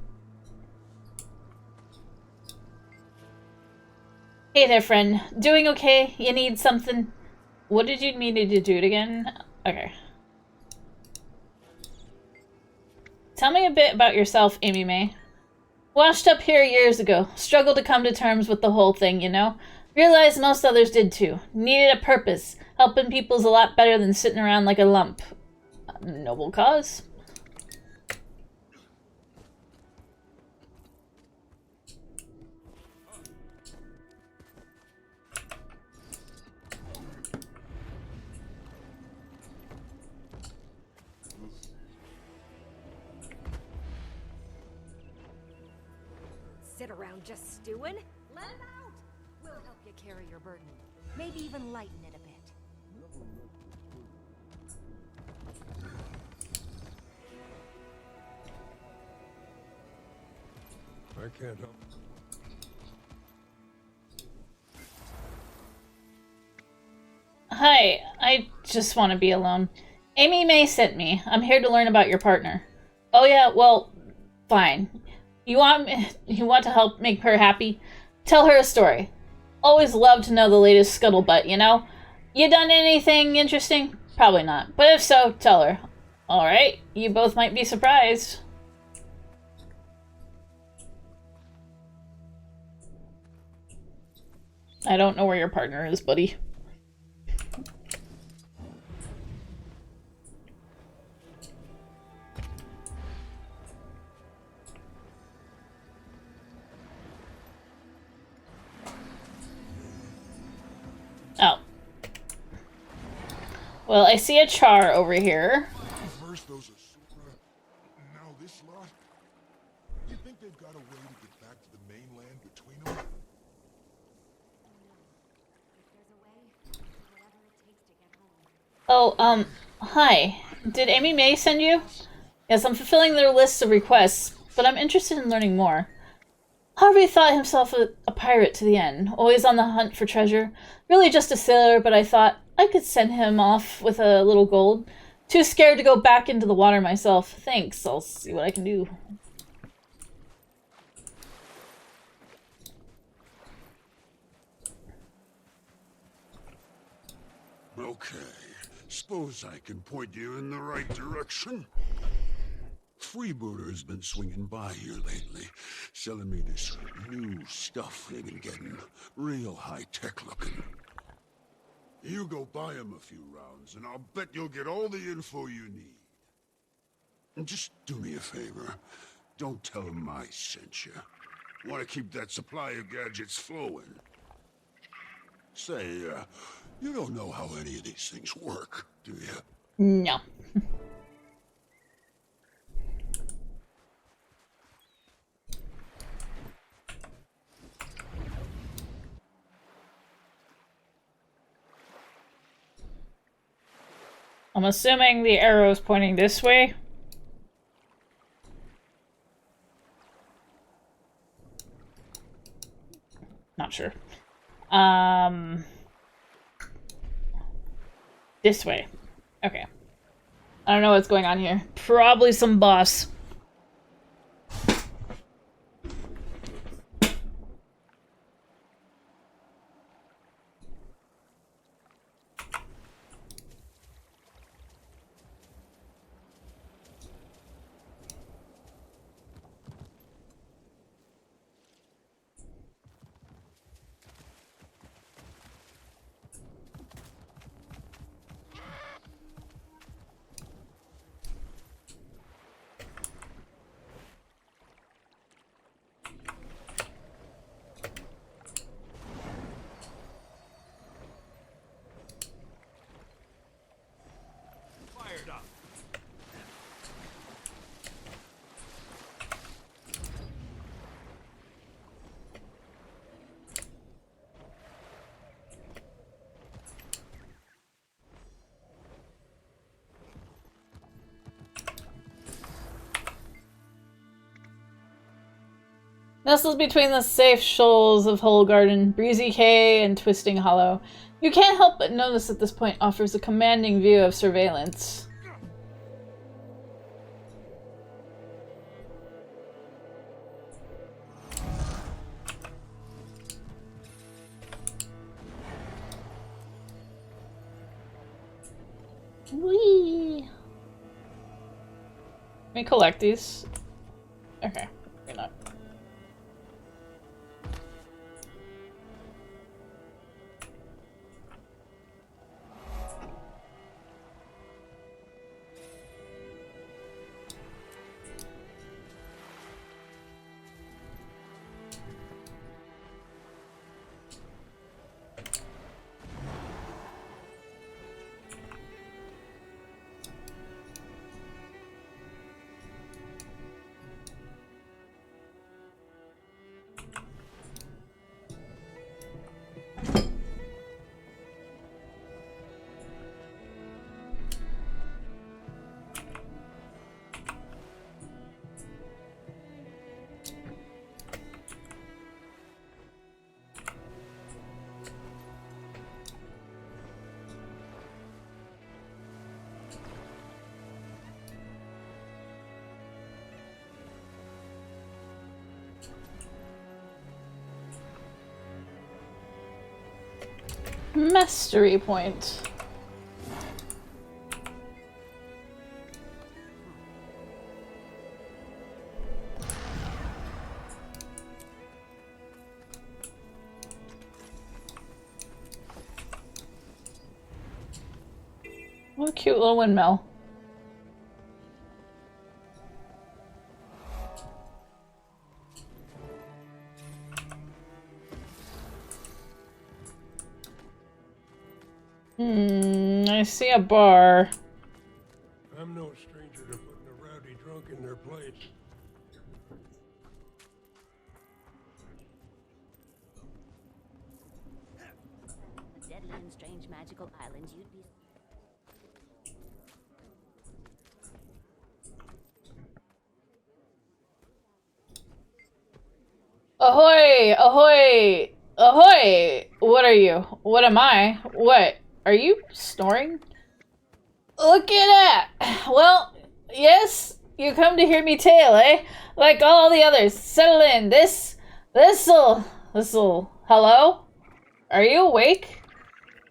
Hey there, friend. Doing okay? You need something? What did you need me to do it again? Okay. Tell me a bit about yourself, Amy May. Washed up here years ago. Struggled to come to terms with the whole thing, you know? Realized most others did too. Needed a purpose. Helping people's a lot better than sitting around like a lump. A noble cause. Sit around just stewing? Let it out! We'll help you carry your burden. Maybe even lighten it a bit. I can't help. Hi, I just want to be alone. Amy May sent me. I'm here to learn about your partner. Oh yeah, well, fine. You want to help make her happy? Tell her a story. Always love to know the latest scuttlebutt, you know? You done anything interesting? Probably not. But if so, tell her. Alright, you both might be surprised. I don't know where your partner is, buddy. Oh. Well, I see a char over here. First those Asura, now this lot. You think they've got a way to get back to the mainland between them? Oh, hi. Did Amy May send you? Yes, I'm fulfilling their lists of requests, but I'm interested in learning more. Harvey thought himself a pirate to the end, always on the hunt for treasure. Really just a sailor, but I thought I could send him off with a little gold. Too scared to go back into the water myself. Thanks, I'll see what I can do. Okay, suppose I can point you in the right direction. Freebooter's been swinging by here lately, selling me this new stuff they've been getting. Real high-tech looking. You go buy him a few rounds, and I'll bet you'll get all the info you need. And just do me a favor. Don't tell him I sent you. Want to keep that supply of gadgets flowing. Say, you don't know how any of these things work, do you? No. I'm assuming the arrow is pointing this way. Not sure. This way. Okay. I don't know what's going on here. Probably some boss. Nestled between the safe shoals of Whole Garden, Breezy Cay, and Twisting Hollow, you can't help but notice that this point offers a commanding view of surveillance. Whee! Let me collect these. Okay, maybe not. Mastery point. What a cute little windmill. I see a bar. I'm no stranger to putting a rowdy drunk in their place. Deadly and strange magical islands you'd be... Ahoy! Ahoy! Ahoy! What are you? What am I? What? Are you snoring? Look at that! Well, yes, you come to hear me tale, eh? Like all the others. Settle in. This'll... Hello? Are you awake?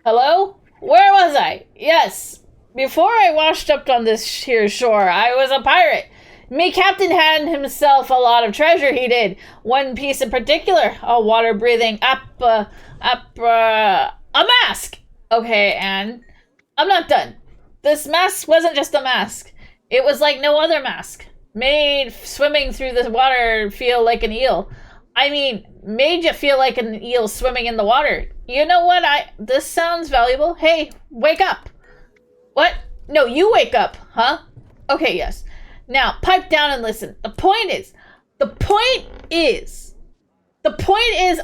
Hello? Where was I? Yes. Before I washed up on this here shore, I was a pirate. Me captain had himself a lot of treasure, he did. One piece in particular, a water-breathing a mask! Okay, and I'm not done. This mask wasn't just a mask. It was like no other mask. Made swimming through the water feel like an eel. I mean, made you feel like an eel swimming in the water. You know what, this sounds valuable. Hey, wake up. What? No, you wake up, huh? Okay, yes. Now, pipe down and listen. The point is,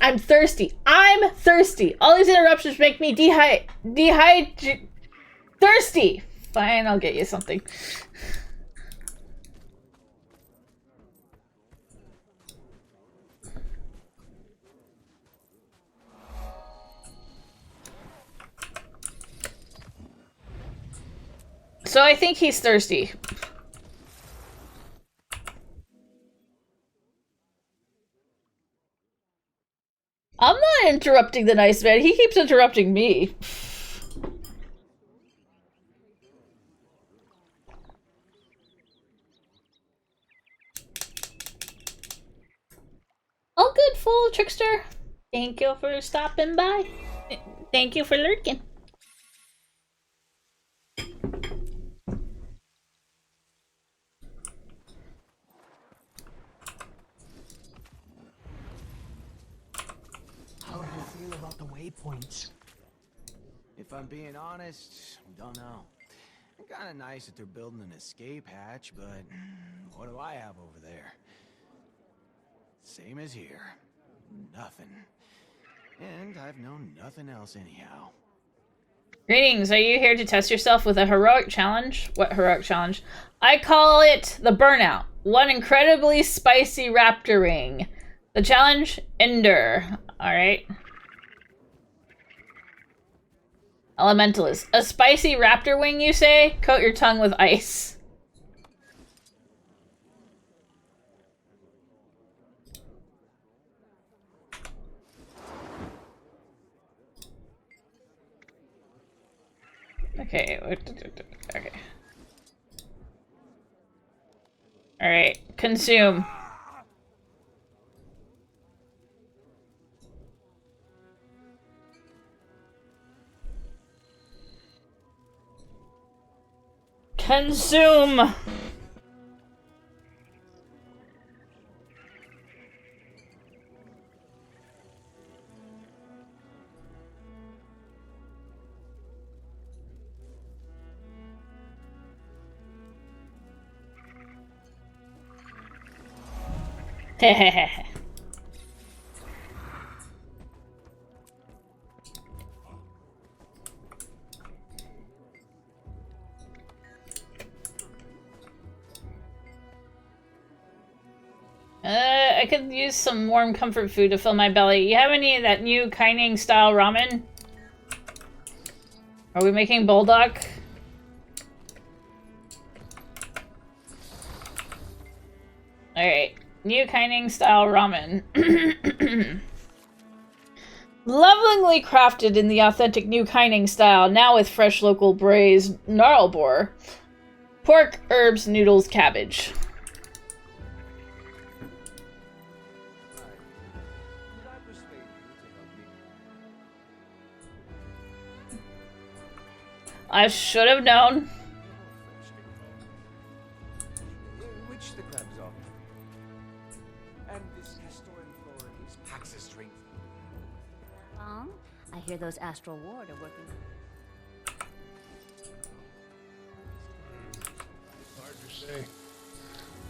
I'm thirsty. I'm thirsty. All these interruptions make me thirsty. Fine, I'll get you something. So I think he's thirsty. I'm not interrupting the nice man. He keeps interrupting me. All good, fool trickster. Thank you for stopping by. Thank you for lurking. How do you feel about the waypoints? If I'm being honest, don't know. Kinda nice that they're building an escape hatch, but what do I have over there? Same as here. Nothing. And I've known nothing else anyhow. Greetings, are you here to test yourself with a heroic challenge? What heroic challenge? I call it the Burnout. One incredibly spicy raptor ring. The challenge? Endure. Alright. Elementalist. A spicy raptor wing, you say? Coat your tongue with ice. Okay. Okay. Alright. Consume. Consume! Hehehe. I could use some warm comfort food to fill my belly. You have any of that new Kaining style ramen? Are we making bulldog? Alright. New Kaining style ramen. Lovingly crafted in the authentic New Kaining style, now with fresh local braised gnarlboar. Pork, herbs, noodles, cabbage. I should have known. Which the crabs are. And this Castoran floor is packs of strength. I hear those Astral Ward are working. Hard to say.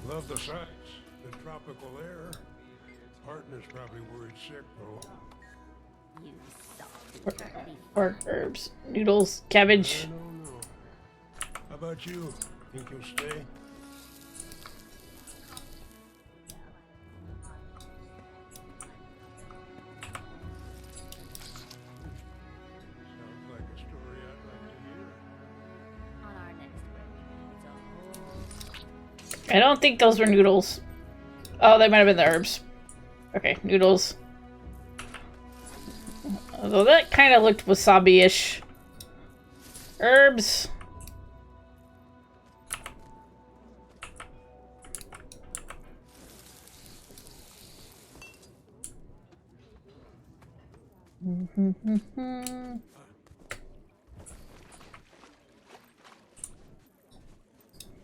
Love the sights, the tropical air. Partner's probably worried sick, though. You Pork, herbs, noodles, cabbage. No. How about you? Think you'll stay? Sounds like a story I'd like to hear. On our next break, it's a I don't think those were noodles. Oh, they might have been the herbs. Okay, noodles. Although that kind of looked wasabi-ish. Herbs.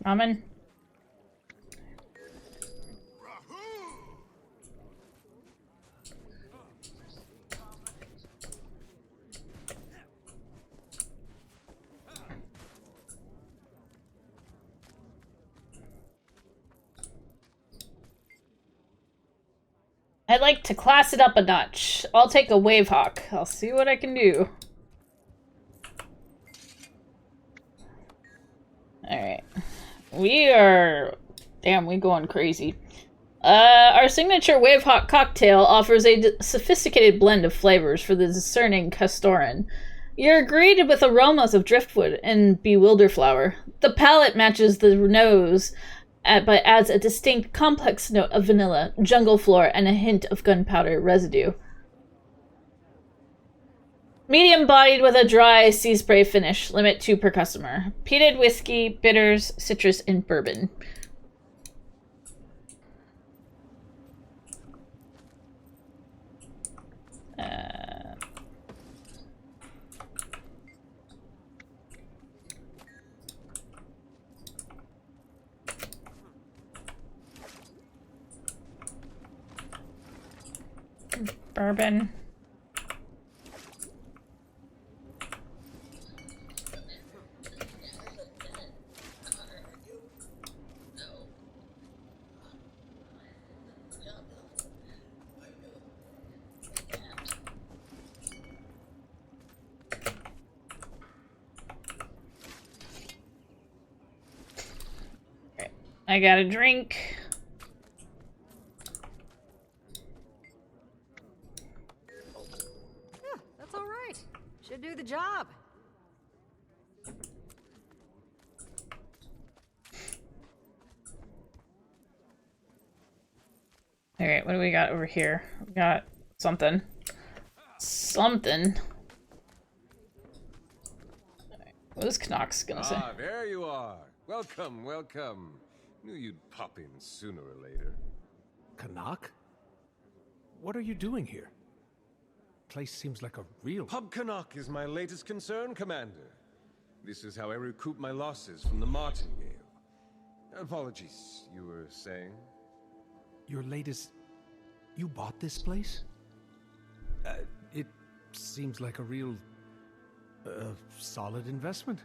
Ramen. I'd like to class it up a notch. I'll take a wave hawk. I'll see what I can do. Alright. We are... Damn, we going crazy. Our signature wave hawk cocktail offers a sophisticated blend of flavors for the discerning Castoran. You're greeted with aromas of driftwood and bewilderflower. The palate matches the nose, but adds a distinct, complex note of vanilla, jungle floor, and a hint of gunpowder residue. Medium-bodied with a dry sea spray finish. Limit 2 per customer. Peated whiskey, bitters, citrus, and bourbon. Bourbon. I got a drink. do the job. Alright, what do we got over here? We got something. Something. What is Knox gonna say? Ah, there you are. Welcome, welcome. Knew you'd pop in sooner or later. Canuck? What are you doing here? Place seems like a real... Pub Canuck is my latest concern, Commander. This is how I recoup my losses from the martingale. Apologies, you were saying? Your latest... You bought this place? It seems like a real... solid investment.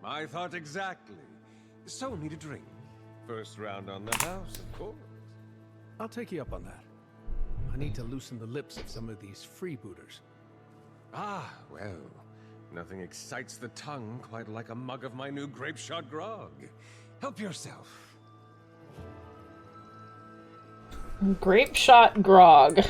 I thought exactly. So, need a drink? First round on the house, of course. I'll take you up on that. I need to loosen the lips of some of these freebooters. Ah, well, nothing excites the tongue quite like a mug of my new grape shot grog. Help yourself. Grape shot grog.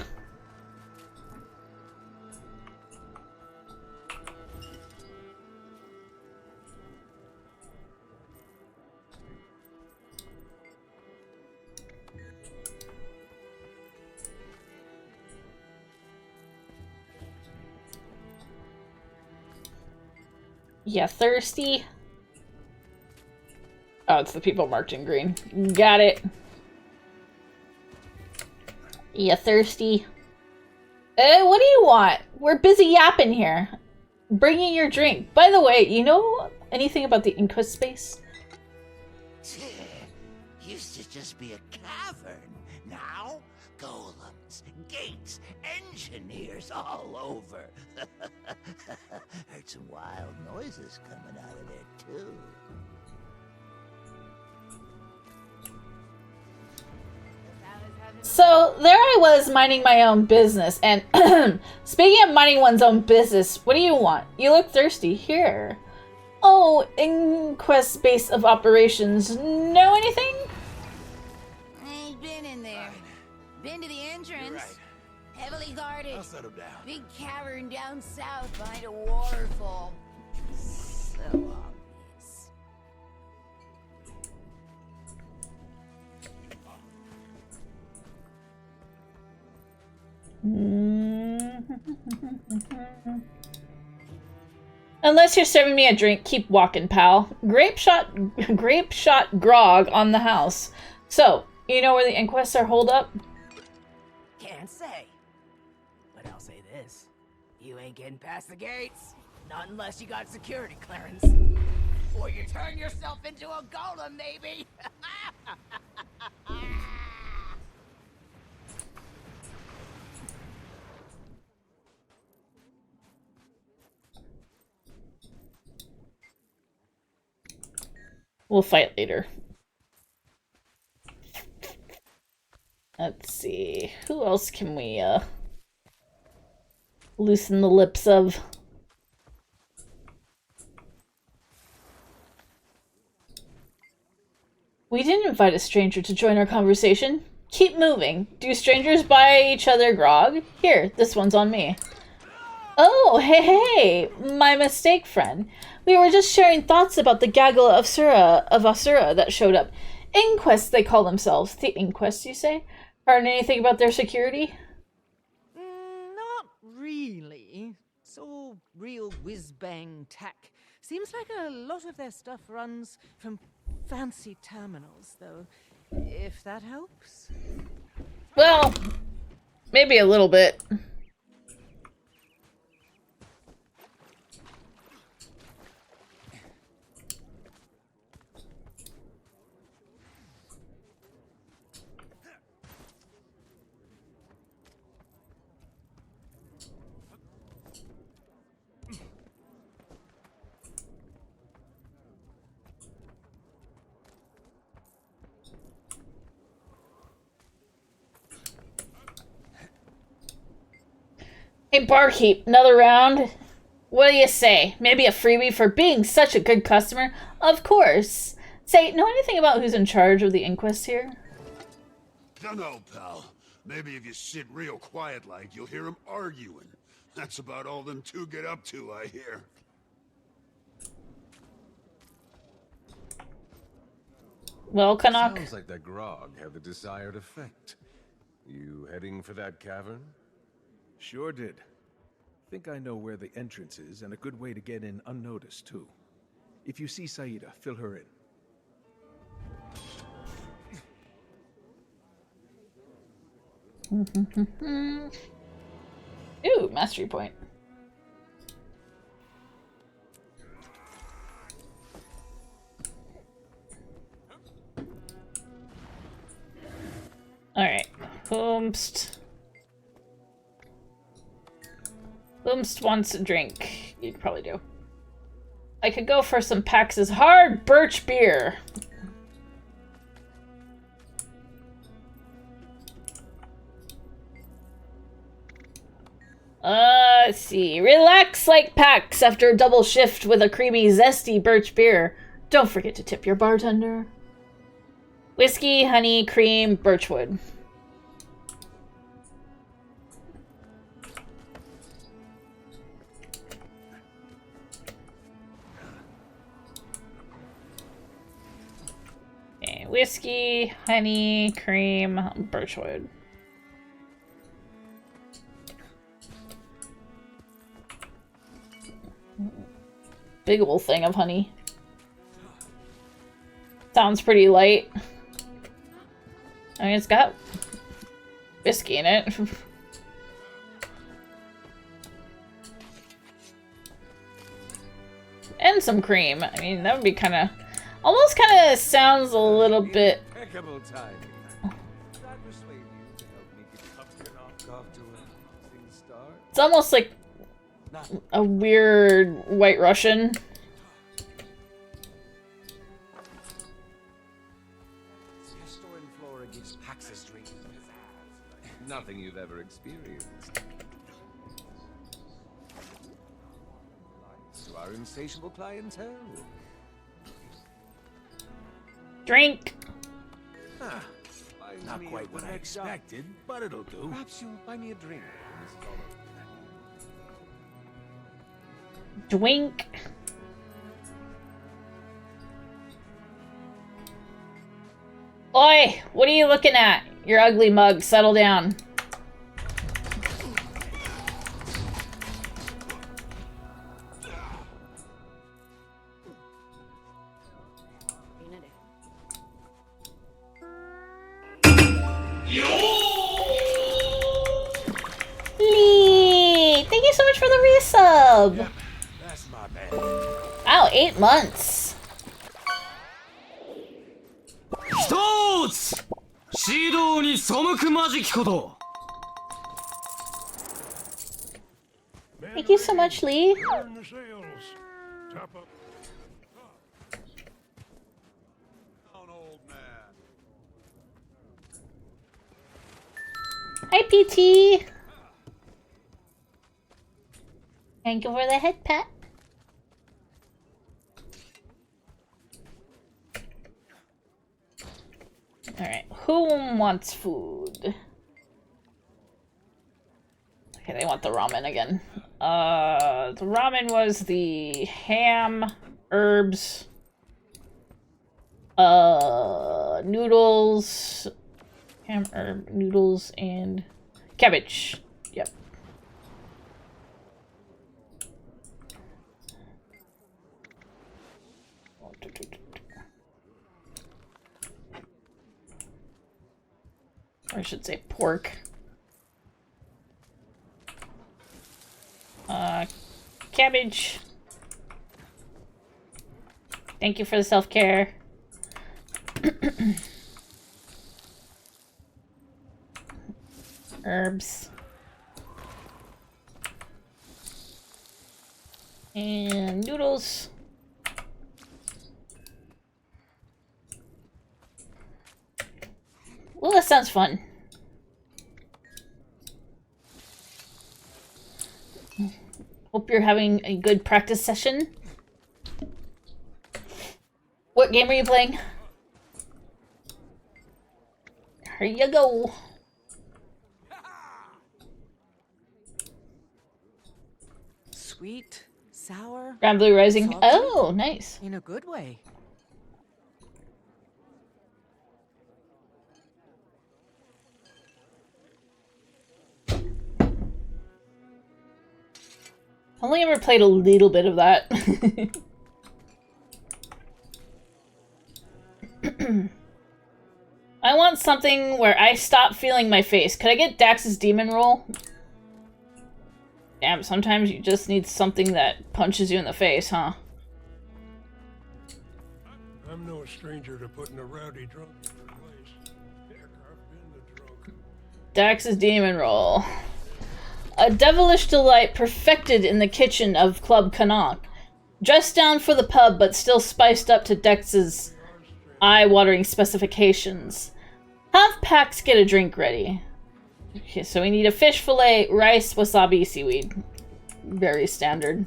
Yeah, thirsty? Oh, it's the people marked in green. Got it. Yeah, thirsty? What do you want? We're busy yapping here. Bringing your drink. By the way, you know anything about the Inquest space? Used to just be a cavern. Now, golems, gates, engineers all over. Heard some wild noises coming out of there, too. So, there I was minding my own business, and speaking of minding one's own business, what do you want? You look thirsty. Here. Oh, Inquest base of operations. Know anything? I ain't been in there. Been to the entrance. You're right. Heavily guarded. I'll settle down. Big cavern down south behind a waterfall. So obvious. Unless you're serving me a drink, keep walking, pal. Grape shot grog on the house. So, you know where the inquests are holed up? Can't say. But I'll say this. You ain't getting past the gates. Not unless you got security clearance. Or you turn yourself into a golem, maybe. We'll fight later. Let's see. Who else can we, loosen the lips of? We didn't invite a stranger to join our conversation. Keep moving. Do strangers buy each other grog? Here, this one's on me. Oh, hey, my mistake, friend. We were just sharing thoughts about the gaggle of Asura that showed up. Inquests, they call themselves. The Inquests, you say? Heard anything about their security? Not really. It's all real whiz-bang tech. Seems like a lot of their stuff runs from fancy terminals, though. If that helps. Well, maybe a little bit. Hey, barkeep, another round? What do you say? Maybe a freebie for being such a good customer? Of course. Say, know anything about who's in charge of the inquest here? Dunno, pal. Maybe if you sit real quiet like, you'll hear them arguing. That's about all them two get up to, I hear. Well, Canuck. Sounds like that grog had the desired effect. You heading for that cavern? Sure did. Think I know where the entrance is and a good way to get in unnoticed, too. If you see Saida, fill her in. Ooh, mastery point. Alright. Whomst wants a drink. You'd probably do. I could go for some Pax's hard birch beer. Let's see. Relax like Pax after a double shift with a creamy, zesty birch beer. Don't forget to tip your bartender. Whiskey, honey, cream, birchwood. Okay, whiskey, honey, cream, birchwood. Big old thing of honey. Sounds pretty light. I mean, it's got whiskey in it. And some cream. I mean, that would be kind of... Almost kind of sounds a little bit... Impeccable timing. Should I persuade you to help me get Captain off to a thing start? It's almost like a weird White Russian. Historian Flora gives Pax's dream pizzazz. Nothing you've ever experienced. To our insatiable clientele. Drink. Not quite what I expected, but it'll do. Perhaps you'll buy me a drink when this is all over. Drink. Oi! What are you looking at? Your ugly mug. Settle down. Lee! Thank you so much for the resub! Yep, that's my bad. Wow, 8 months. 一つ指導に背くまじきこと Thank you so much, Lee. Turn the sails. Top up. Hi, PT. Thank you for the head pat. Alright, who wants food? Okay, they want the ramen again. The ramen was the ham, herbs, noodles, ham, herb, noodles, and cabbage. Yep. Or I should say pork. Cabbage. Thank you for the self-care. Herbs. And noodles. Well, that sounds fun. Hope you're having a good practice session. What game are you playing? Here you go. Sweet, sour. Grand Blue Rising. salty, Oh, nice. in a good way. Only ever played a little bit of that. I want something where I stop feeling my face. Could I get Dax's demon roll? Damn, sometimes you just need something that punches you in the face, huh? I'm no stranger to putting a rowdy drunk in their place. Heck, I've been the drunk. Dax's demon roll. A devilish delight perfected in the kitchen of Club Connaught. Dressed down for the pub, but still spiced up to Dex's eye-watering specifications. Have Pax get a drink ready. Okay, so we need a fish fillet, rice, wasabi, seaweed. Very standard.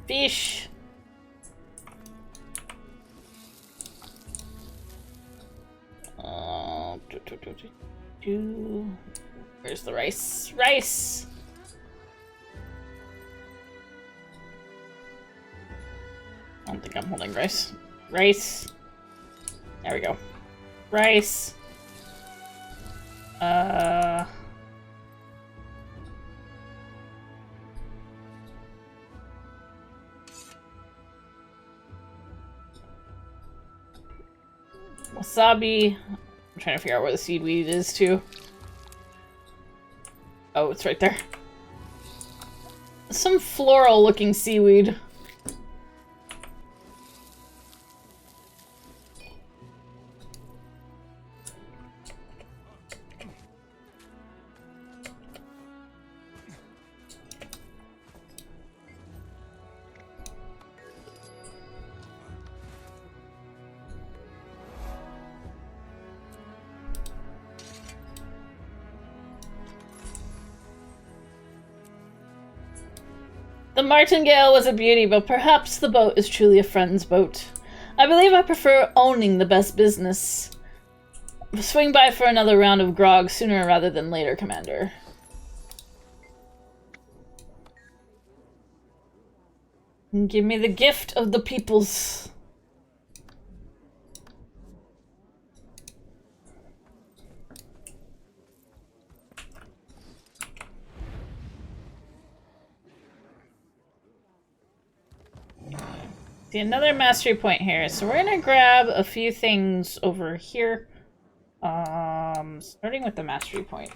Fish. Where's the rice? Rice! I don't think I'm holding rice. Rice. There we go. Rice. Wasabi. I'm trying to figure out where the seaweed is, too. Oh, it's right there. Some floral-looking seaweed. The martingale was a beauty, but perhaps the boat is truly a friend's boat. I believe I prefer owning the best business. Swing by for another round of grog sooner rather than later, Commander. Give me the gift of the peoples. See, another mastery point here. So we're gonna grab a few things over here. Starting with the mastery point.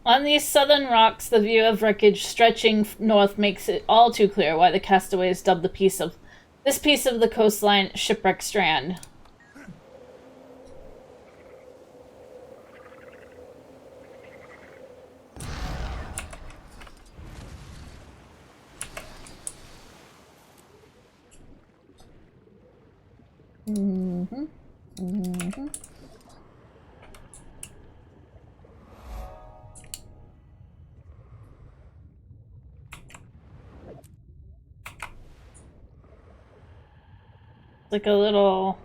On these southern rocks, the view of wreckage stretching north makes it all too clear why the castaways dubbed this piece of the coastline Shipwreck Strand. Like a little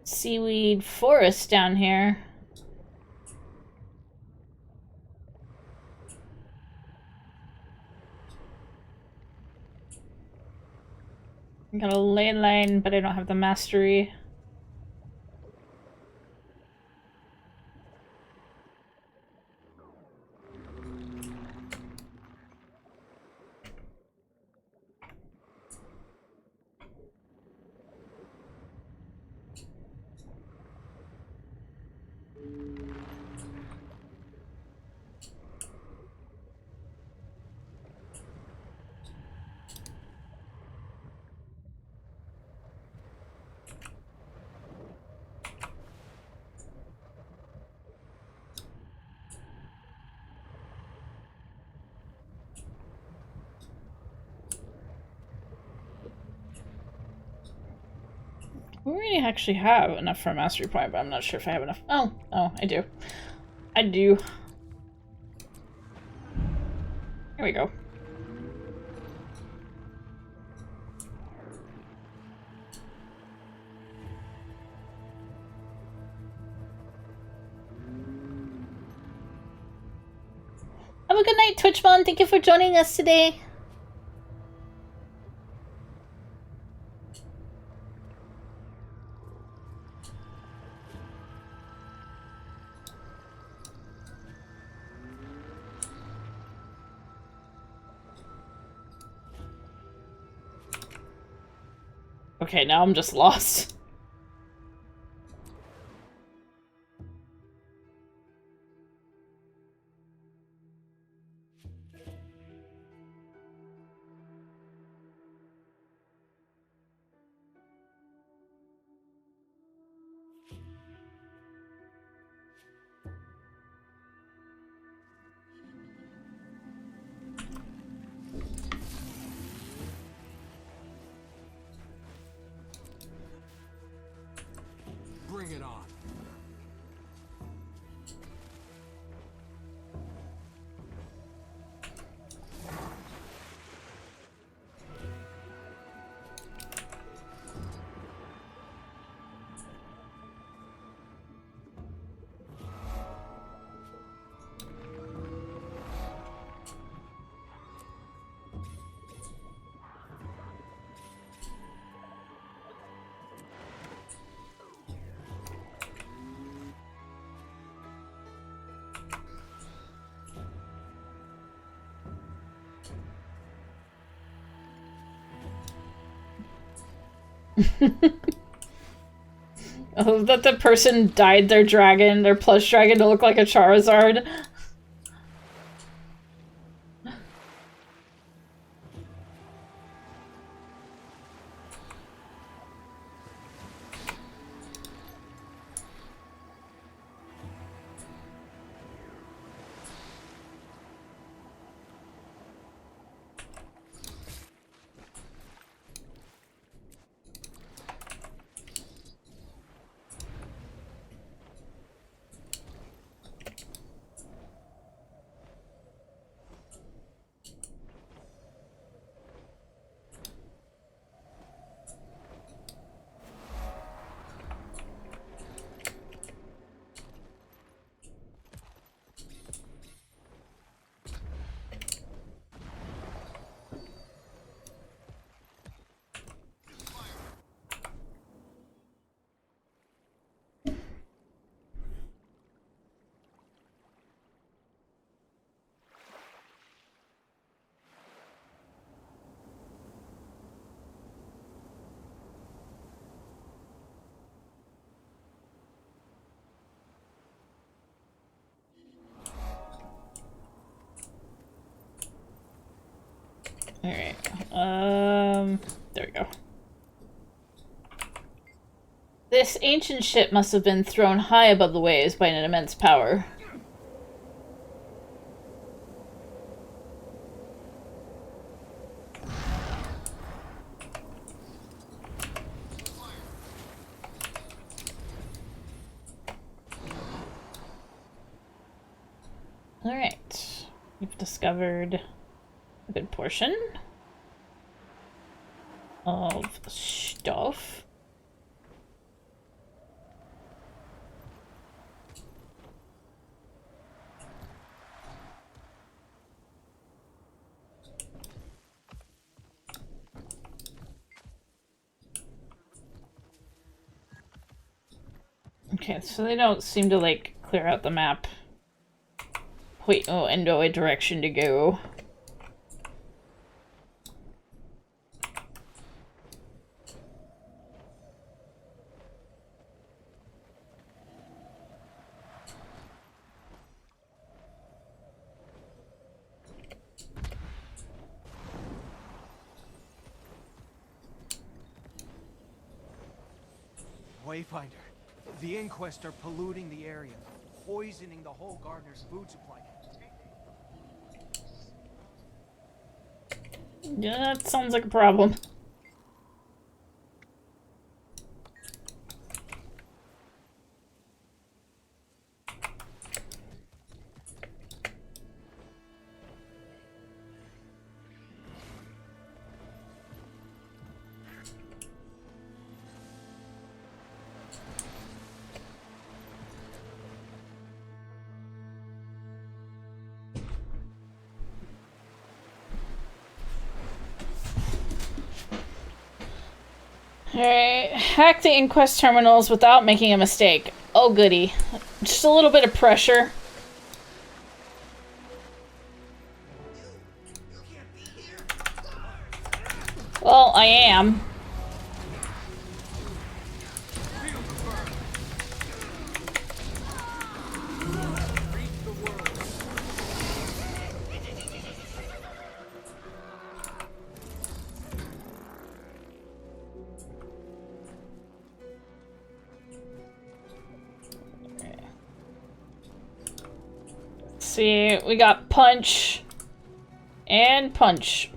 seaweed forest down here. I got a ley line, but I don't have the mastery. We already actually have enough for a mastery point, but I'm not sure if I have enough. Oh, I do. I do. Here we go. Have a good night, Twitchmon. Thank you for joining us today. Okay, now I'm just lost. Bring it on. Oh, that the person dyed their dragon, their plush dragon, to look like a Charizard. Alright, there we go. This ancient ship must have been thrown high above the waves by an immense power. Alright, we've discovered a good portion of stuff. Okay, so they don't seem to, like, clear out the map. Wait, oh, and know a direction to go. Wayfinder, the Inquest are polluting the area, poisoning the whole gardener's food supply. Yeah, that sounds like a problem. Alright, hack the Inquest terminals without making a mistake. Oh goody. Just a little bit of pressure. Well, I am. See, we got punch and punch.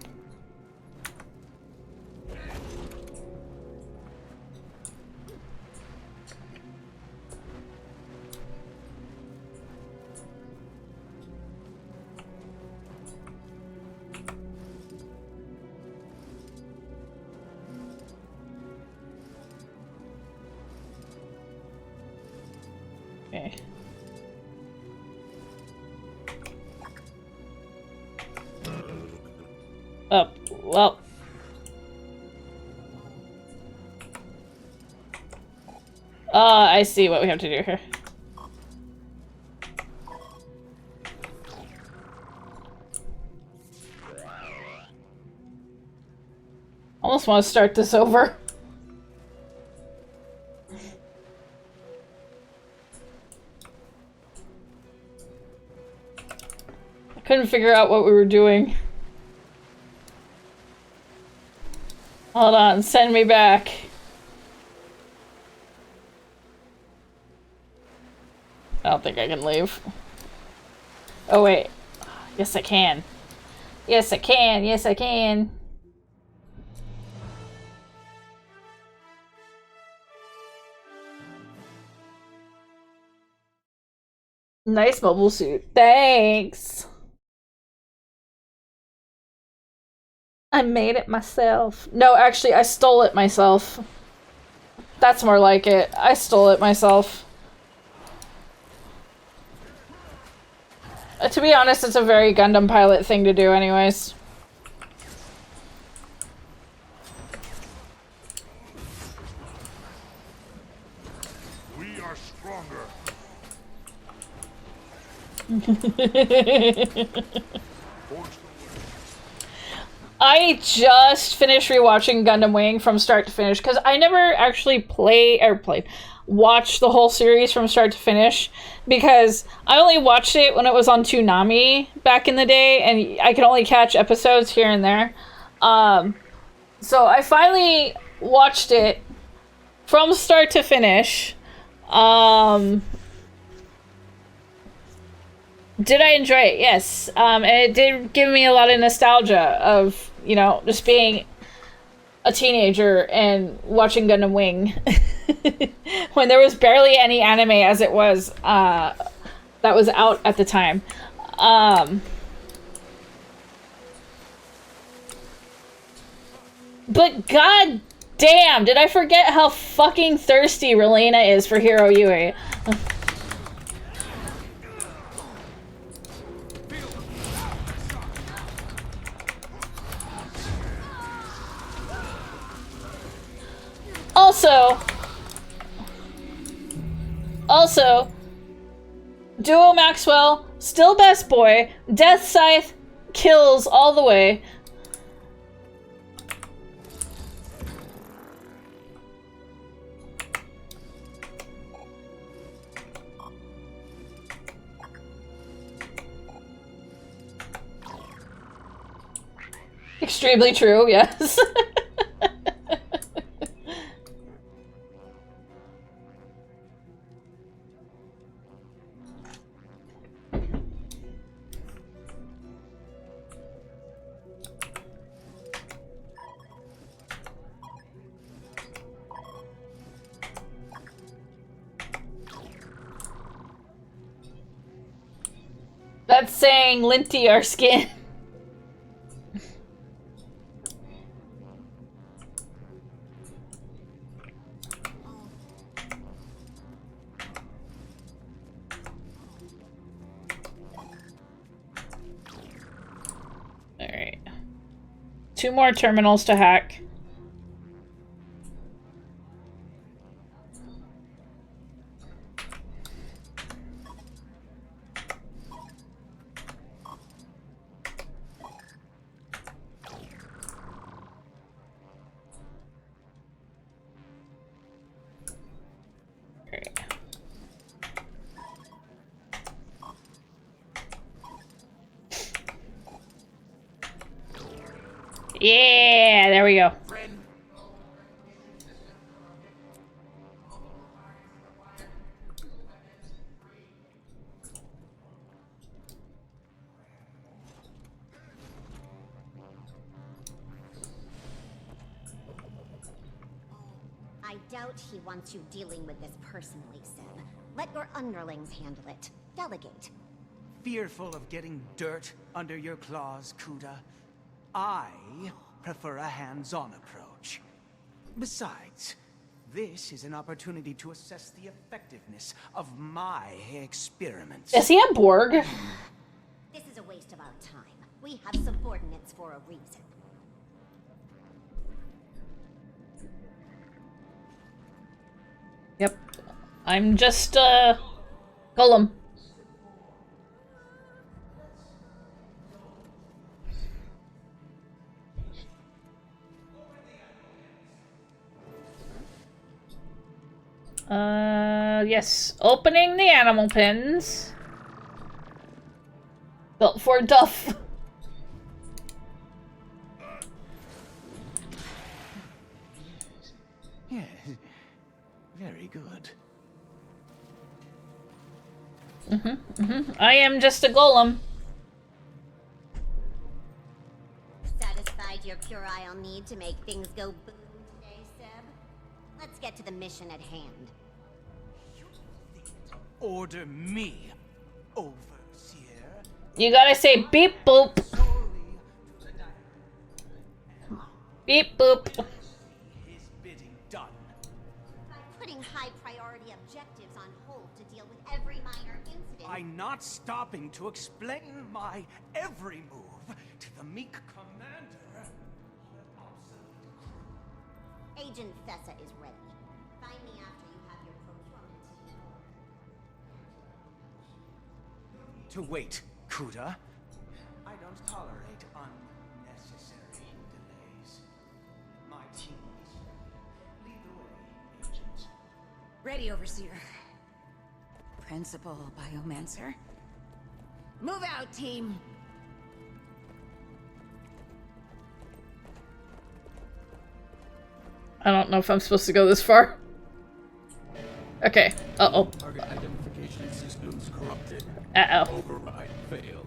Okay. Oh, well. I see what we have to do here. Almost want to start this over. I couldn't figure out what we were doing. Hold on, send me back. I don't think I can leave. Oh wait. Yes I can. Yes I can, yes I can. Nice mobile suit. Thanks. I made it myself. No, actually, I stole it myself. That's more like it. I stole it myself. To be honest, it's a very Gundam pilot thing to do anyways. We are stronger. I just finished rewatching Gundam Wing from start to finish because I never actually watched the whole series from start to finish because I only watched it when it was on Toonami back in the day and I could only catch episodes here and there. So I finally watched it from start to finish. Did I enjoy it? Yes. And it did give me a lot of nostalgia of, you know, just being a teenager and watching Gundam Wing. When there was barely any anime as it was, that was out at the time. But god damn, did I forget how fucking thirsty Relena is for Hero Yui. Also, Also, Duo Maxwell, still best boy. Death Scythe kills all the way. Extremely true, yes. That's saying linty our skin. Alright. 2 more terminals to hack. Yeah, there we go. I doubt he wants you dealing with this personally, Seb. Let your underlings handle it. Delegate. Fearful of getting dirt under your claws, Kuda? I prefer a hands-on approach. Besides, this is an opportunity to assess the effectiveness of my experiments. Is he a Borg? This is a waste of our time. We have subordinates for a reason. Yep. I'm just, Golem. Yes. Opening the animal pens. Built for Duff. Yes, very good. I am just a golem. Satisfied your puerile need to make things go boom today, Seb? Let's get to the mission at hand. Order me, overseer. You gotta say beep boop. Beep boop. His bidding done. Putting high priority objectives on hold to deal with every minor incident. I'm not stopping to explain my every move to the meek commander. Agent Thessa is ready. Find me after you have your procurement. To wait, Kuda. I don't tolerate unnecessary delays. My team is ready. Lead the way, agent. Ready, Overseer. Principal Biomancer. Move out, team! I don't know if I'm supposed to go this far. Okay. Uh-oh. Target identification systems corrupted. Uh-oh. Override failed.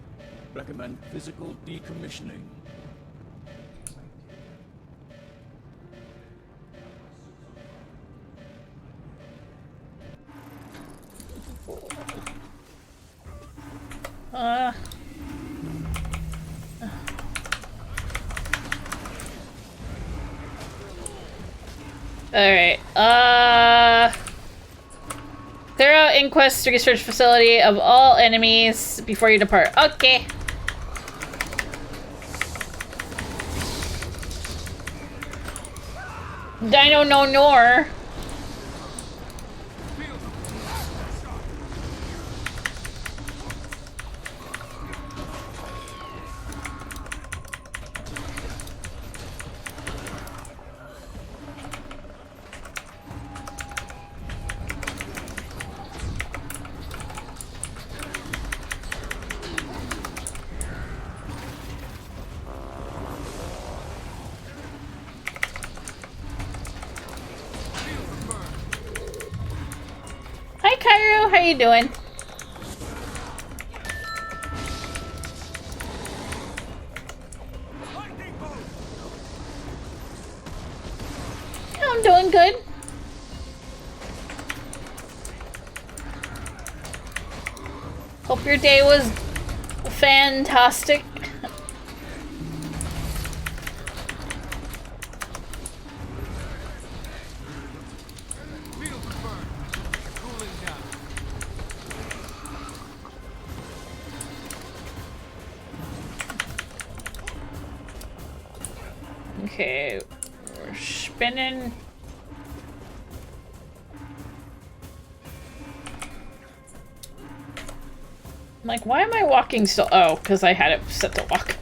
Recommend physical decommissioning. Alright, clear out Inquest research facility of all enemies before you depart. Okay. Dino no nor. how you doing? I'm doing good. Hope your day was fantastic. Okay, we're spinning. I'm like, why am I walking so? Oh, because I had it set to walk.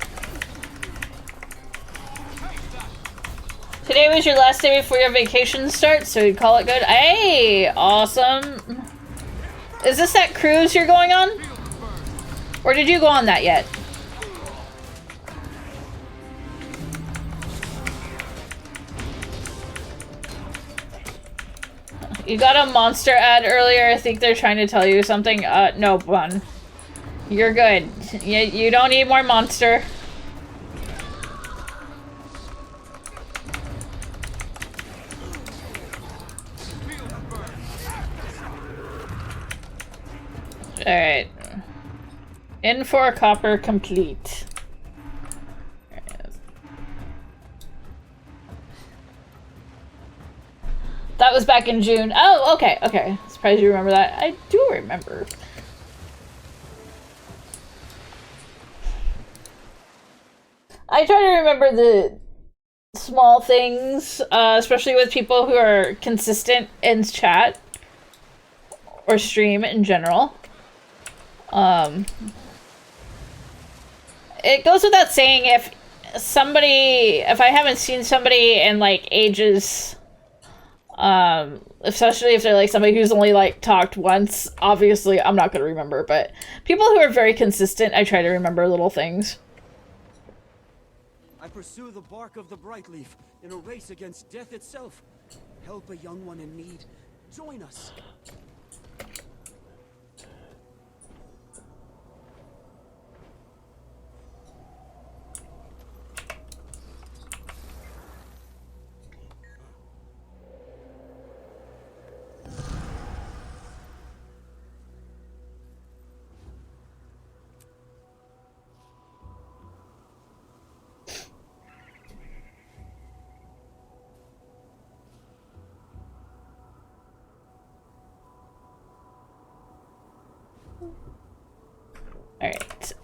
Today was your last day before your vacation starts, so you call it good. Hey, awesome. Is this that cruise you're going on? Or did you go on that yet? You got a monster ad earlier. I think they're trying to tell you something. No, Bun. You're good. You don't need more monster. Alright. In for a copper complete. That was back in June. Oh, okay, okay. Surprised you remember that. I do remember. I try to remember the small things, especially with people who are consistent in chat or stream in general. It goes without saying, if I haven't seen somebody in like ages, especially if they're like somebody who's only like talked once, obviously I'm not going to remember, but people who are very consistent, I try to remember little things. I pursue the bark of the bright leaf in a race against death itself. Help a young one in need. Join us.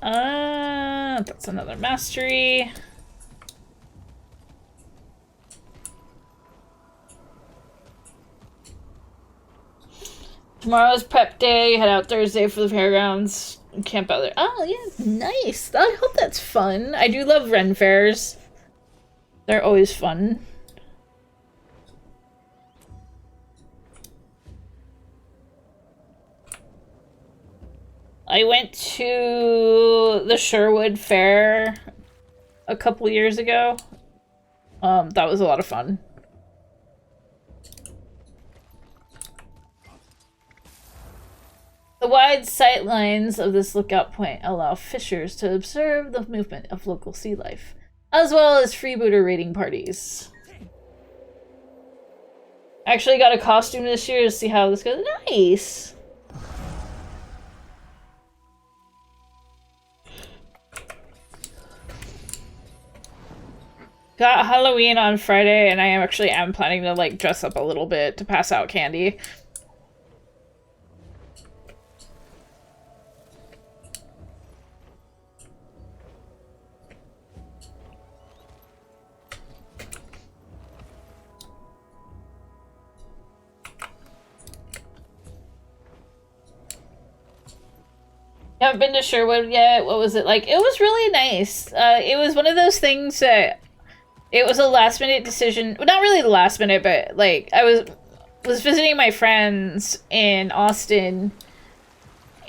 Alright, that's another mastery. Tomorrow's prep day, head out Thursday for the fairgrounds, camp out there. Oh yeah, nice. I hope that's fun. I do love Ren fairs. They're always fun. I went to the Sherwood Fair a couple years ago. That was a lot of fun. The wide sight lines of this lookout point allow fishers to observe the movement of local sea life, as well as freebooter raiding parties. I actually got a costume this year to see how this goes. Nice! Got Halloween on Friday, and I am planning to like dress up a little bit to pass out candy. Haven't been to Sherwood yet. What was it like? It was really nice. It was one of those things that it was a last minute decision. Well, not really the last minute, but like I was visiting my friends in Austin,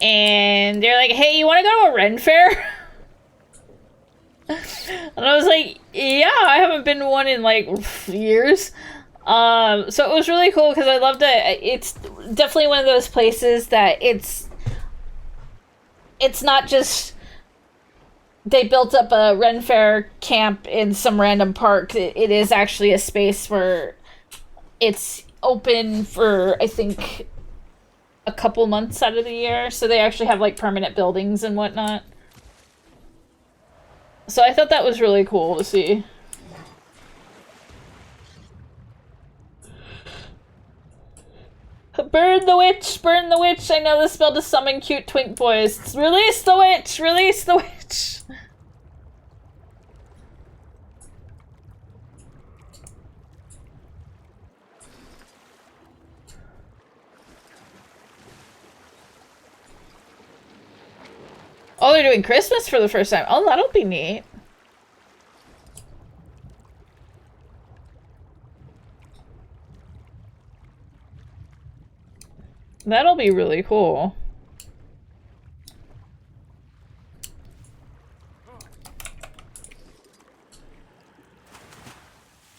and they're like, "Hey, you want to go to a Ren fair?" And I was like, "Yeah, I haven't been to one in like years." So it was really cool because I loved it. It's definitely one of those places that it's not just they built up a Ren Fair camp in some random park. It is actually a space where it's open for, I think, a couple months out of the year. So they actually have like permanent buildings and whatnot. So I thought that was really cool to see. Burn the witch! Burn the witch! I know the spell to summon cute twink boys. Release the witch! Release the witch! Oh, they're doing Christmas for the first time. Oh, that'll be neat. That'll be really cool.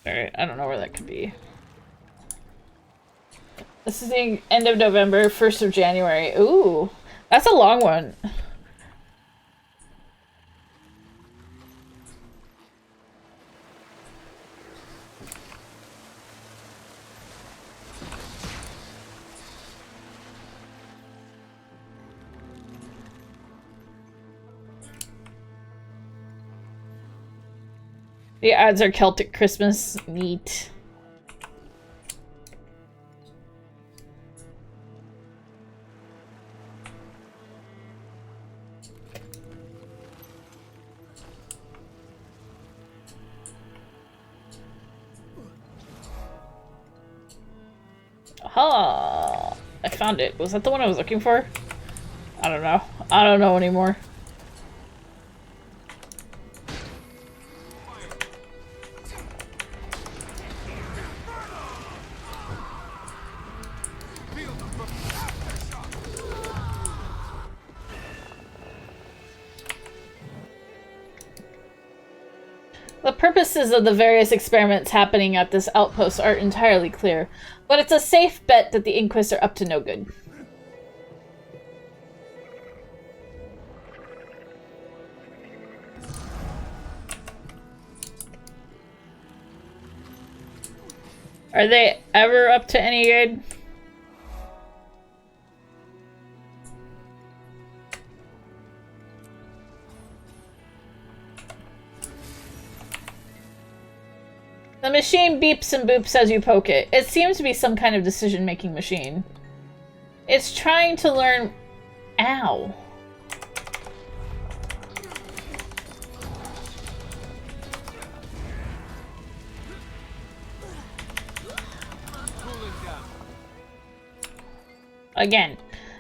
Alright, I don't know where that could be. This is the end of November, 1st of January. Ooh, that's a long one. The ads are Celtic Christmas. Neat. Aha! I found it. Was that the one I was looking for? I don't know. I don't know anymore. The purposes of the various experiments happening at this outpost aren't entirely clear, but it's a safe bet that the Inquis are up to no good. Are they ever up to any good? The machine beeps and boops as you poke it. It seems to be some kind of decision-making machine. It's trying to learn... Ow. Again.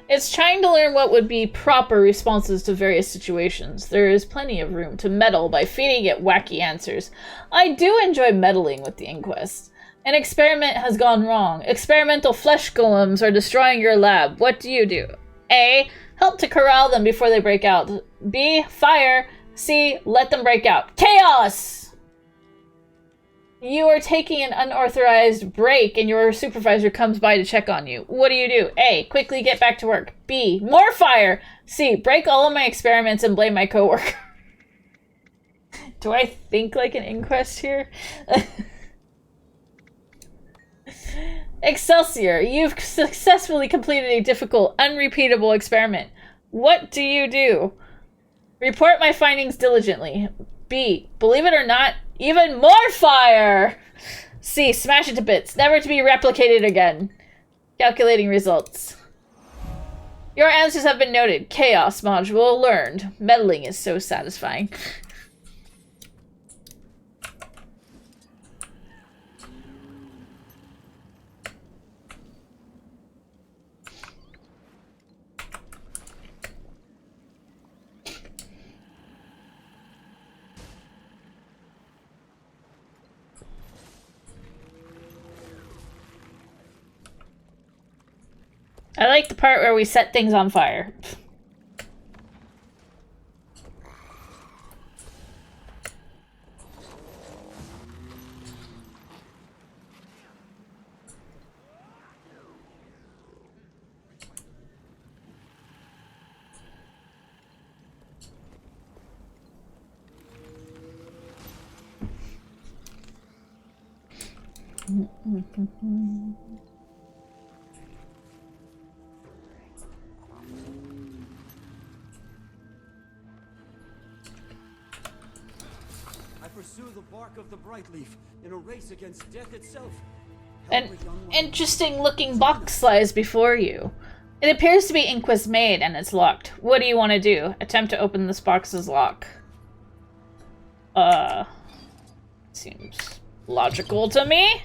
It's trying to learn what would be proper responses to various situations. There is plenty of room to meddle by feeding it wacky answers. I do enjoy meddling with the Inquest. An experiment has gone wrong. Experimental flesh golems are destroying your lab. What do you do? A. Help to corral them before they break out. B. Fire. C. Let them break out. Chaos! You are taking an unauthorized break and your supervisor comes by to check on you. What do you do? A. Quickly get back to work. B. More fire. C. Break all of my experiments and blame my coworker. Do I think like an Inquest here? Excelsior. You've successfully completed a difficult, unrepeatable experiment. What do you do? Report my findings diligently. B. Believe it or not, even more fire! C. Smash it to bits, never to be replicated again. Calculating results. Your answers have been noted. Chaos module learned. Meddling is so satisfying. I like the part where we set things on fire. I pursue the bark of the Brightleaf in a race against death itself. An interesting looking box lies before you. It appears to be Inquest made and it's locked. What do you want to do? Attempt to open this box's lock. Seems logical to me.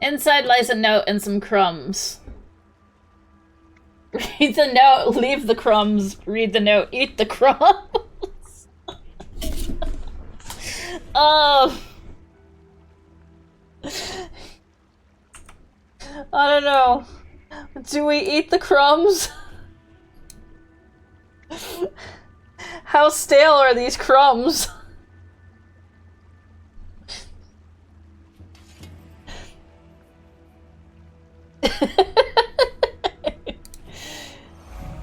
Inside lies a note and some crumbs. Read the note, leave the crumbs. Read the note, eat the crumbs. I don't know. Do we eat the crumbs? How stale are these crumbs?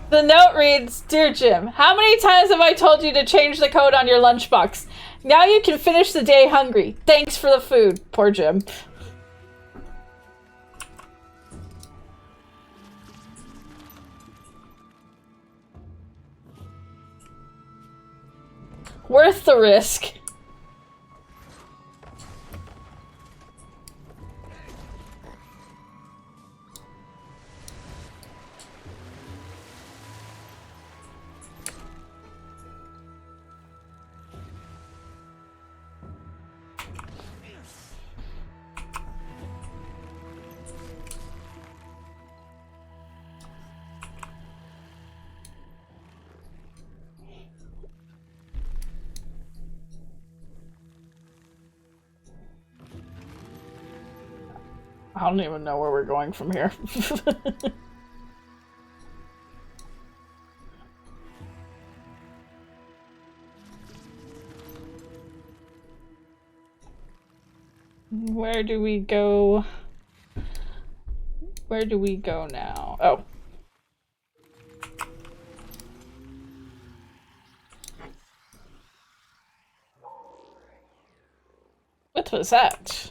The note reads, "Dear Jim, how many times have I told you to change the code on your lunchbox? Now you can finish the day hungry. Thanks for the food." Poor Jim. Worth the risk. I don't even know where we're going from here. Where do we go? Where do we go now? Oh. What was that?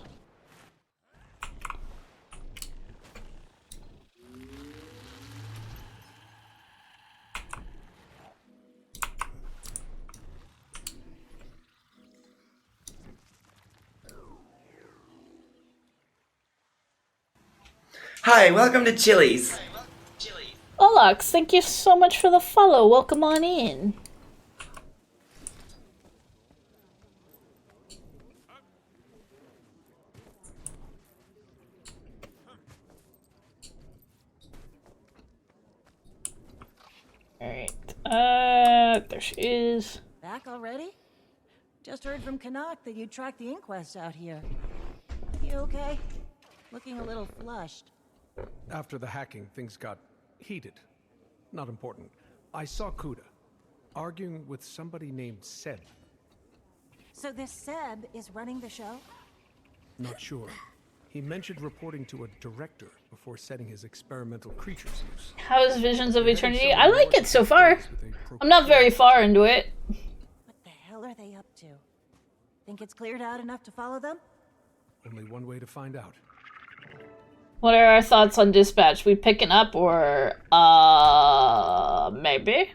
Hi, welcome to Chili's. Olax, thank you so much for the follow. Welcome on in. Alright. There she is. Back already? Just heard from Canuck that you tracked the inquest out here. You okay? Looking a little flushed. After the hacking, things got heated. Not important. I saw Kuda arguing with somebody named Seb. So this Seb is running the show? Not sure. He mentioned reporting to a director before setting his experimental creatures loose. How's Visions of Eternity? I like it so far. I'm not very far into it. What the hell are they up to? Think it's cleared out enough to follow them? Only one way to find out. What are our thoughts on Dispatch? We picking up or maybe?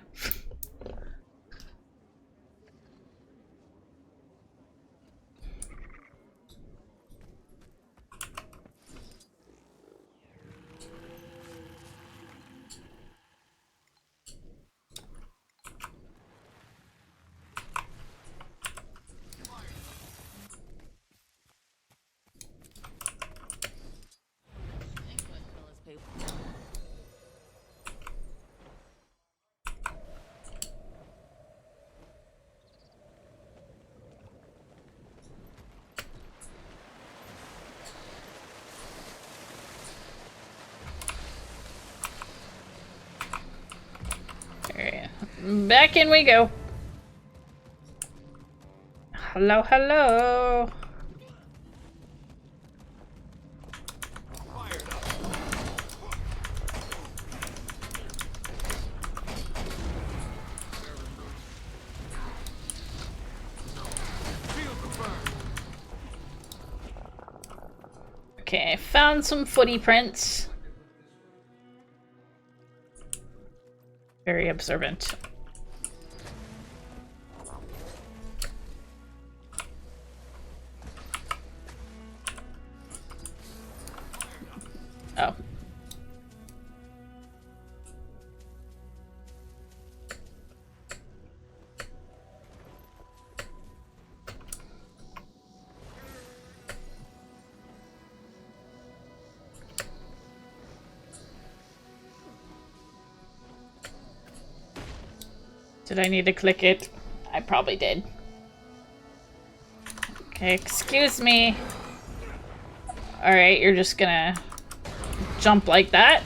Back in we go. Hello, hello. Okay, found some footy prints. Very observant. Oh. Did I need to click it? I probably did. Okay, excuse me. Alright, you're just gonna jump like that.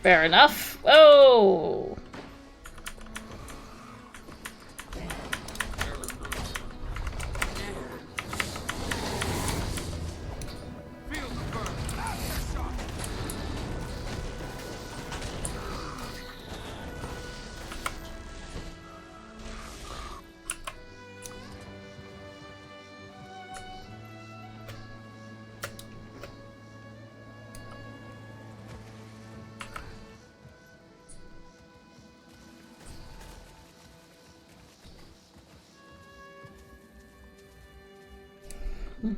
Fair enough. Whoa! I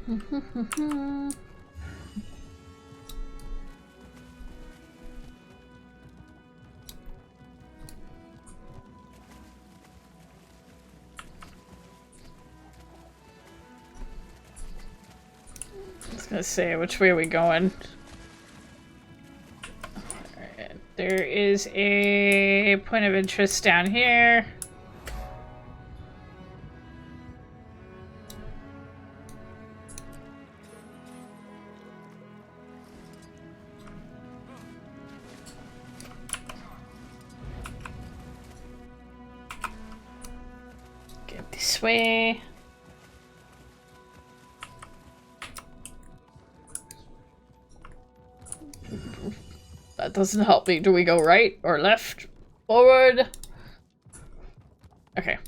was gonna say, which way are we going? Alright, there is a point of interest down here. Get this way. That doesn't help me. Do we go right or left? Forward? Okay.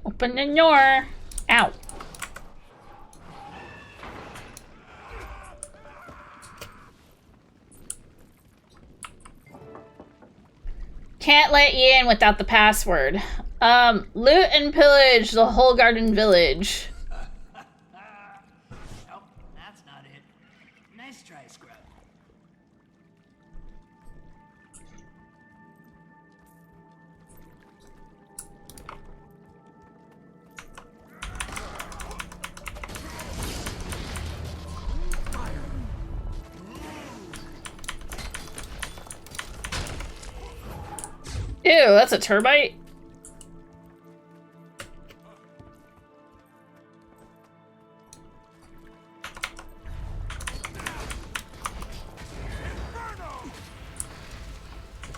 Open the door. Ow. Can't let you in without the password. Loot and pillage the whole garden village. Nope, that's not it. Nice try, Scrub. Ew, that's a termite?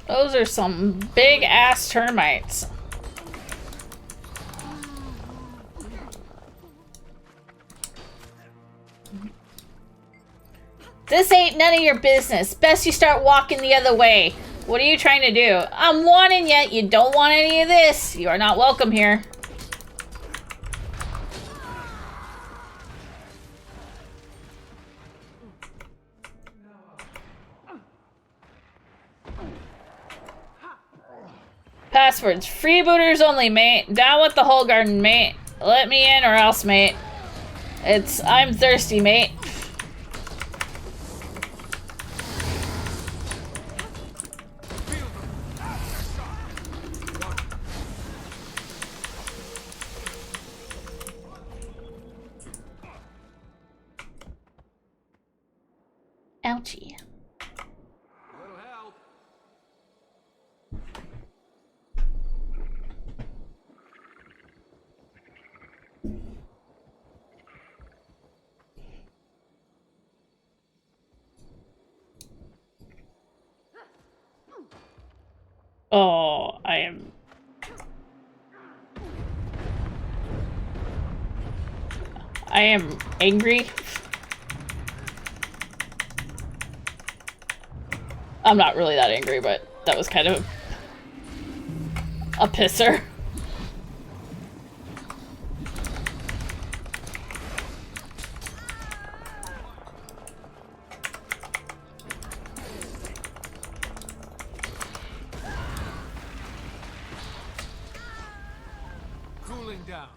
Those are some big ass termites. This ain't none of your business. Best you start walking the other way. What are you trying to do? I'm warning you, you don't want any of this. You are not welcome here. Passwords. Freebooters only, mate. Down with the whole garden, mate. Let me in or else, mate. I'm thirsty, mate. Ouchie. Oh, I am angry. I'm not really that angry, but that was kind of a pisser. Cooling down.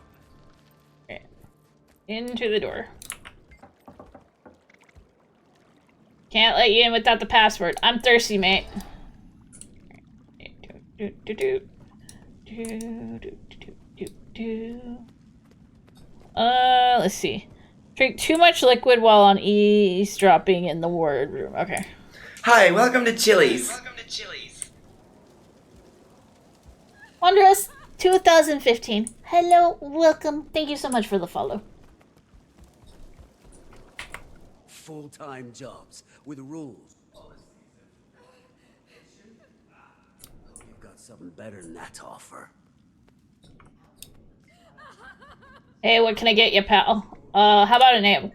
Okay. Into the door. Can't let you in without the password. I'm thirsty, mate. Let's see. Drink too much liquid while on eavesdropping in the ward room. Okay. Hi, welcome to Chili's. Wanderous 2015. Hello, welcome. Thank you so much for the follow. Full-time jobs with rules. You've got something better than that to offer. Hey, what can I get you, pal? How about a name?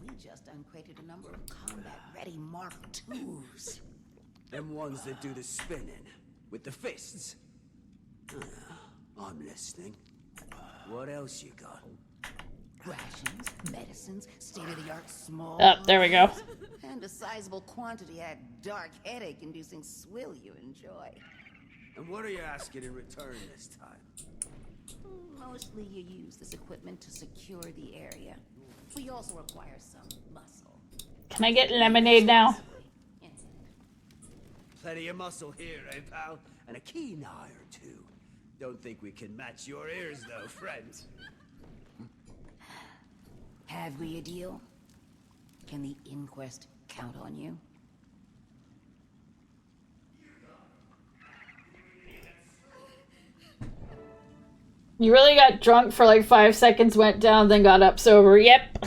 We just uncrated a number of combat-ready Mark IIs. Them ones that do the spinning with the fists. I'm listening. What else you got? Rations, medicines, state-of-the-art small. Oh, there we go. And a sizable quantity of dark headache-inducing swill you enjoy. And what are you asking in return this time? Mostly you use this equipment to secure the area. We also require some muscle. Can I get lemonade now? Plenty of muscle here, eh, pal? And a keen eye or two. Don't think we can match your ears, though, friend. Have we a deal? Can the inquest count on you? You really got drunk for like 5 seconds, went down, then got up sober. Yep.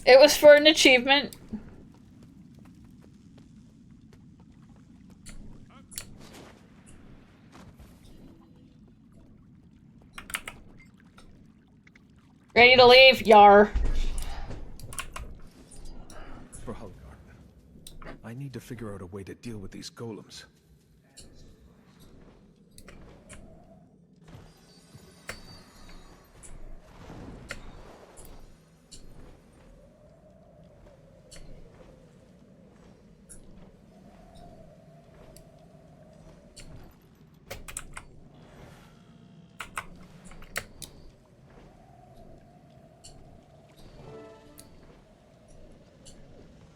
It was for an achievement. Ready to leave? Yar. For Hallgarden. I need to figure out a way to deal with these golems.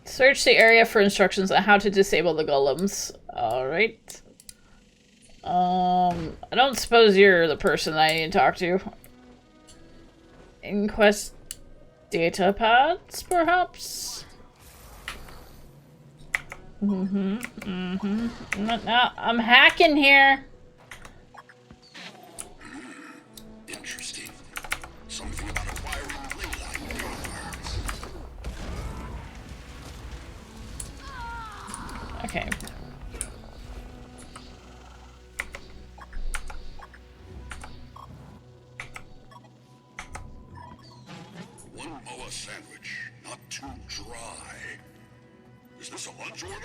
Search the area for instructions on how to disable the golems. Alright. I don't suppose you're the person I need to talk to. Inquest data pods, perhaps? No, I'm hacking here. Interesting. Something about acquiring ley-line cards. Okay. One boa sandwich, not too dry. Is this a lunch order?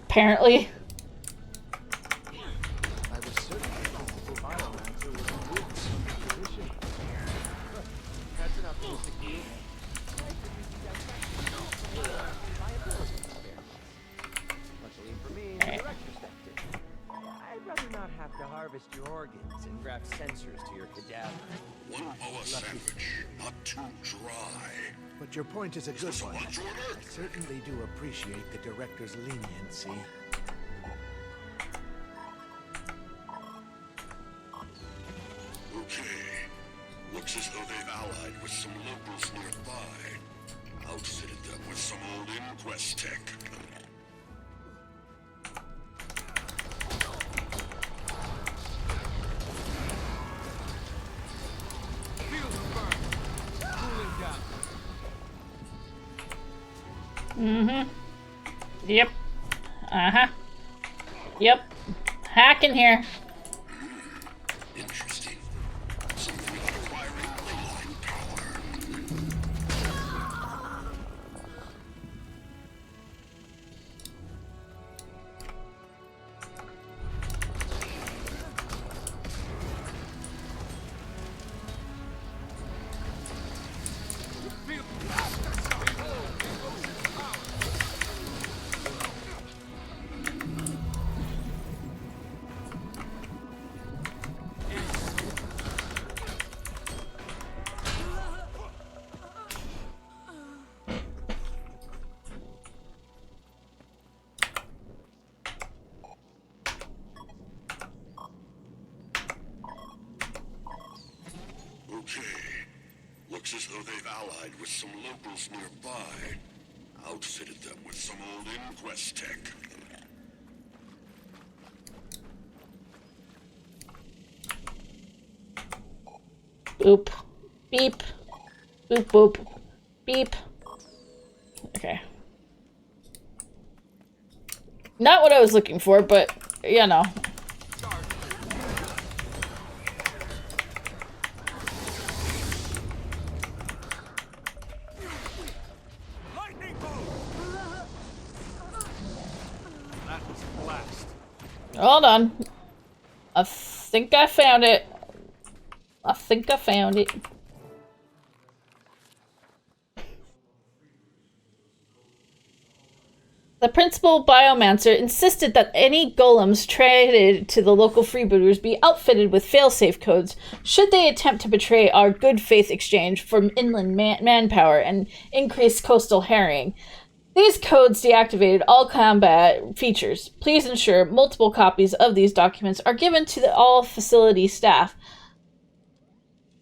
Apparently. I was certain the biomancer was in good condition. That's an optimistic view. Luckily for me, the director stepped in. I'd rather not have to harvest your organs and graft sensors to your cadaver. One boa sandwich, not too dry. But your point is a good one. Lunch order? I certainly do appreciate the director's leniency. Okay. Looks as though they've allied with some locals nearby. Outfitted them with some old inquest tech. Yep. Uh-huh. Yep. Hack in here. Interesting. Something requiring leyline power. Okay. Looks as though they've allied with some locals nearby. Outfitted them with some old Inquest tech. Boop. Beep. Boop boop. Beep. Okay. Not what I was looking for, but, you know. That was a blast. Hold on. I think I found it. I think I found it. The principal biomancer insisted that any golems traded to the local freebooters be outfitted with failsafe codes should they attempt to betray our good faith exchange for inland manpower and increased coastal harrying. These codes deactivated all combat features. Please ensure multiple copies of these documents are given to all facility staff.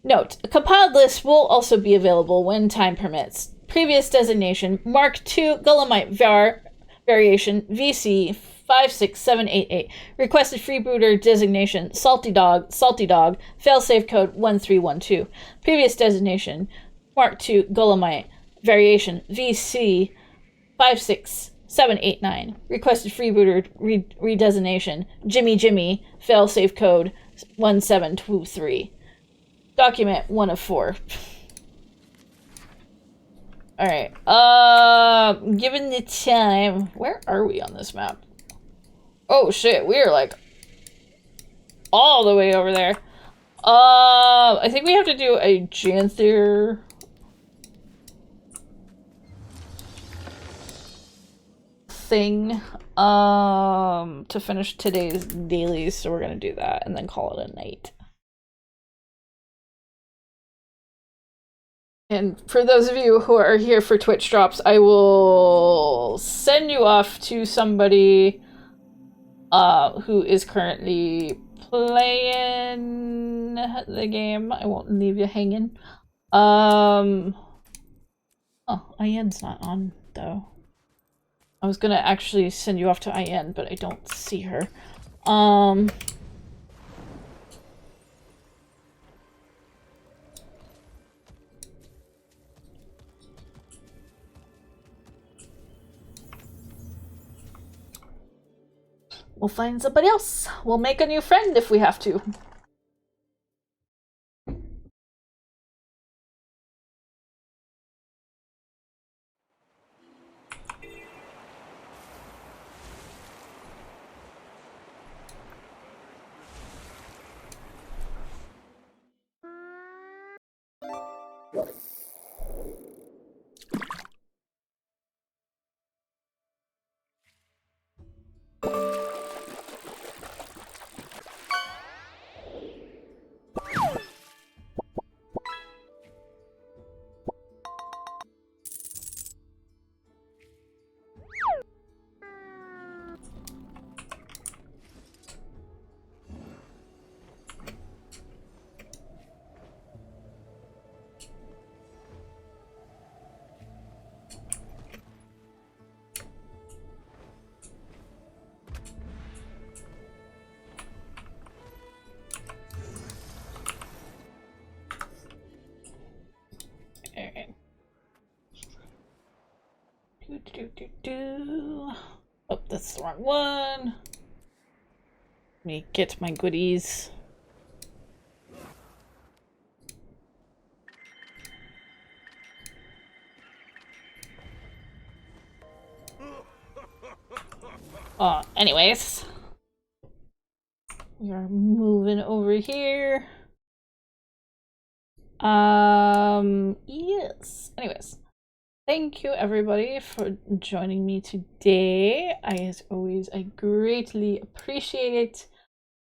Note, a compiled list will also be available when time permits. Previous designation, Mark II Guillemite variation VC 56788. Requested freebooter designation, Salty Dog, failsafe code 1312. Previous designation, Mark II Guillemite variation VC 56789. Requested freebooter redesignation, Jimmy, failsafe code 1723. Document 1 of 4. Alright, given the time... Where are we on this map? Oh shit, we are like all the way over there. I think we have to do a Janther thing to finish today's dailies, so we're gonna do that and then call it a night. And for those of you who are here for Twitch drops, I will send you off to somebody who is currently playing the game. I won't leave you hanging. Oh, Ian's not on, though. I was gonna actually send you off to Ian, but I don't see her. We'll find somebody else. We'll make a new friend if we have to. Oh, that's the wrong one. Let me get my goodies. Anyways. We are moving over here. Yes. Anyways. Thank you everybody for joining me today. As always, I greatly appreciate it.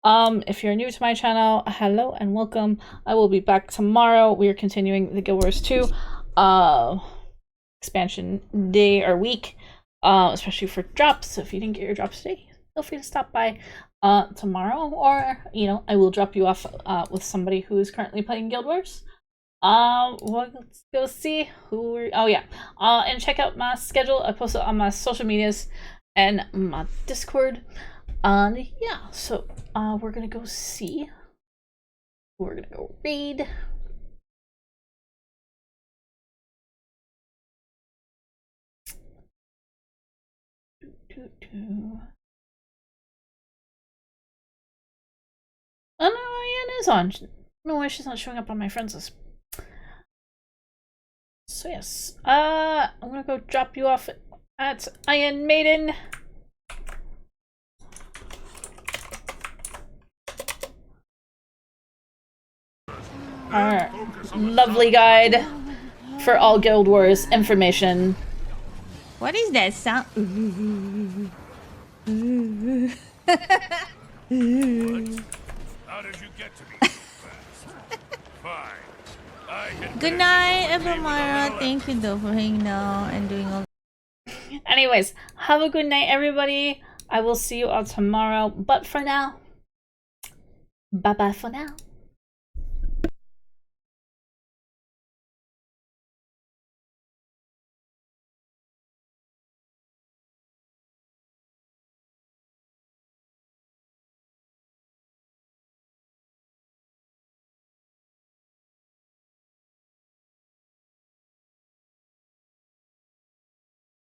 If you're new to my channel, hello and welcome. I will be back tomorrow. We are continuing the Guild Wars 2 expansion day or week, especially for drops. So if you didn't get your drops today, feel free to stop by tomorrow, or you know, I will drop you off with somebody who is currently playing Guild Wars. Let's go see who we're, oh yeah, and check out my schedule. I post it on my social medias and my Discord. Yeah, so we're gonna go see, we're gonna go raid. Oh no, Ian is on. No way she's not showing up on my friends list. So yes, I'm gonna go drop you off at Iron Maiden. Our lovely guide for all Guild Wars information. What is that sound? How did you get to me so fast? Fine. Good night, Evermara. Thank you though for hanging out and doing all. Anyways, have a good night, everybody. I will see you all tomorrow. But for now, bye bye for now.